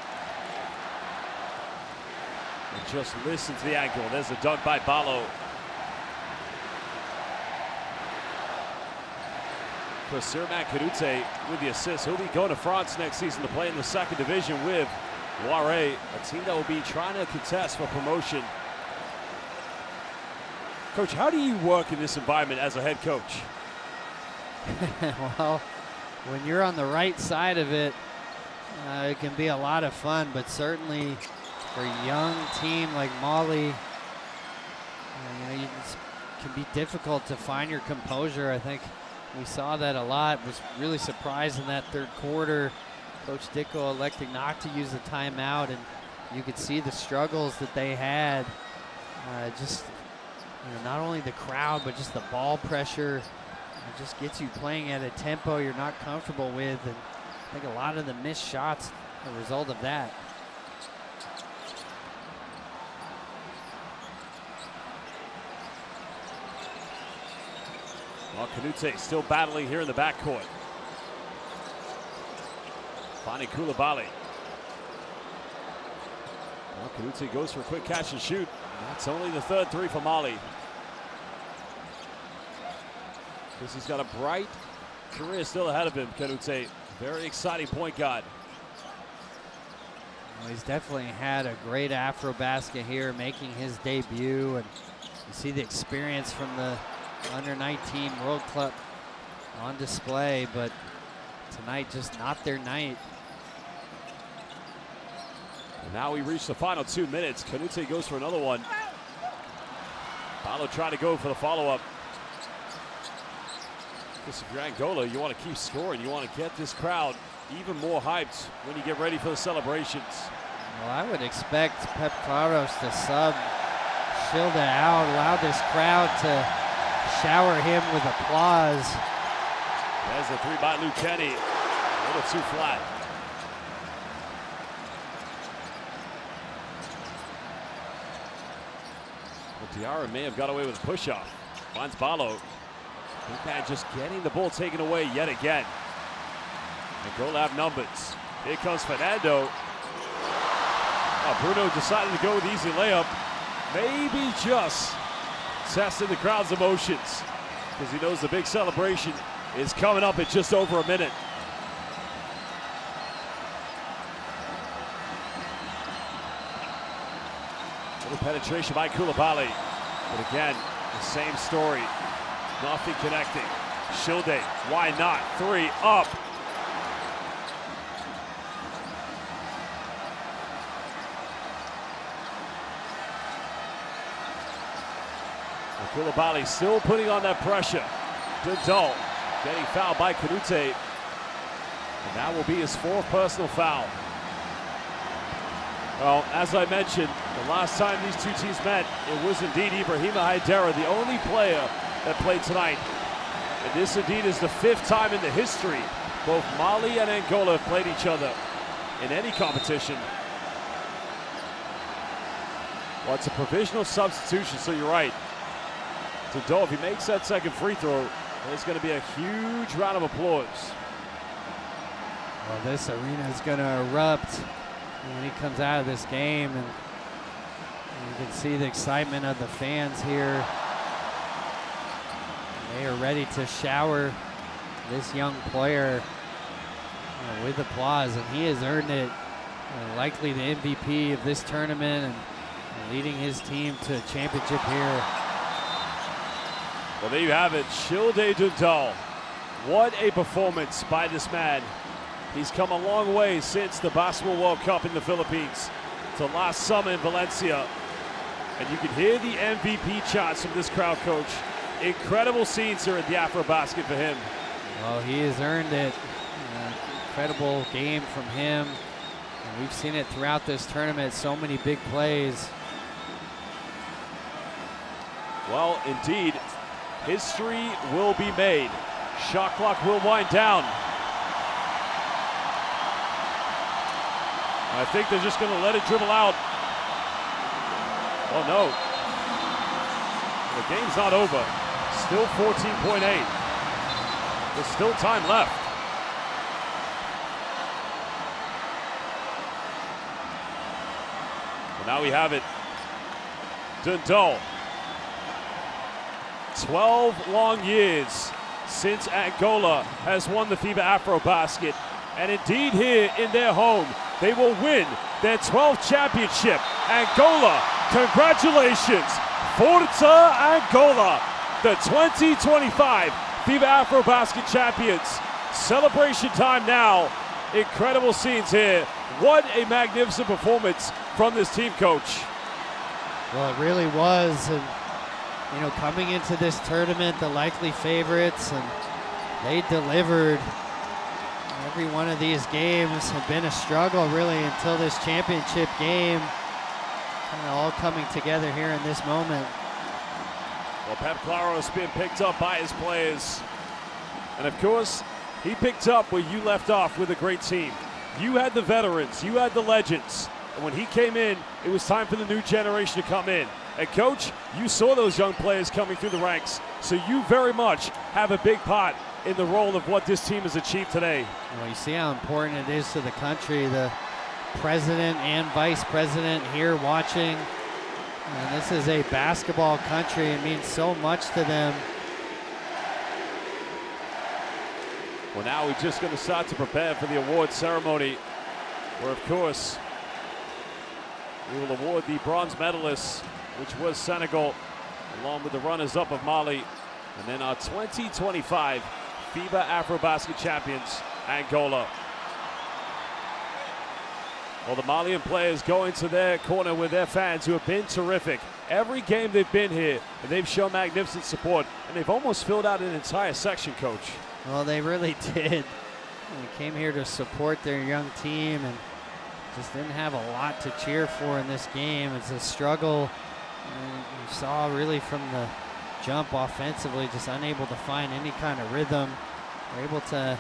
And just listen to the ankle. There's a dunk by Balo. For Sirmat Kanute with the assist. He'll be going to France next season to play in the second division with Loire, a team that will be trying to contest for promotion. Coach, how do you work in this environment as a head coach? Well, when you're on the right side of it, it can be a lot of fun, but certainly for a young team like Mali, it can be difficult to find your composure. I think we saw that a lot. Was really surprised in that third quarter. Coach Dicko electing not to use the timeout, and you could see the struggles that they had. Not only the crowd, but just the ball pressure. It just gets you playing at a tempo you're not comfortable with, and I think a lot of the missed shots are a result of that. Well, Kanute still battling here in the backcourt. Finding Koulibaly. Well, Kanute goes for a quick catch and shoot. That's only the third three for Mali. Because he's got a bright career still ahead of him, Kanute. Very exciting point guard. Well, he's definitely had a great AfroBasket here, making his debut, and you see the experience from the under-19 World Cup on display, but tonight just not their night. And now we reach the final 2 minutes. Kanute goes for another one. Balo trying to go for the follow-up. If you're Angola, you want to keep scoring. You want to get this crowd even more hyped when you get ready for the celebrations. Well, I would expect Pep Claros to sub Shilde out, allow this crowd to shower him with applause. There's the three by Luke Kenny. A little too flat. Well, Diarra may have got away with a push-off. Finds Balo. Big man just getting the ball taken away yet again. Angola have numbers. Here comes Fernando. Oh, Bruno decided to go with the easy layup. Maybe just testing the crowd's emotions because he knows the big celebration is coming up in just over a minute. Good penetration by Koulibaly. But again, the same story. Nothing connecting. Shilde, why not? 3 up. Koulibaly still putting on that pressure. Dundal getting fouled by Kanute. And that will be his 4th personal foul. Well, as I mentioned, the last time these two teams met, it was indeed Ibrahima Haidara, the only player that played tonight. And this indeed is the 5th time in the history both Mali and Angola have played each other in any competition. Well, it's a provisional substitution, so you're right. Dundal, if he makes that second free throw, there's going to be a huge round of applause. Well, this arena is going to erupt when he comes out of this game, and you can see the excitement of the fans here. They are ready to shower this young player with applause, and he has earned it. Likely the MVP of this tournament and leading his team to a championship here. Well, there you have it, Shilde Dundal. What a performance by this man. He's come a long way since the Basketball World Cup in the Philippines to last summer in Valencia. And you can hear the MVP chants from this crowd, Coach. Incredible scenes here at the AfroBasket for him. Well, he has earned it. Incredible game from him. And we've seen it throughout this tournament, so many big plays. Well, indeed, history will be made. Shot clock will wind down. I think they're just going to let it dribble out. Oh, no. The game's not over. Still 14.8. There's still time left. Well, now we have it. Dundal. 12 long years since Angola has won the FIBA AfroBasket. And indeed here in their home, they will win their 12th championship. Angola, congratulations. Forza Angola, the 2025 FIBA AfroBasket champions. Celebration time now. Incredible scenes here. What a magnificent performance from this team, Coach. Well, it really was. And, you know, coming into this tournament, the likely favorites, and they delivered. Every one of these games have been a struggle really until this championship game, kind of all coming together here in this moment. Well, Pep Claro's been picked up by his players. And of course, he picked up where you left off with a great team. You had the veterans, you had the legends. And when he came in, it was time for the new generation to come in. And Coach, you saw those young players coming through the ranks. So you very much have a big part in the role of what this team has achieved today. Well, you see how important it is to the country. The president and vice president here watching. And this is a basketball country. It means so much to them. Well, now we're just going to start to prepare for the award ceremony, where, of course, we will award the bronze medalists, which was Senegal, along with the runners-up of Mali, and then our 2025 FIBA AfroBasket champions, Angola. Well, the Malian players go into their corner with their fans who have been terrific. Every game they've been here, and they've shown magnificent support, and they've almost filled out an entire section, Coach. Well, they really did. They came here to support their young team and just didn't have a lot to cheer for in this game. It's a struggle. And you saw really from the jump offensively, just unable to find any kind of rhythm. We're able to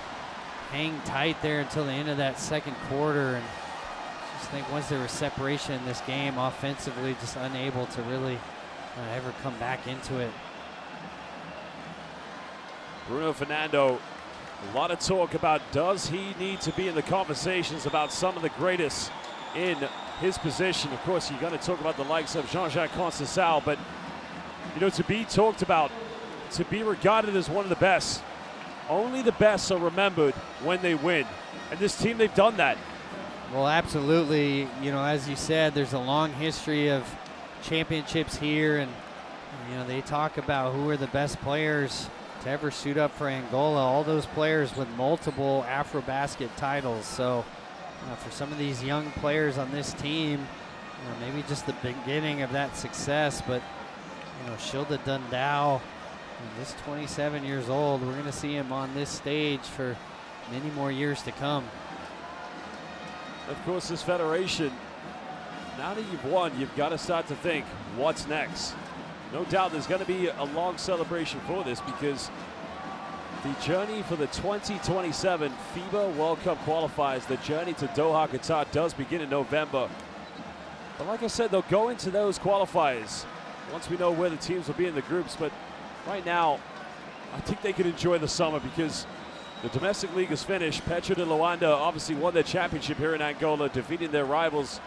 hang tight there until the end of that second quarter. And I just think once there was separation in this game, offensively, just unable to really ever come back into it. Bruno Fernando, a lot of talk about does he need to be in the conversations about some of the greatest in his position. Of course, you're going to talk about the likes of Jean-Jacques Conceição, but you know, to be talked about, to be regarded as one of the best, only the best are remembered when they win. And this team, they've done that. Well, absolutely. You know, as you said, there's a long history of championships here, and you know, they talk about who are the best players to ever suit up for Angola. All those players with multiple AfroBasket titles. So for some of these young players on this team, maybe just the beginning of that success, but you know, Shilda Dundao, just 27 years old. We're going to see him on this stage for many more years to come. Of course, this federation, now that you've won, you've got to start to think, what's next? No doubt there's going to be a long celebration for this, because the journey for the 2027 FIBA World Cup qualifiers, the journey to Doha, Qatar, does begin in November. But like I said, they'll go into those qualifiers once we know where the teams will be in the groups. But right now, I think they could enjoy the summer, because the domestic league is finished. Petro de Luanda obviously won their championship here in Angola, defeating their rivals.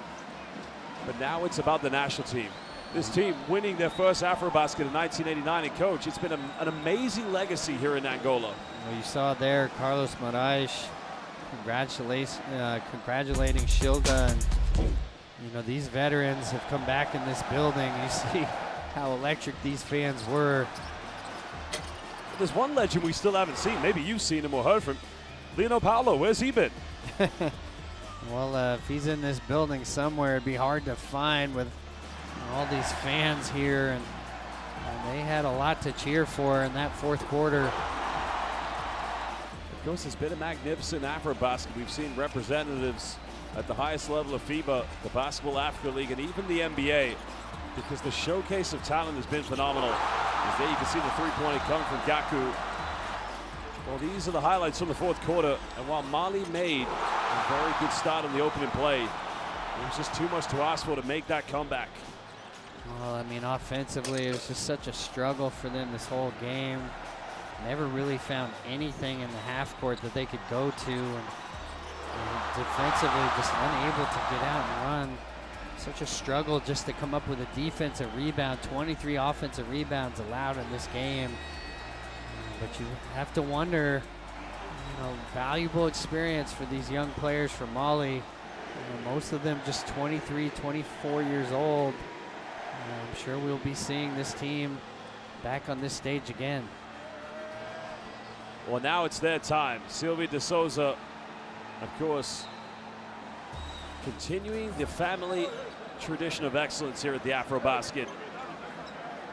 But now it's about the national team. This team winning their first AfroBasket in 1989. And coach, it's been an amazing legacy here in Angola. Well, you saw there Carlos Moraes congratulating Shilda, and you know, these veterans have come back in this building. You see how electric these fans were. There's one legend we still haven't seen. Maybe you've seen him or heard from. Leonel Paulo, where's he been? Well, if he's in this building somewhere, it'd be hard to find with all these fans here, and they had a lot to cheer for in that fourth quarter. Of course, it's been a magnificent AfroBasket. We've seen representatives at the highest level of FIBA, the Basketball Africa League, and even the NBA, because the showcase of talent has been phenomenal. As there you can see the three-pointer coming from Gaku. Well, these are the highlights from the fourth quarter, and while Mali made a very good start on the opening play, it was just too much to ask for to make that comeback. Well, I mean, offensively, it was just such a struggle for them this whole game. Never really found anything in the half court that they could go to, and defensively just unable to get out and run. Such a struggle just to come up with a defensive rebound. 23 offensive rebounds allowed in this game. But you have to wonder, you know, valuable experience for these young players from Mali. You know, most of them just 23, 24 years old. I'm sure we'll be seeing this team back on this stage again. Well, now it's their time. Silvia de Souza, of course, continuing the family tradition of excellence here at the AfroBasket.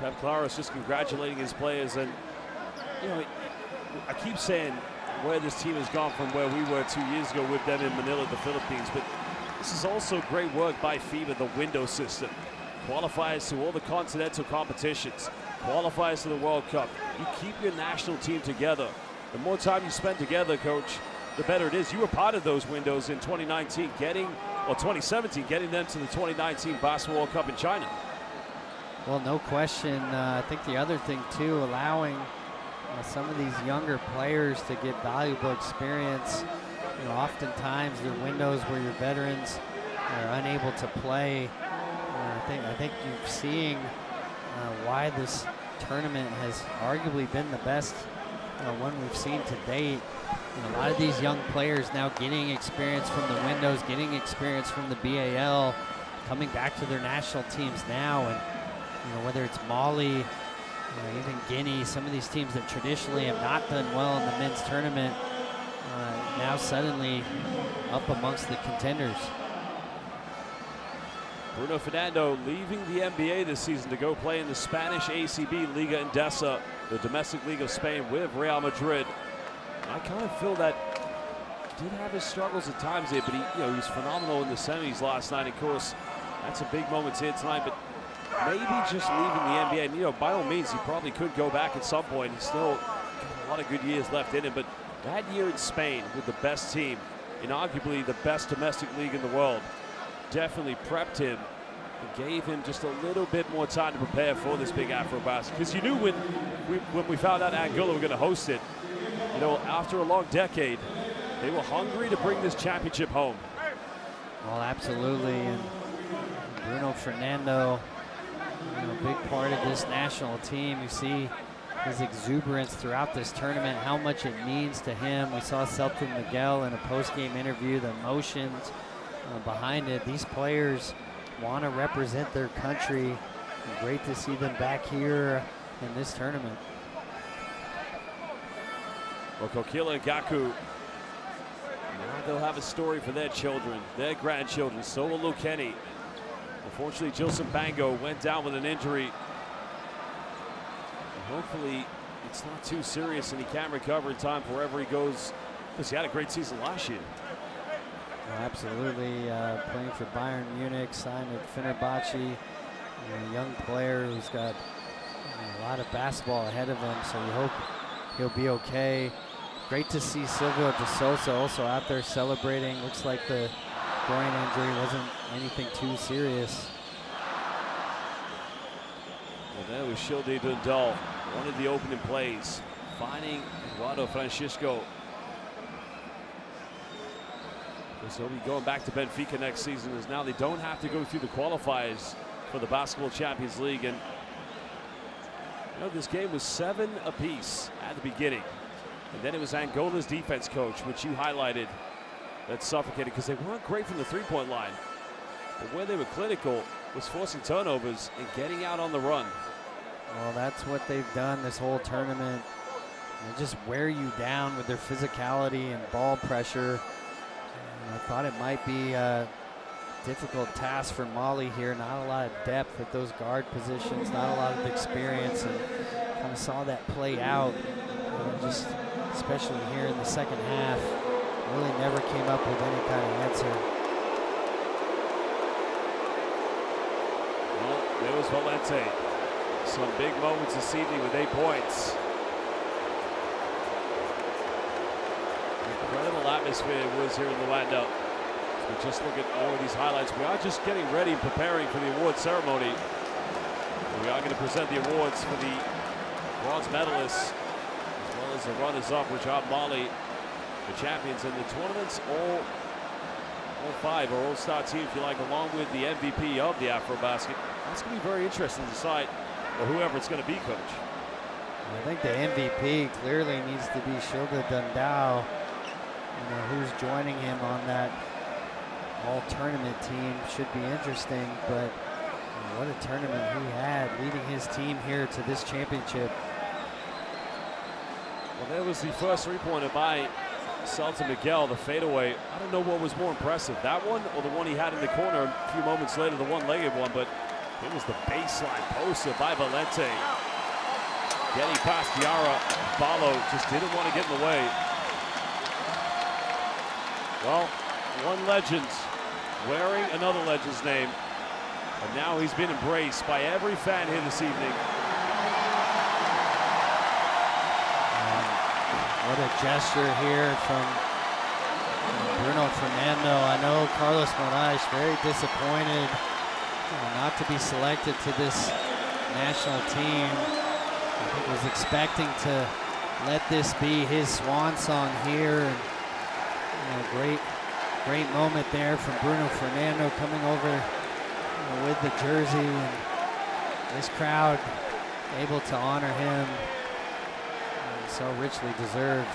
Pep Claros just congratulating his players, and you know, I keep saying where this team has gone from where we were 2 years ago with them in Manila, the Philippines, but this is also great work by FIBA, the window system. Qualifiers to all the continental competitions, qualifiers to the World Cup. You keep your national team together. The more time you spend together, coach, the better it is. You were part of those windows in 2019, 2017, getting them to the 2019 Basketball World Cup in China. Well, no question. I think the other thing, too, allowing some of these younger players to get valuable experience. You know, oftentimes there are windows where your veterans are unable to play. I think you're seeing why this tournament has arguably been the best one we've seen to date. You know, a lot of these young players now getting experience from the windows, getting experience from the BAL, coming back to their national teams now, and you know, whether it's Mali, even Guinea, some of these teams that traditionally have not done well in the men's tournament, now suddenly up amongst the contenders. Bruno Fernando leaving the NBA this season to go play in the Spanish ACB Liga Endesa, the domestic league of Spain, with Real Madrid. And I kind of feel that he did have his struggles at times here, but he's phenomenal in the semis last night. Of course, that's a big moment here tonight, but maybe just leaving the NBA. And, you know, by all means, he probably could go back at some point. He's still got a lot of good years left in him, but that year in Spain with the best team, in arguably the best domestic league in the world, definitely prepped him and gave him just a little bit more time to prepare for this big AfroBasket. Because you knew when we found out Angola were going to host it, you know, after a long decade, they were hungry to bring this championship home. Well, absolutely, and Bruno Fernando, you know, a big part of this national team. You see his exuberance throughout this tournament, how much it means to him. We saw Celton Miguel in a post-game interview, the emotions behind it. These players want to represent their country. And great to see them back here in this tournament. Well, Kokila and Gaku, now they'll have a story for their children, their grandchildren. So will Luke Kenny. Unfortunately, Jilson Bango went down with an injury. And hopefully, it's not too serious and he can recover in time for wherever he goes, because he had a great season last year. Well, absolutely, playing for Bayern Munich, signed at Fenerbahce, a young player who's got a lot of basketball ahead of him, so we hope he'll be okay. Great to see Silvio De Sousa also out there celebrating. Looks like the groin injury wasn't anything too serious. Well, there was Shilde Dundal, one of the opening plays, finding Eduardo Francisco. So he'll be going back to Benfica next season, as now they don't have to go through the qualifiers for the Basketball Champions League. And you know, this game was 7 apiece at the beginning. And then it was Angola's defense coach, which you highlighted, that suffocated because they weren't great from the three-point line. But where they were clinical was forcing turnovers and getting out on the run. Well, that's what they've done this whole tournament. They just wear you down with their physicality and ball pressure. And I thought it might be a difficult task for Mali here. Not a lot of depth at those guard positions, not a lot of experience, and kind of saw that play out. Just especially here in the second half, really never came up with any kind of answer. Well, there was Valente. Some big moments this evening with 8 points. Incredible atmosphere it was here in Luanda. So we just look at all of these highlights. We are just getting ready and preparing for the award ceremony. We are going to present the awards for the bronze medalists, as well as the runners-up, which are Mali, the champions in the tournaments. All 5 are all-star team, if you like, along with the MVP of the AfroBasket. That's going to be very interesting to decide, or whoever it's going to be, Coach. I think the MVP clearly needs to be Shilde Dundal. You know, who's joining him on that all-tournament team should be interesting, but what a tournament he had, leading his team here to this championship. Well, there was the first three-pointer by Celta Miguel, the fadeaway. I don't know what was more impressive, that one or the one he had in the corner a few moments later, the one-legged one, but it was the baseline poster by Valente. Getting past Diarra, Balo just didn't want to get in the way. Well, one legend wearing another legend's name, and now he's been embraced by every fan here this evening. What a gesture here from Bruno Fernando. I know Carlos Moraes very disappointed not to be selected to this national team. I think was expecting to let this be his swan song here. And, great moment there from Bruno Fernando coming over with the jersey, and this crowd able to honor him. So richly deserved.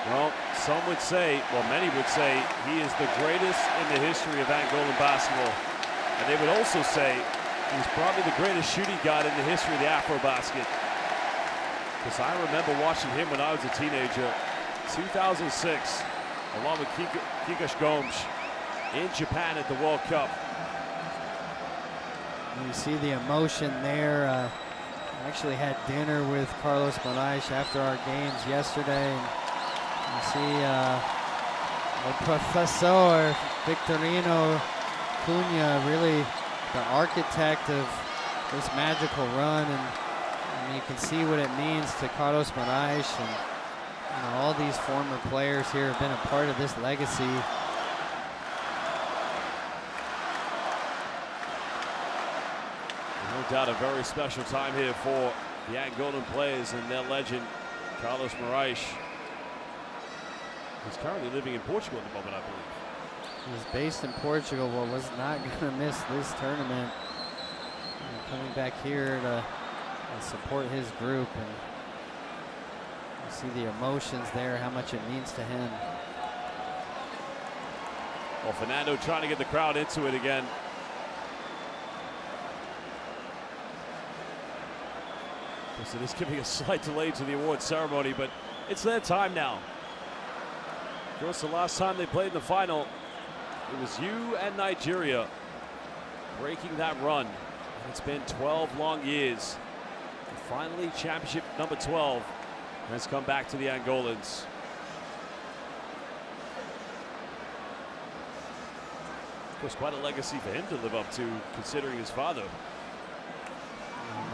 Well, some would say, well, many would say, he is the greatest in the history of Angolan basketball. And they would also say he's probably the greatest shooting guard in the history of the AfroBasket. Because I remember watching him when I was a teenager, 2006, along with Kikash Gomes in Japan at the World Cup. You see the emotion there. I actually had dinner with Carlos Moraes after our games yesterday, and you see Professor Victorino Cunha, really the architect of this magical run, and you can see what it means to Carlos Moraes, and all these former players here have been a part of this legacy. No doubt a very special time here for the Angolan players and their legend, Carlos Moraes. He's currently living in Portugal at the moment, I believe. He's based in Portugal, but was not going to miss this tournament. And coming back here to support his group, and you see the emotions there, how much it means to him. Well, Fernando trying to get the crowd into it again. So it is giving a slight delay to the award ceremony, but it's their time now. Of course, the last time they played in the final, it was you and Nigeria breaking that run. And it's been 12 long years. And finally, championship number 12 has come back to the Angolans. Of course, quite a legacy for him to live up to, considering his father.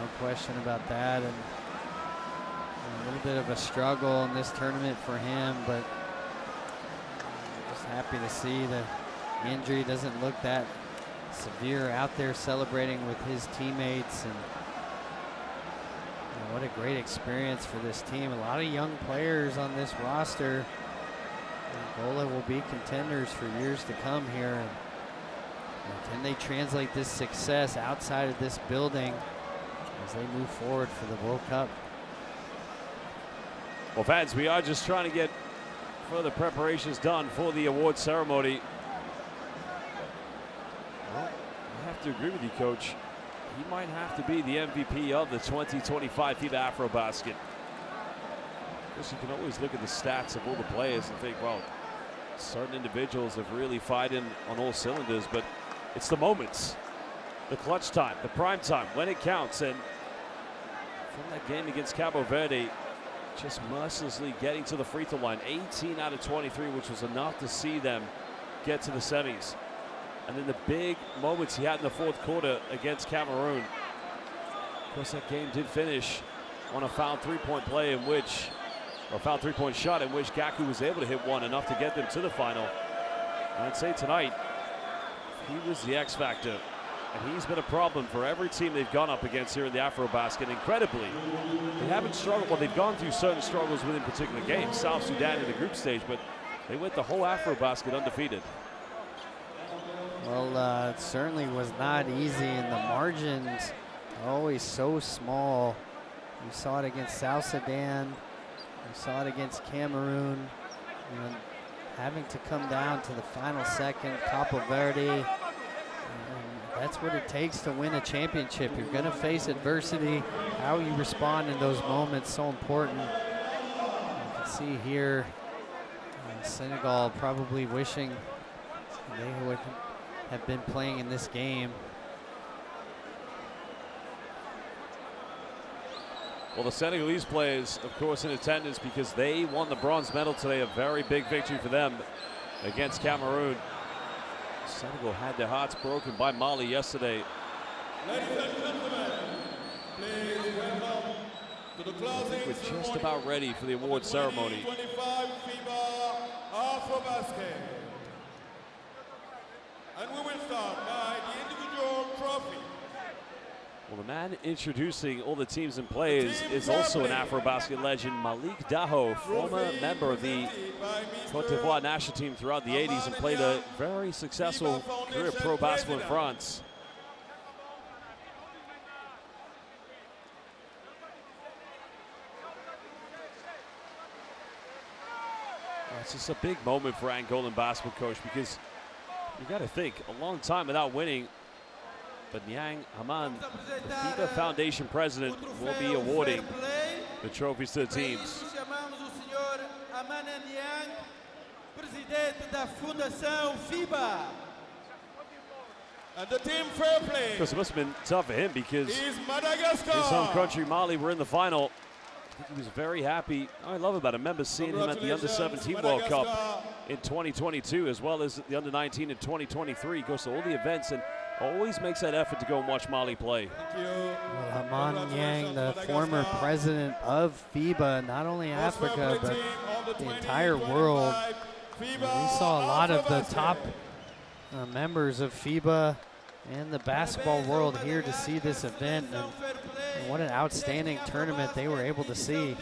No question about that, and a little bit of a struggle in this tournament for him, but just happy to see the injury doesn't look that severe. Out there celebrating with his teammates, and what a great experience for this team. A lot of young players on this roster. Angola will be contenders for years to come here. And can they translate this success outside of this building as they move forward for the World Cup? Well, fans, we are just trying to get further preparations done for the award ceremony. Well, I have to agree with you, Coach. He might have to be the MVP of the 2025 FIBA AfroBasket. Of course, you can always look at the stats of all the players and think, well, certain individuals have really fired on all cylinders, but it's the moments, the clutch time, the prime time, when it counts. And from that game against Cabo Verde, just mercilessly getting to the free throw line, 18 out of 23, which was enough to see them get to the semis. And then the big moments he had in the fourth quarter against Cameroon. Of course, that game did finish on a fouled three-point play in which, or fouled three-point shot in which Gaku was able to hit one, enough to get them to the final. And I'd say tonight, he was the X factor. And he's been a problem for every team they've gone up against here in the AfroBasket. Incredibly, they haven't struggled. Well, they've gone through certain struggles within particular games. South Sudan in the group stage, but they went the whole AfroBasket undefeated. Well, it certainly was not easy, and the margins are always so small. You saw it against South Sudan. You saw it against Cameroon. And having to come down to the final second, Cabo Verde. That's what it takes to win a championship. You're going to face adversity. How you respond in those moments, so important. You can see here Senegal probably wishing they would have been playing in this game. Well, the Senegalese players, of course, in attendance because they won the bronze medal today. A very big victory for them against Cameroon. Senegal had their hearts broken by Mali yesterday. Ladies and gentlemen, please welcome to the closing. We're just about ready for the award ceremony. 2025 FIBA AfroBasket. And we will start by the individual trophy. Well, the man introducing all the teams and players is also an AfroBasket legend, Malik Daho, former member of the Côte d'Ivoire national team throughout the 80s and played a very successful career pro basketball in France. Well, it's just a big moment for Angolan basketball, Coach, because you got to think, a long time without winning. But Nyang Haman, the FIBA Foundation president, will be awarding the trophies to the teams. And the team fair play. Because it must have been tough for him because his home country, Mali, were in the final. I think he was very happy. I love about him. I remember seeing him at the Under-17 World Cup in 2022, as well as the Under-19 in 2023. He goes to all the events and always makes that effort to go and watch Mali play. Well, Haman Yang, the former president of FIBA, not only Africa, but the entire world. We saw a lot of the top members of FIBA and the basketball world here to see this event. And what an outstanding tournament they were able to see.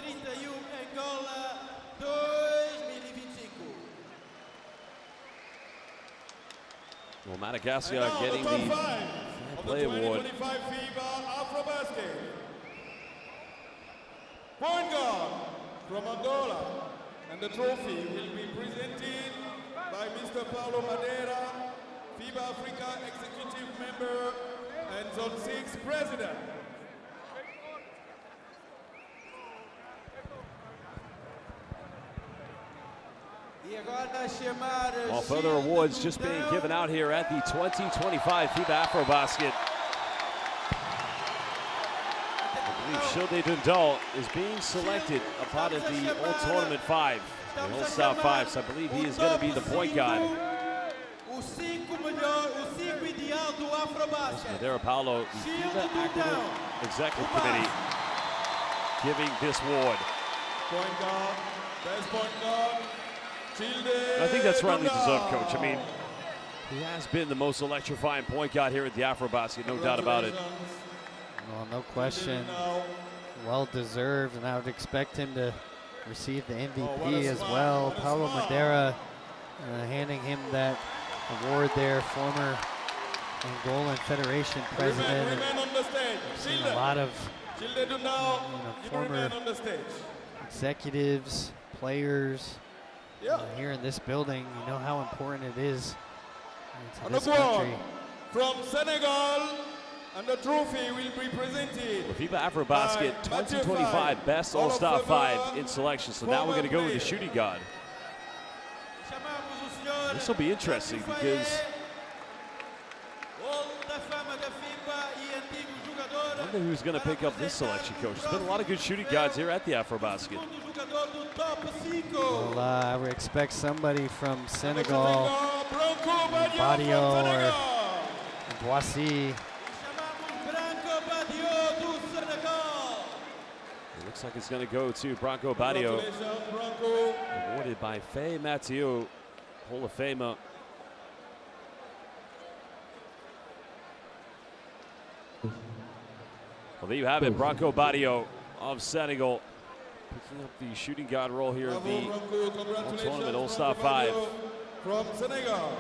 Well, Madagascar getting the Fair Play Award. Point guard from Angola, and the trophy will be presented by Mr. Paulo Madeira, FIBA Africa Executive Member and Zone 6 President. While further awards just being given out here at the 2025 FIBA AfroBasket. I believe Shilde Dundal is being selected a part of the All-Tournament 5, the All-Star 5, so I believe he is going to be the point guard. Madeira Paulo, the FIBA Academic Executive Committee, giving this award. Point guard, best point guard. I think that's rightly deserved, Coach. I mean, he has been the most electrifying point guard here at the AfroBasket, no doubt about it. Well, no question. Well deserved, and I would expect him to receive the MVP as well. Paulo Madeira handing him that award there, former Angolan Federation president. I've seen a lot of former executives, players here in this building. You know how important it is to this country. From Senegal, and the trophy will be presented. The FIBA AfroBasket 2025 Best All-Star 5 in selection. So now we're going to go with the shooting guard. This will be interesting because I wonder who's going to pick up this selection, Coach. There's been a lot of good shooting guards here at the AfroBasket. Well, I would expect somebody from Senegal, Badio or Boissy. It looks like it's going to go to Branco Badio, awarded by Faye Mathieu, Hall of Famer. Well, there you have it, Branco Badio of Senegal, picking up the shooting guard role here at the All-Tournament All-Star 5. From Senegal.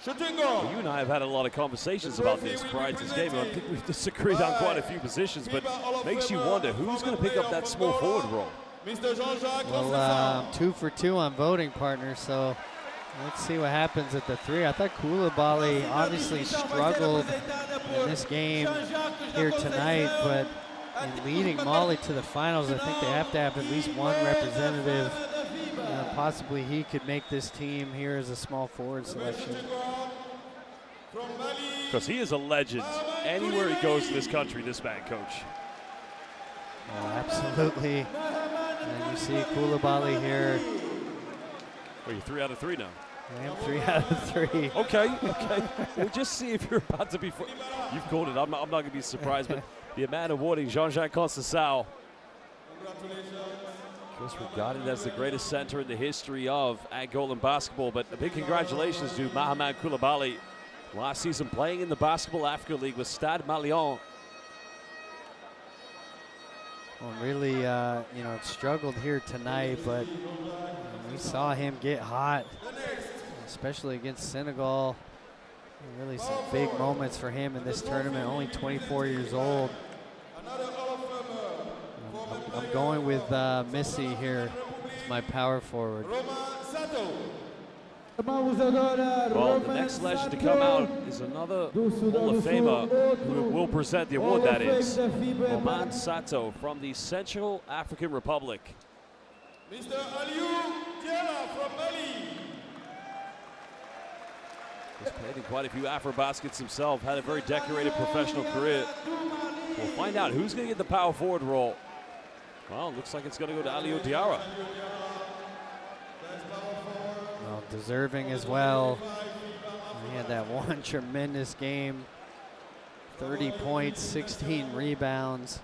Well, you and I have had a lot of conversations about this prior to this game. I think we've disagreed on quite a few positions, but makes you wonder who's going to pick up that small forward role. Well, I'm 2 for 2 on voting partner, so let's see what happens at the 3. I thought Koulibaly obviously struggled in this game here tonight, but in leading Mali to the finals, I think they have to have at least one representative. Possibly he could make this team here as a small forward selection. Because he is a legend. Anywhere he goes in this country, this man, Coach. Oh, absolutely. And you see Koulibaly here. Well, you're 3 out of 3 now. I am 3 out of 3. Okay. We'll just see if you're about to be. You've called it. I'm not going to be surprised, but the man awarding Jean-Jacques Conceição. Of course, regarded as the greatest center in the history of Angolan basketball, but a big congratulations to Mahaman Koulibaly. Last season playing in the Basketball Africa League with Stade Malien. Well, really, struggled here tonight, but we saw him get hot, especially against Senegal. Really some big moments for him in this tournament, only 24 years old. I'm going with Missy here as my power forward. Well, the next legend to come out is another Hall of Famer who will present the award, that is Roman Sato from the Central African Republic. Mr. Aliou Diarra from Mali. He's played in quite a few AfroBaskets himself, had a very decorated professional career. We'll find out who's going to get the power forward role. Well, looks like it's going to go to Aliou Diarra. Well, deserving as well. He had that one tremendous game. 30 points, 16 rebounds.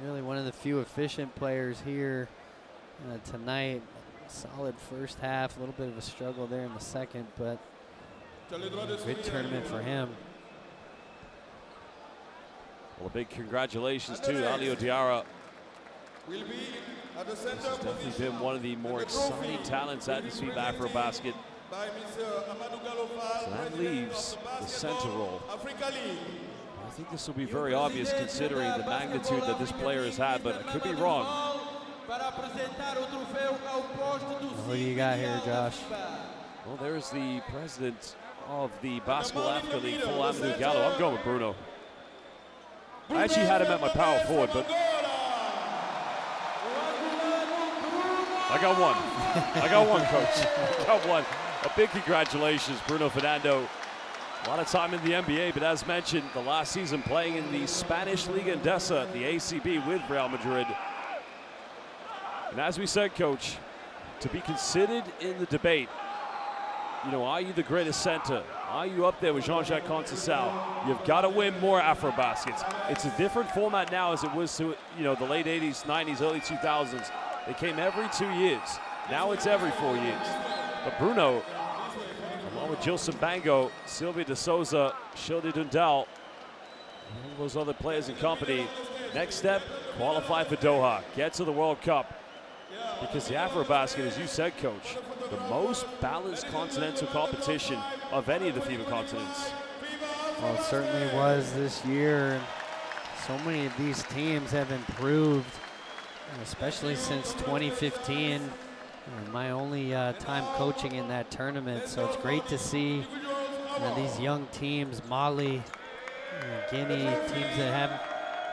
Really one of the few efficient players here tonight. Solid first half, a little bit of a struggle there in the second, but good tournament for him. Well, a big congratulations to Aliou Diarra. Will be at the This center has definitely position. been one of the more exciting talents at the FIBA AfroBasket. By Mr. Amadou Galofal, So that president leaves of the the center Basketball role. Africa League. I think this will be very obvious considering the magnitude that this player has had, but I could be wrong. What do you got here, Josh? Well, there's the president of the Basketball Africa League, Full Amadou Gallo. I'm going with Bruno. I actually had him at my power forward, but I got one. I got one, coach. I got one. A big congratulations, Bruno Fernando. A lot of time in the NBA, but as mentioned, the last season playing in the Spanish Liga Endesa, the ACB with Real Madrid. And as we said, coach, to be considered in the debate, you know, are you the greatest center? Are you up there with Jean-Jacques Conceição? You've got to win more AfroBaskets. It's a different format now as it was to, you know, the late 80s, 90s, early 2000s. They came every 2 years. Now it's every 4 years. But Bruno, along with Gilson Bango, Sylvia De Souza, Shildy Dundal, all those other players and company, next step, qualify for Doha, get to the World Cup. Because the AfroBasket, as you said, coach, the most balanced continental competition of any of the FIBA continents. Well, it certainly was this year. And so many of these teams have improved, especially since 2015. My only time coaching in that tournament, so it's great to see these young teams, Mali, Guinea, teams that have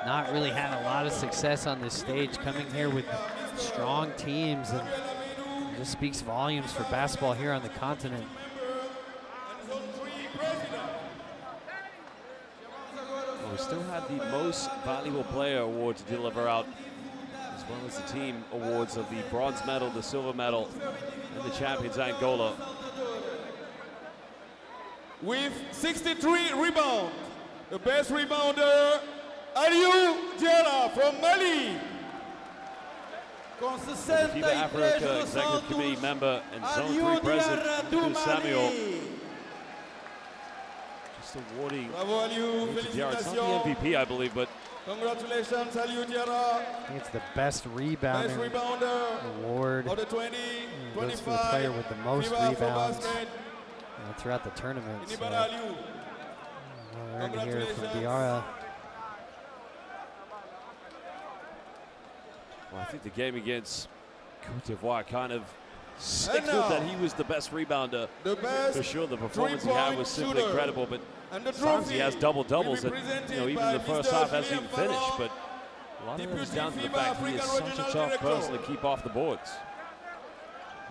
not really had a lot of success on this stage, coming here with strong teams, and it just speaks volumes for basketball here on the continent. Well, we still have the most valuable player award to deliver out, as well as the team awards of the bronze medal, the silver medal, and the champions Angola. With 63 rebounds, the best rebounder, Aliou Diarra from Mali. The FIBA Africa Executive Committee member and Zone 3 President, Samuel, just awarding Diarra. It's not the MVP, I believe, but congratulations, Aliou Diarra. I think it's the best rebounder award. Of the 20, goes for the player with the most rebounds throughout the tournament. So, well earned here from Diarra. Well, I think the game against Cote d'Ivoire kind of signaled that he was the best rebounder. For sure, the performance he had was simply incredible, but sometimes he has double-doubles that, you know, even the first half hasn't even finished, but a lot of it is down to the fact he is such a tough person to keep off the boards.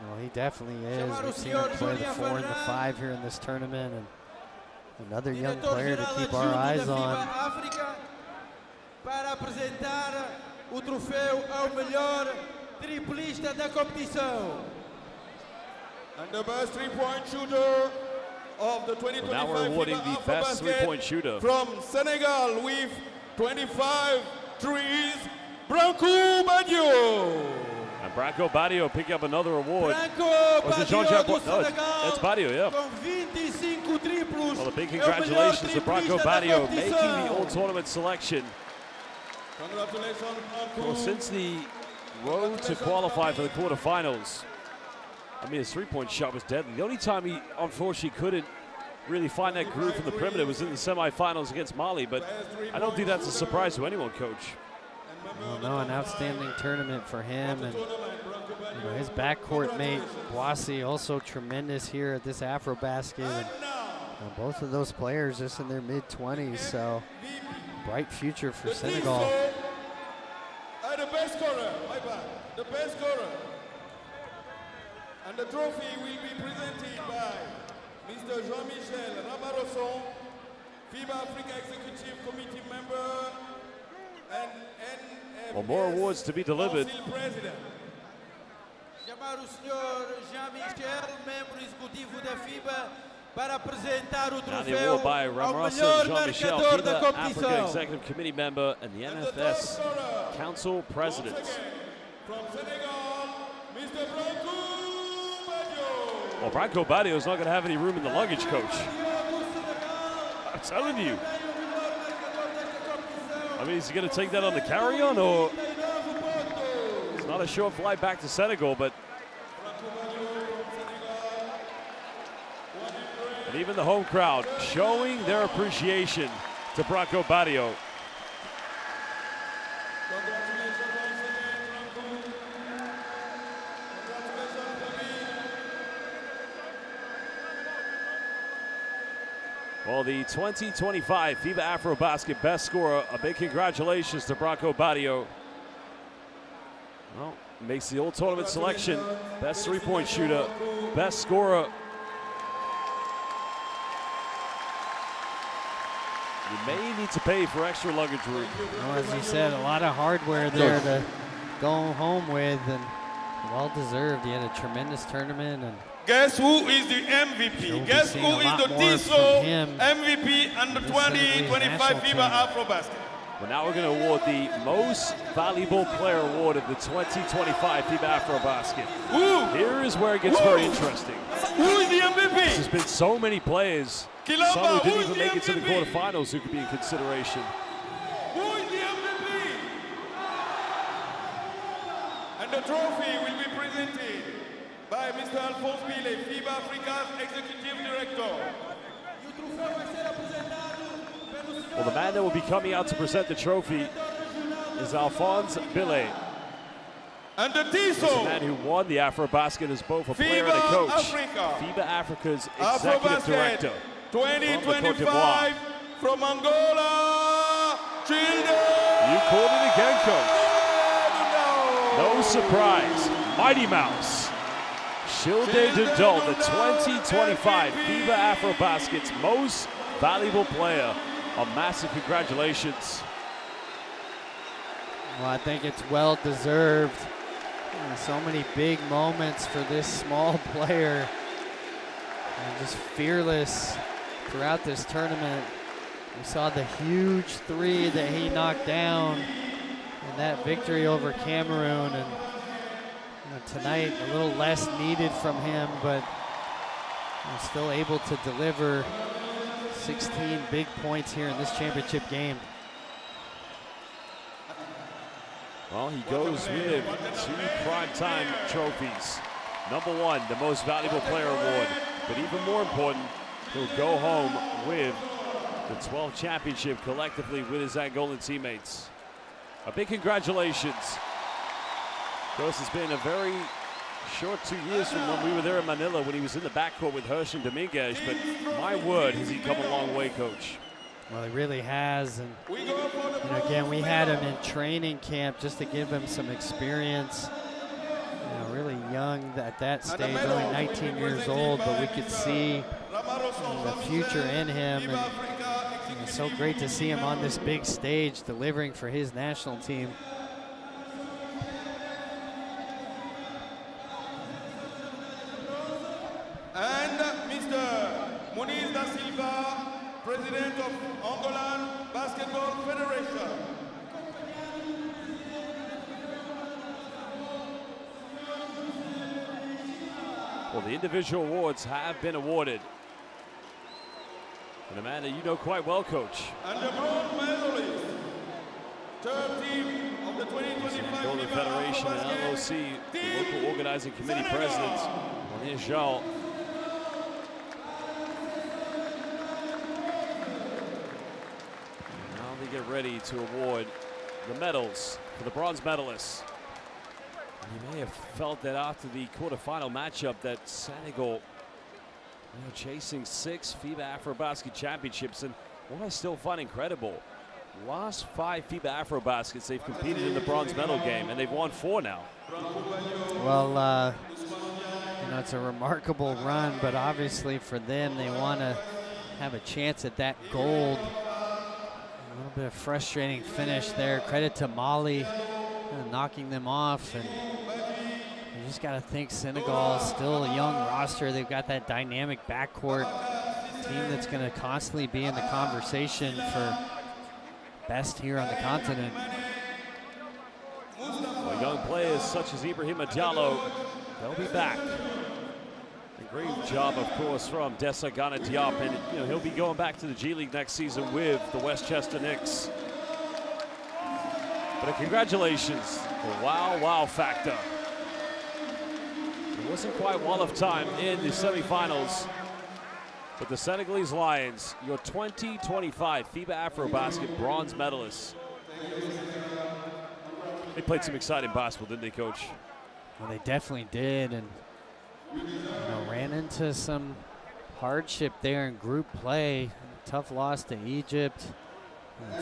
Well, he definitely is. We've seen him play the 4 and the 5 here in this tournament, and another young player to keep our eyes on. O troféu ao melhor triplista da competição. And the best three-point shooter of the 2025 now we're awarding the best three-point shooter from Senegal with 25 threes, Branco Badio. And Branco Badio picking up another award. Was it Jean-Jacques? No, it's Badio, yeah. Well, a big congratulations to Branco Badio making the all-tournament selection. Congratulations, well, since the road to qualify for the quarterfinals, I mean, his three-point shot was deadly. The only time he, unfortunately, couldn't really find that groove from the perimeter was in the semifinals against Mali, but I don't think that's a surprise to anyone, Coach. Well, no, an outstanding tournament for him, and you know, his backcourt mate, Boissy, also tremendous here at this AfroBasket. And both of those players just in their mid-20s, so bright future for Senegal. The best scorer, my bad. The best scorer. And the trophy will be presented by Mr. Jean-Michel Rabarosson, FIBA Africa Executive Committee member, and NFS. Well, more awards to be delivered. President. Chamar o senhor Jean-Michel, membro executivo da FIBA, para apresentar o troféu ao melhor marcador da competição. Africa Executive Committee member and the NFS Council President. From Senegal, Mr. Branco Badio. Well, Branco Badio is not going to have any room in the luggage, Coach. I'm telling you. I mean, is he going to take that on the carry-on, or it's not a short flight back to Senegal, but and even the home crowd showing their appreciation to Branco Badio. Well, the 2025 FIBA AfroBasket best scorer, a big congratulations to Branco Barrio. Well, makes the all-tournament selection. Best three-point shooter, best scorer. You may need to pay for extra luggage room. Well, as you said, a lot of hardware there to go home with, and well-deserved. He had a tremendous tournament. And guess who is the MVP? Guess who is the TISO MVP under 2025 FIBA AfroBasket? Well, now we're going to award the Most Valuable Player Award of the 2025 FIBA AfroBasket. Here is where it gets very interesting. Who is the MVP? There's been so many players, some who didn't even make it to the quarterfinals, who could be in consideration. Who is the MVP? And the trophy will be presented by Mr. Alphonse Bile, FIBA Africa's Executive Director. Well, the man that will be coming out to present the trophy is Alphonse Bile. And the TISO, he's a man who won the AfroBasket as both a player and a coach. FIBA Africa's Executive Director. 2025 from Angola, children. You called it again, Coach. No surprise. Mighty Mouse. Shilde Dudol, the 2025 FIBA AfroBasket's most valuable player. A massive congratulations. Well, I think it's well deserved. So many big moments for this small player. And just fearless throughout this tournament. We saw the huge three that he knocked down in that victory over Cameroon. And tonight, a little less needed from him, but still able to deliver 16 big points here in this championship game. Well, he goes with 2 primetime trophies. Number 1, the Most Valuable Player Award. But even more important, he'll go home with the 12th championship collectively with his Angolan teammates. A big congratulations. Of course, it's been a very short 2 years from when we were there in Manila when he was in the backcourt with Hirsch and Dominguez, but my word, has he come a long way, Coach. Well, he really has, and again, we had him in training camp just to give him some experience. Really young at that stage, only 19 years old, but we could see the future in him, and it's so great to see him on this big stage delivering for his national team. And Mr. Muniz da Silva, President of Angolan Basketball Federation. Well, the individual awards have been awarded. And a man that you know quite well, Coach. And the bronze medalist, third team of the 2025 Angolan Federation and LOC, the local organizing committee president, Monia Jal. Get ready to award the medals for the bronze medalists. You may have felt that after the quarterfinal matchup that Senegal chasing 6 FIBA AfroBasket championships, and what I still find incredible, last 5 FIBA AfroBaskets they've competed in the bronze medal game, and they've won 4 now. Well, it's a remarkable run, but obviously for them, they want to have a chance at that gold. A little bit of frustrating finish there. Credit to Mali knocking them off, and you just got to think Senegal is still a young roster. They've got that dynamic backcourt team that's going to constantly be in the conversation for best here on the continent. Well, young players such as Ibrahima Diallo, they'll be back. A great job, of course, from Dessa Gana Diop, and he'll be going back to the G League next season with the Westchester Knicks. But congratulations, the wow factor. It wasn't quite well of time in the semifinals, but the Senegalese Lions, your 2025 FIBA AfroBasket bronze medalists. They played some exciting basketball, didn't they, Coach? Well, they definitely did, and ran into some hardship there in group play. tough loss to Egypt.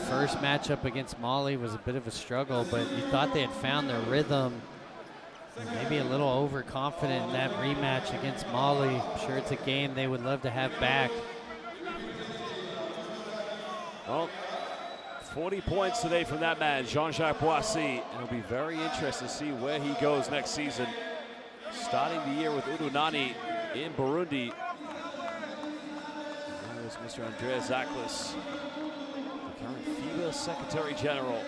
First matchup against Mali was a bit of a struggle, but you thought they had found their rhythm. Maybe a little overconfident in that rematch against Mali. I'm sure it's a game they would love to have back. Well, 40 points today from that man, Jean-Jacques Boissy. It'll be very interesting to see where he goes next season. Starting the year with Urunani in Burundi. There's Mr. Andreas Zaklis, the current FIBA Secretary General.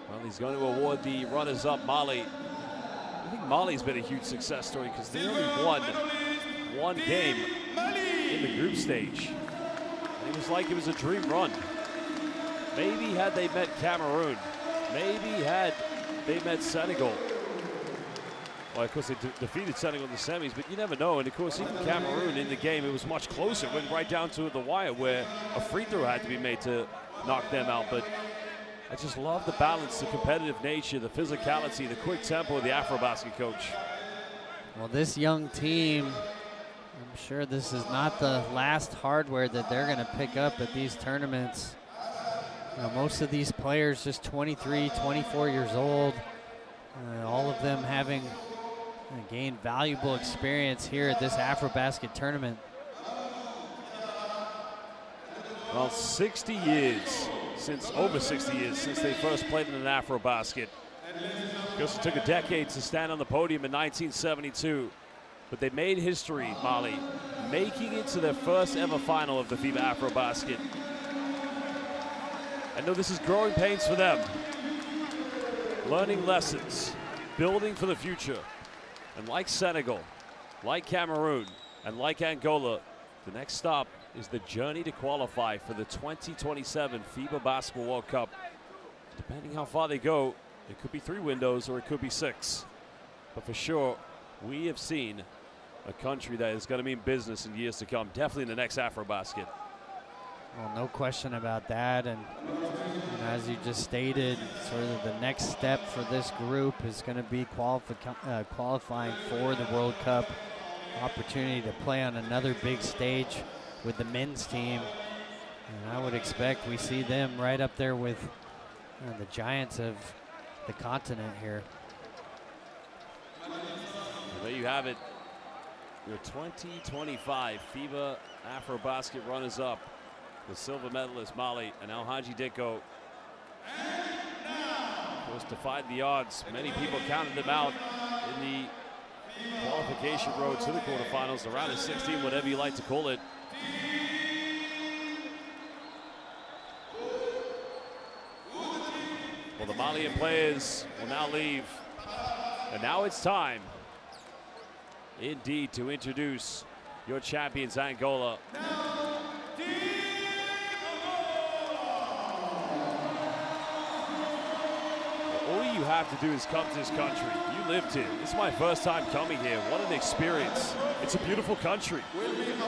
Well, he's going to award the runners-up Mali. I think Mali's been a huge success story because they only won one game in the group stage. And it was like it was a dream run. Maybe had they met Cameroon, maybe had they met Senegal. Well, of course, they defeated Senegal in the semis, but you never know. And of course, even Cameroon in the game, it was much closer. It went right down to the wire where a free throw had to be made to knock them out. But I just love the balance, the competitive nature, the physicality, the quick tempo of the AfroBasket coach. Well, this young team, I'm sure this is not the last hardware that they're going to pick up at these tournaments. You know, most of these players just 23, 24 years old. All of them having gained valuable experience here at this AfroBasket tournament. Well, over 60 years since they first played in an AfroBasket. Because it took a decade to stand on the podium in 1972. But they made history, Mali, making it to their first ever final of the FIBA AfroBasket. I know this is growing pains for them. Learning lessons, building for the future. And like Senegal, like Cameroon, and like Angola, the next stop is the journey to qualify for the 2027 FIBA Basketball World Cup. Depending how far they go, it could be 3 windows or it could be 6. But for sure, we have seen a country that is going to mean business in years to come, definitely in the next AfroBasket. Well, no question about that. And as you just stated, sort of the next step for this group is going to be qualifying for the World Cup. Opportunity to play on another big stage with the men's team. And I would expect we see them right up there with the giants of the continent here. Well, there you have it. Your 2025 FIBA AfroBasket runners-up. The silver medalist Mali and Alhaji Dicko. Of course, defied the odds. Many people counted them out in the qualification road to the quarterfinals, the round of 16, whatever you like to call it. Well, the Malian players will now leave. And now it's time, indeed, to introduce your champions, Angola. All you have to do is come to this country. You lived here. This is my first time coming here. What an experience. It's a beautiful country.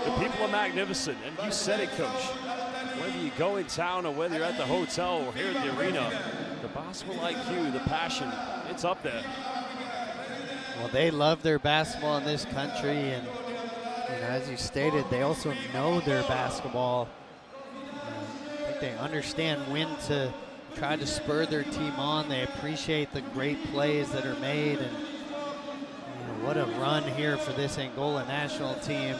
The people are magnificent. And you said it, Coach. Whether you go in town or whether you're at the hotel or here at the arena, the basketball IQ, the passion, it's up there. Well, they love their basketball in this country. And as you stated, they also know their basketball. I think they understand when to try to spur their team on. They appreciate the great plays that are made, and what a run here for this Angola national team.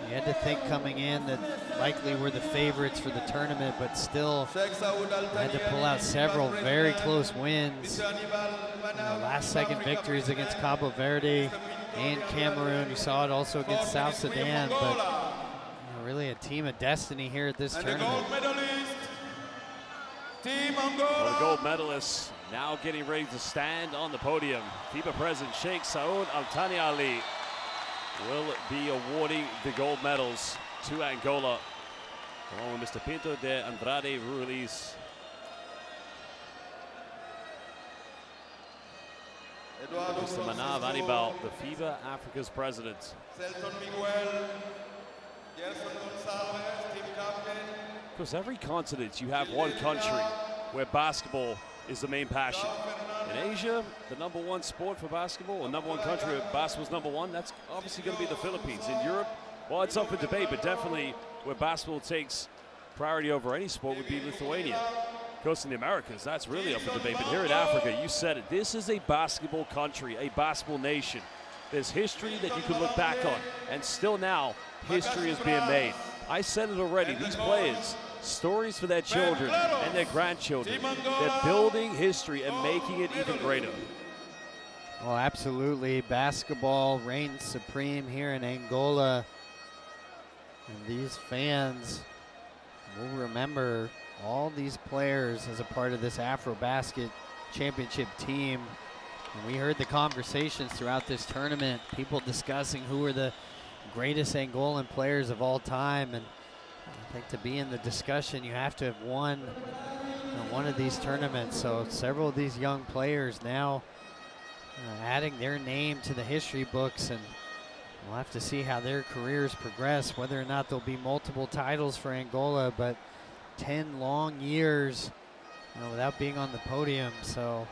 You had to think coming in that likely were the favorites for the tournament, but still had to pull out several very close wins. Last-second victories against Cabo Verde and Cameroon. You saw it also against South Sudan, but really a team of destiny here at this tournament. Well, the gold medalists now getting ready to stand on the podium. FIBA President Sheikh Saud Al-Thani Ali will be awarding the gold medals to Angola, along with Mr. Pinto de Andrade Ruiz. Mr. Manav Anibal, the FIBA Africa's president. Because every continent, you have one country where basketball is the main passion. In Asia, the #1 sport for basketball, or #1 country where basketball's #1, that's obviously going to be the Philippines. In Europe, well, it's up for debate, but definitely where basketball takes priority over any sport would be Lithuania. Of course, in the Americas, that's really up for debate. But here in Africa, you said it, this is a basketball country, a basketball nation. There's history that you can look back on, and still now, history is being made. I said it already, these players, stories for their children and their grandchildren. They're building history and making it even greater. Well, absolutely. Basketball reigns supreme here in Angola. And these fans will remember all these players as a part of this AfroBasket championship team. And we heard the conversations throughout this tournament, people discussing who are the greatest Angolan players of all time. And I think to be in the discussion, you have to have won one of these tournaments. So several of these young players now adding their name to the history books, and we'll have to see how their careers progress, whether or not there'll be multiple titles for Angola, but 10 long years without being on the podium. So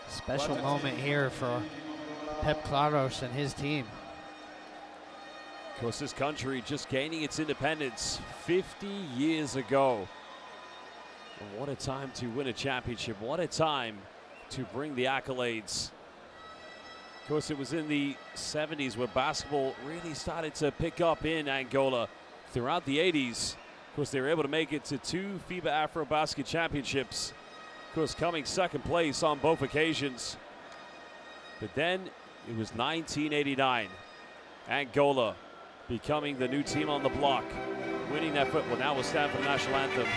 special moment here for Pep Claros and his team. Of course, this country just gaining its independence 50 years ago. And what a time to win a championship. What a time to bring the accolades. Of course, it was in the 70s where basketball really started to pick up in Angola. Throughout the 80s, of course, they were able to make it to 2 FIBA AfroBasket championships. Of course, coming second place on both occasions. But then it was 1989. Angola becoming the new team on the block, winning that football. Now we'll stand for the national anthem.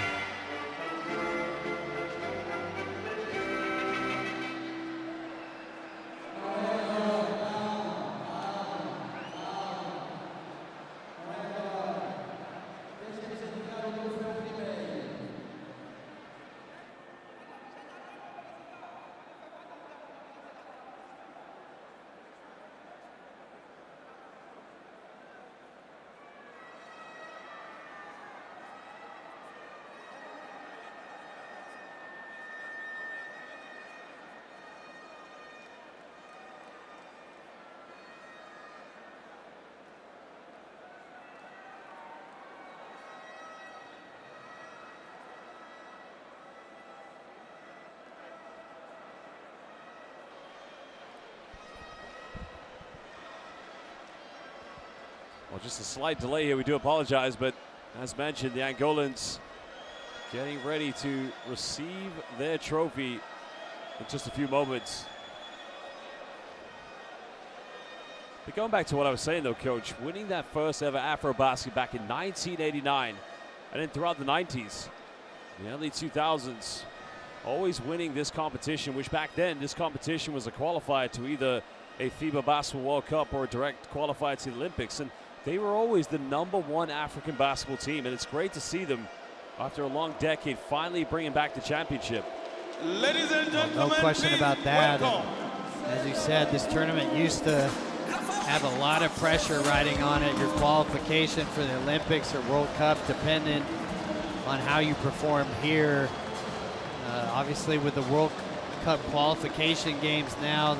Well, just a slight delay here. We do apologize, but as mentioned, the Angolans getting ready to receive their trophy in just a few moments. But going back to what I was saying, though, Coach, winning that first ever AfroBasket back in 1989, and then throughout the 90s, the early 2000s, always winning this competition, which back then, this competition was a qualifier to either a FIBA Basketball World Cup or a direct qualifier to the Olympics. And they were always the #1 African basketball team, and it's great to see them, after a long decade, finally bringing back the championship. Ladies and gentlemen, no question about that. Welcome. As you said, this tournament used to have a lot of pressure riding on it. Your qualification for the Olympics or World Cup dependent on how you perform here. Obviously, with the World Cup qualification games now,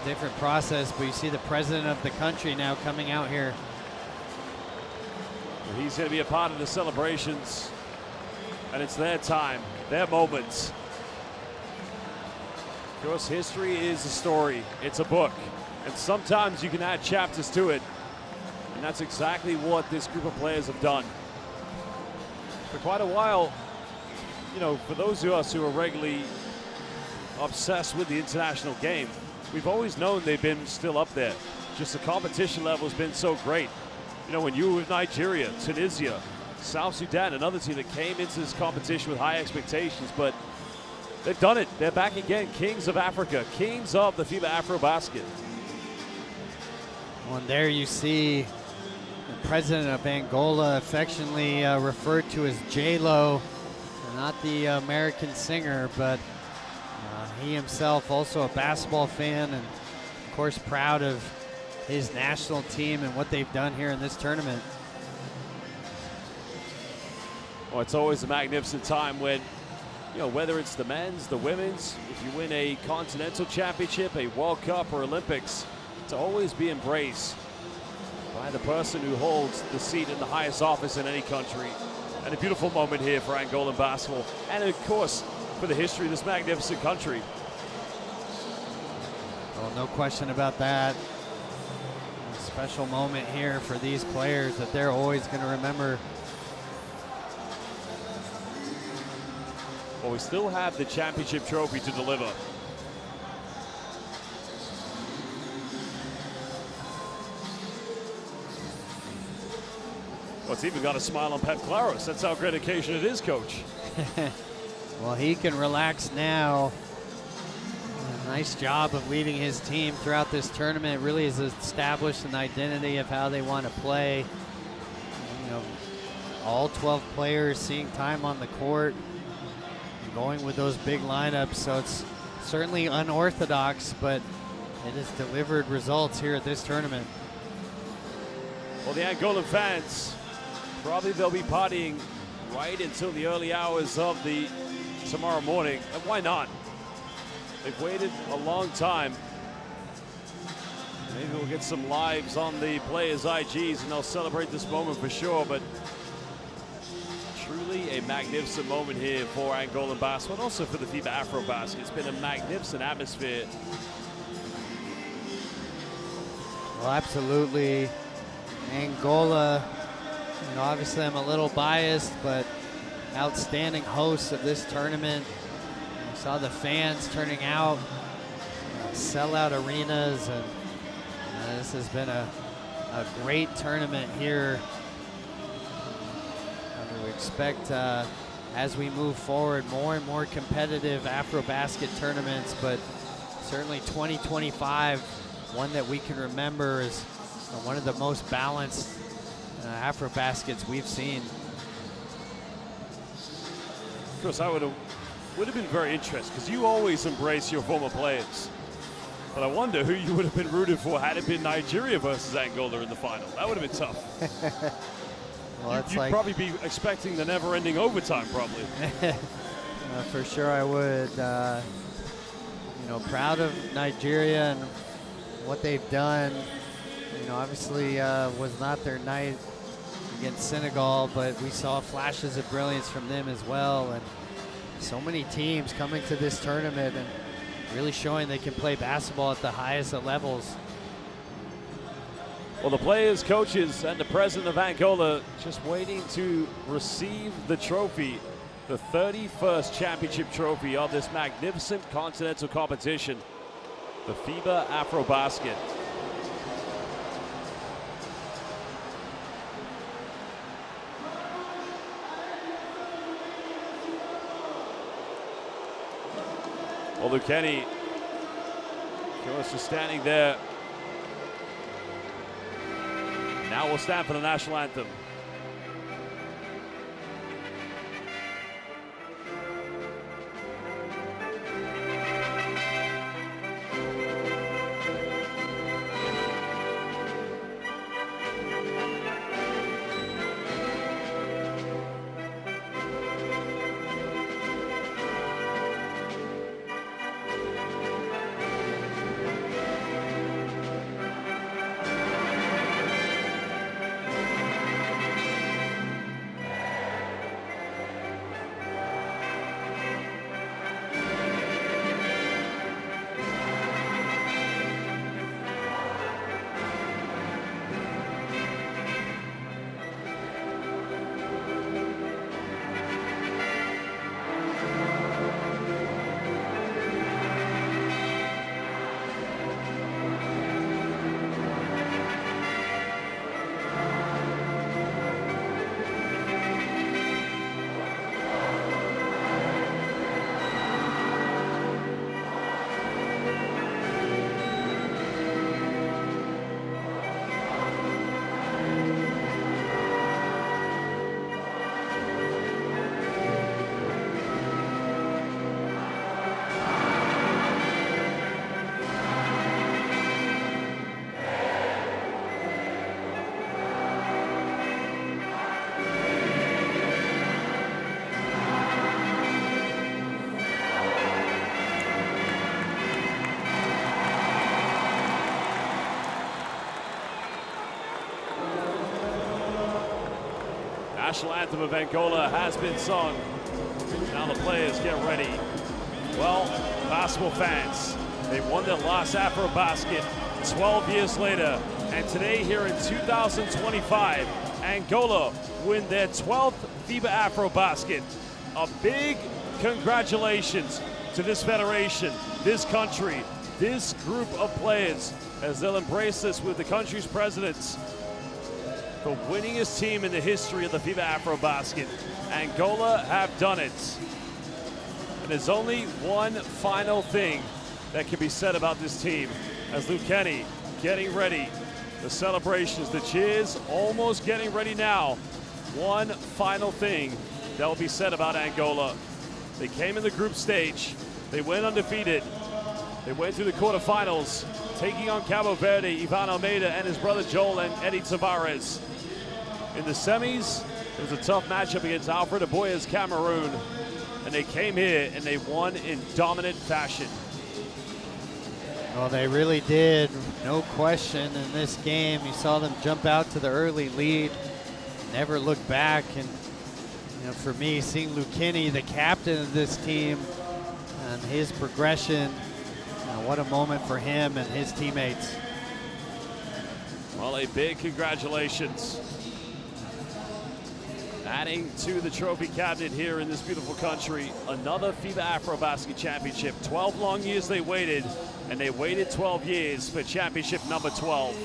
different process, but you see the president of the country now coming out here. He's going to be a part of the celebrations, and it's their time, their moments. Of course, history is a story. It's a book, and sometimes you can add chapters to it, and that's exactly what this group of players have done. For quite a while, for those of us who are regularly obsessed with the international game, we've always known they've been still up there. Just the competition level has been so great. When you were with Nigeria, Tunisia, South Sudan, another team that came into this competition with high expectations, but they've done it. They're back again, kings of Africa, kings of the FIBA AfroBasket. Well, and there you see the president of Angola, affectionately referred to as J-Lo, not the American singer, but he himself also a basketball fan, and of course proud of his national team and what they've done here in this tournament. Well, it's always a magnificent time when You know, whether it's the men's, the women's, if you win a continental championship, a World Cup, or Olympics, to always be embraced by the person who holds the seat in the highest office in any country. And a beautiful moment here for Angolan basketball, and of course, for the history of this magnificent country. Well, no question about that. A special moment here for these players that they're always going to remember. Well, we still have the championship trophy to deliver. Well, it's even got a smile on Pep Claros. That's how great occasion it is, Coach. Well, he can relax now. Nice job of leading his team throughout this tournament. It really has established an identity of how they want to play. You know, all 12 players seeing time on the court, going with those big lineups. So it's certainly unorthodox, but it has delivered results here at this tournament. Well, the Angolan fans, probably they'll be partying right until the early hours of the tomorrow morning. And why not? They've waited a long time. Maybe we'll get some lives on the players' IGs and they'll celebrate this moment for sure. But truly a magnificent moment here for Angolan basketball, and also for the FIBA AfroBasket. It's been a magnificent atmosphere. Well, absolutely. Angola, you know, obviously I'm a little biased, but outstanding hosts of this tournament. We saw the fans turning out, sellout arenas, and this has been a great tournament here. We expect as we move forward more and more competitive AfroBasket tournaments, but certainly 2025, one that we can remember as one of the most balanced AfroBaskets we've seen. Of course, I would have been very interested, because you always embrace your former players. But I wonder who you would have been rooted for had it been Nigeria versus Angola in the final. That would have been tough. Well, you'd probably be expecting the never-ending overtime, probably. For sure I would. You know, proud of Nigeria and what they've done. You know, obviously was not their night against Senegal, but we saw flashes of brilliance from them as well. And so many teams coming to this tournament and really showing they can play basketball at the highest of levels. Well, the players, coaches, and the president of Angola just waiting to receive the trophy, the 31st championship trophy of this magnificent continental competition, the FIBA AfroBasket. Well, Lucchini, of course, is standing there. Now we'll stand for the national anthem. national anthem of Angola has been sung. Now the players get ready. Well, basketball fans, they won their last AfroBasket 12 years later. And today here in 2025, Angola win their 12th FIBA AfroBasket. A big congratulations to this federation, this country, this group of players as they'll embrace this with the country's presidents. The winningest team in the history of the FIBA AfroBasket. Angola have done it. And there's only one final thing that can be said about this team as Lucchini getting ready. The celebrations, the cheers, almost getting ready now. One final thing that will be said about Angola. They came in the group stage. They went undefeated. They went through the quarterfinals, taking on Cabo Verde, Ivan Almeida, and his brother Joel and Eddie Tavares. In the semis, it was a tough matchup against Alfred Aboya's Cameroon. And they came here and they won in dominant fashion. Well, they really did, no question in this game. You saw them jump out to the early lead, never look back. And you know, for me, seeing Lucchini, the captain of this team, and his progression, what a moment for him and his teammates. Well, a big congratulations. Adding to the trophy cabinet here in this beautiful country, another FIBA AfroBasket championship. 12 long years they waited, and they waited 12 years for championship number 12.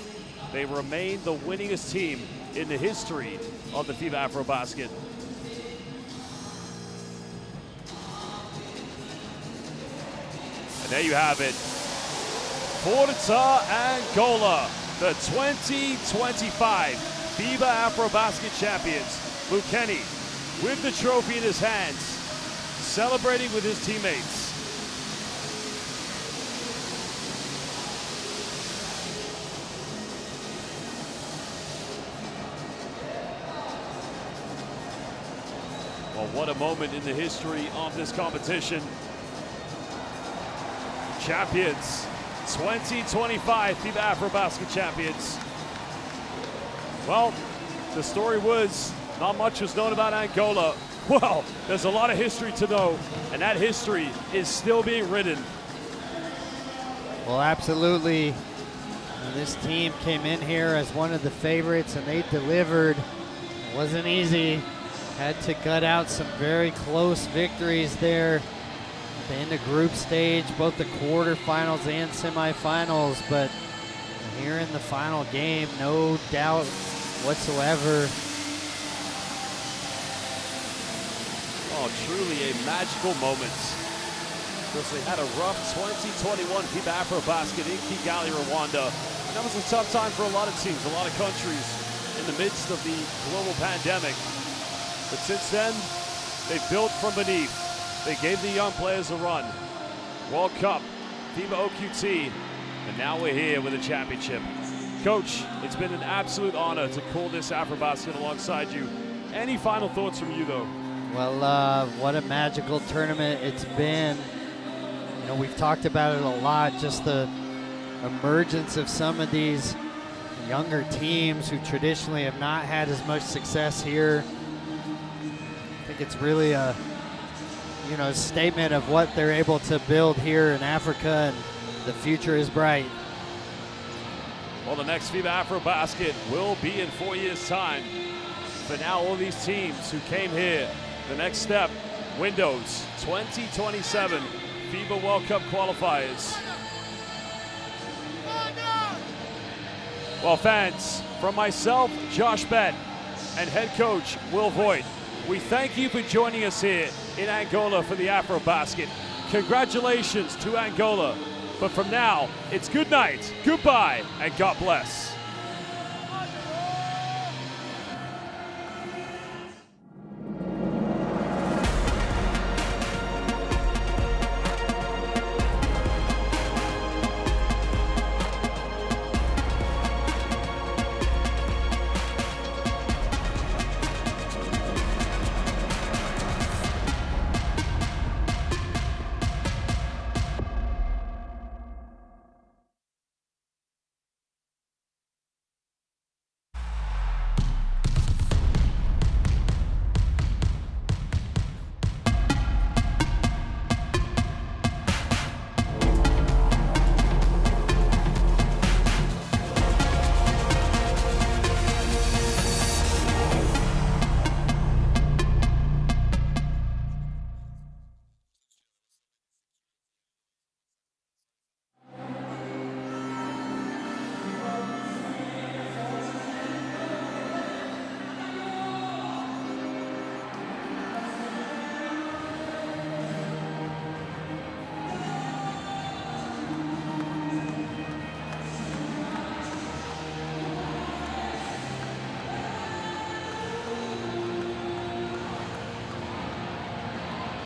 They remain the winningest team in the history of the FIBA AfroBasket. And there you have it. Forza Angola, the 2025 FIBA AfroBasket champions. Lucchini with the trophy in his hands, celebrating with his teammates. Well, what a moment in the history of this competition. Champions, 2025 FIBA AfroBasket champions. Well, the story was not much was known about Angola. Well, there's a lot of history to know, and that history is still being written. Well, absolutely. And this team came in here as one of the favorites, and they delivered. It wasn't easy. Had to gut out some very close victories there in the group stage, both the quarterfinals and semifinals. But here in the final game, no doubt whatsoever. Oh, truly a magical moment. Because they had a rough 2021 FIBA AfroBasket in Kigali, Rwanda. And that was a tough time for a lot of teams, a lot of countries in the midst of the global pandemic. But since then, they built from beneath. They gave the young players a run. World Cup, FIBA OQT, and now we're here with a championship. Coach, it's been an absolute honor to call this AfroBasket alongside you. Any final thoughts from you, though? Well, what a magical tournament it's been. You know, we've talked about it a lot, just the emergence of some of these younger teams who traditionally have not had as much success here. I think it's really a, you know, statement of what they're able to build here in Africa, and the future is bright. Well, the next FIBA AfroBasket will be in 4 years' time. For now, all these teams who came here, the next step, Windows 2027 FIBA World Cup qualifiers. Well, fans, from myself, Josh Bett, and head coach Will Voigt, we thank you for joining us here in Angola for the AfroBasket. Congratulations to Angola. But from now, it's good night, goodbye, and God bless.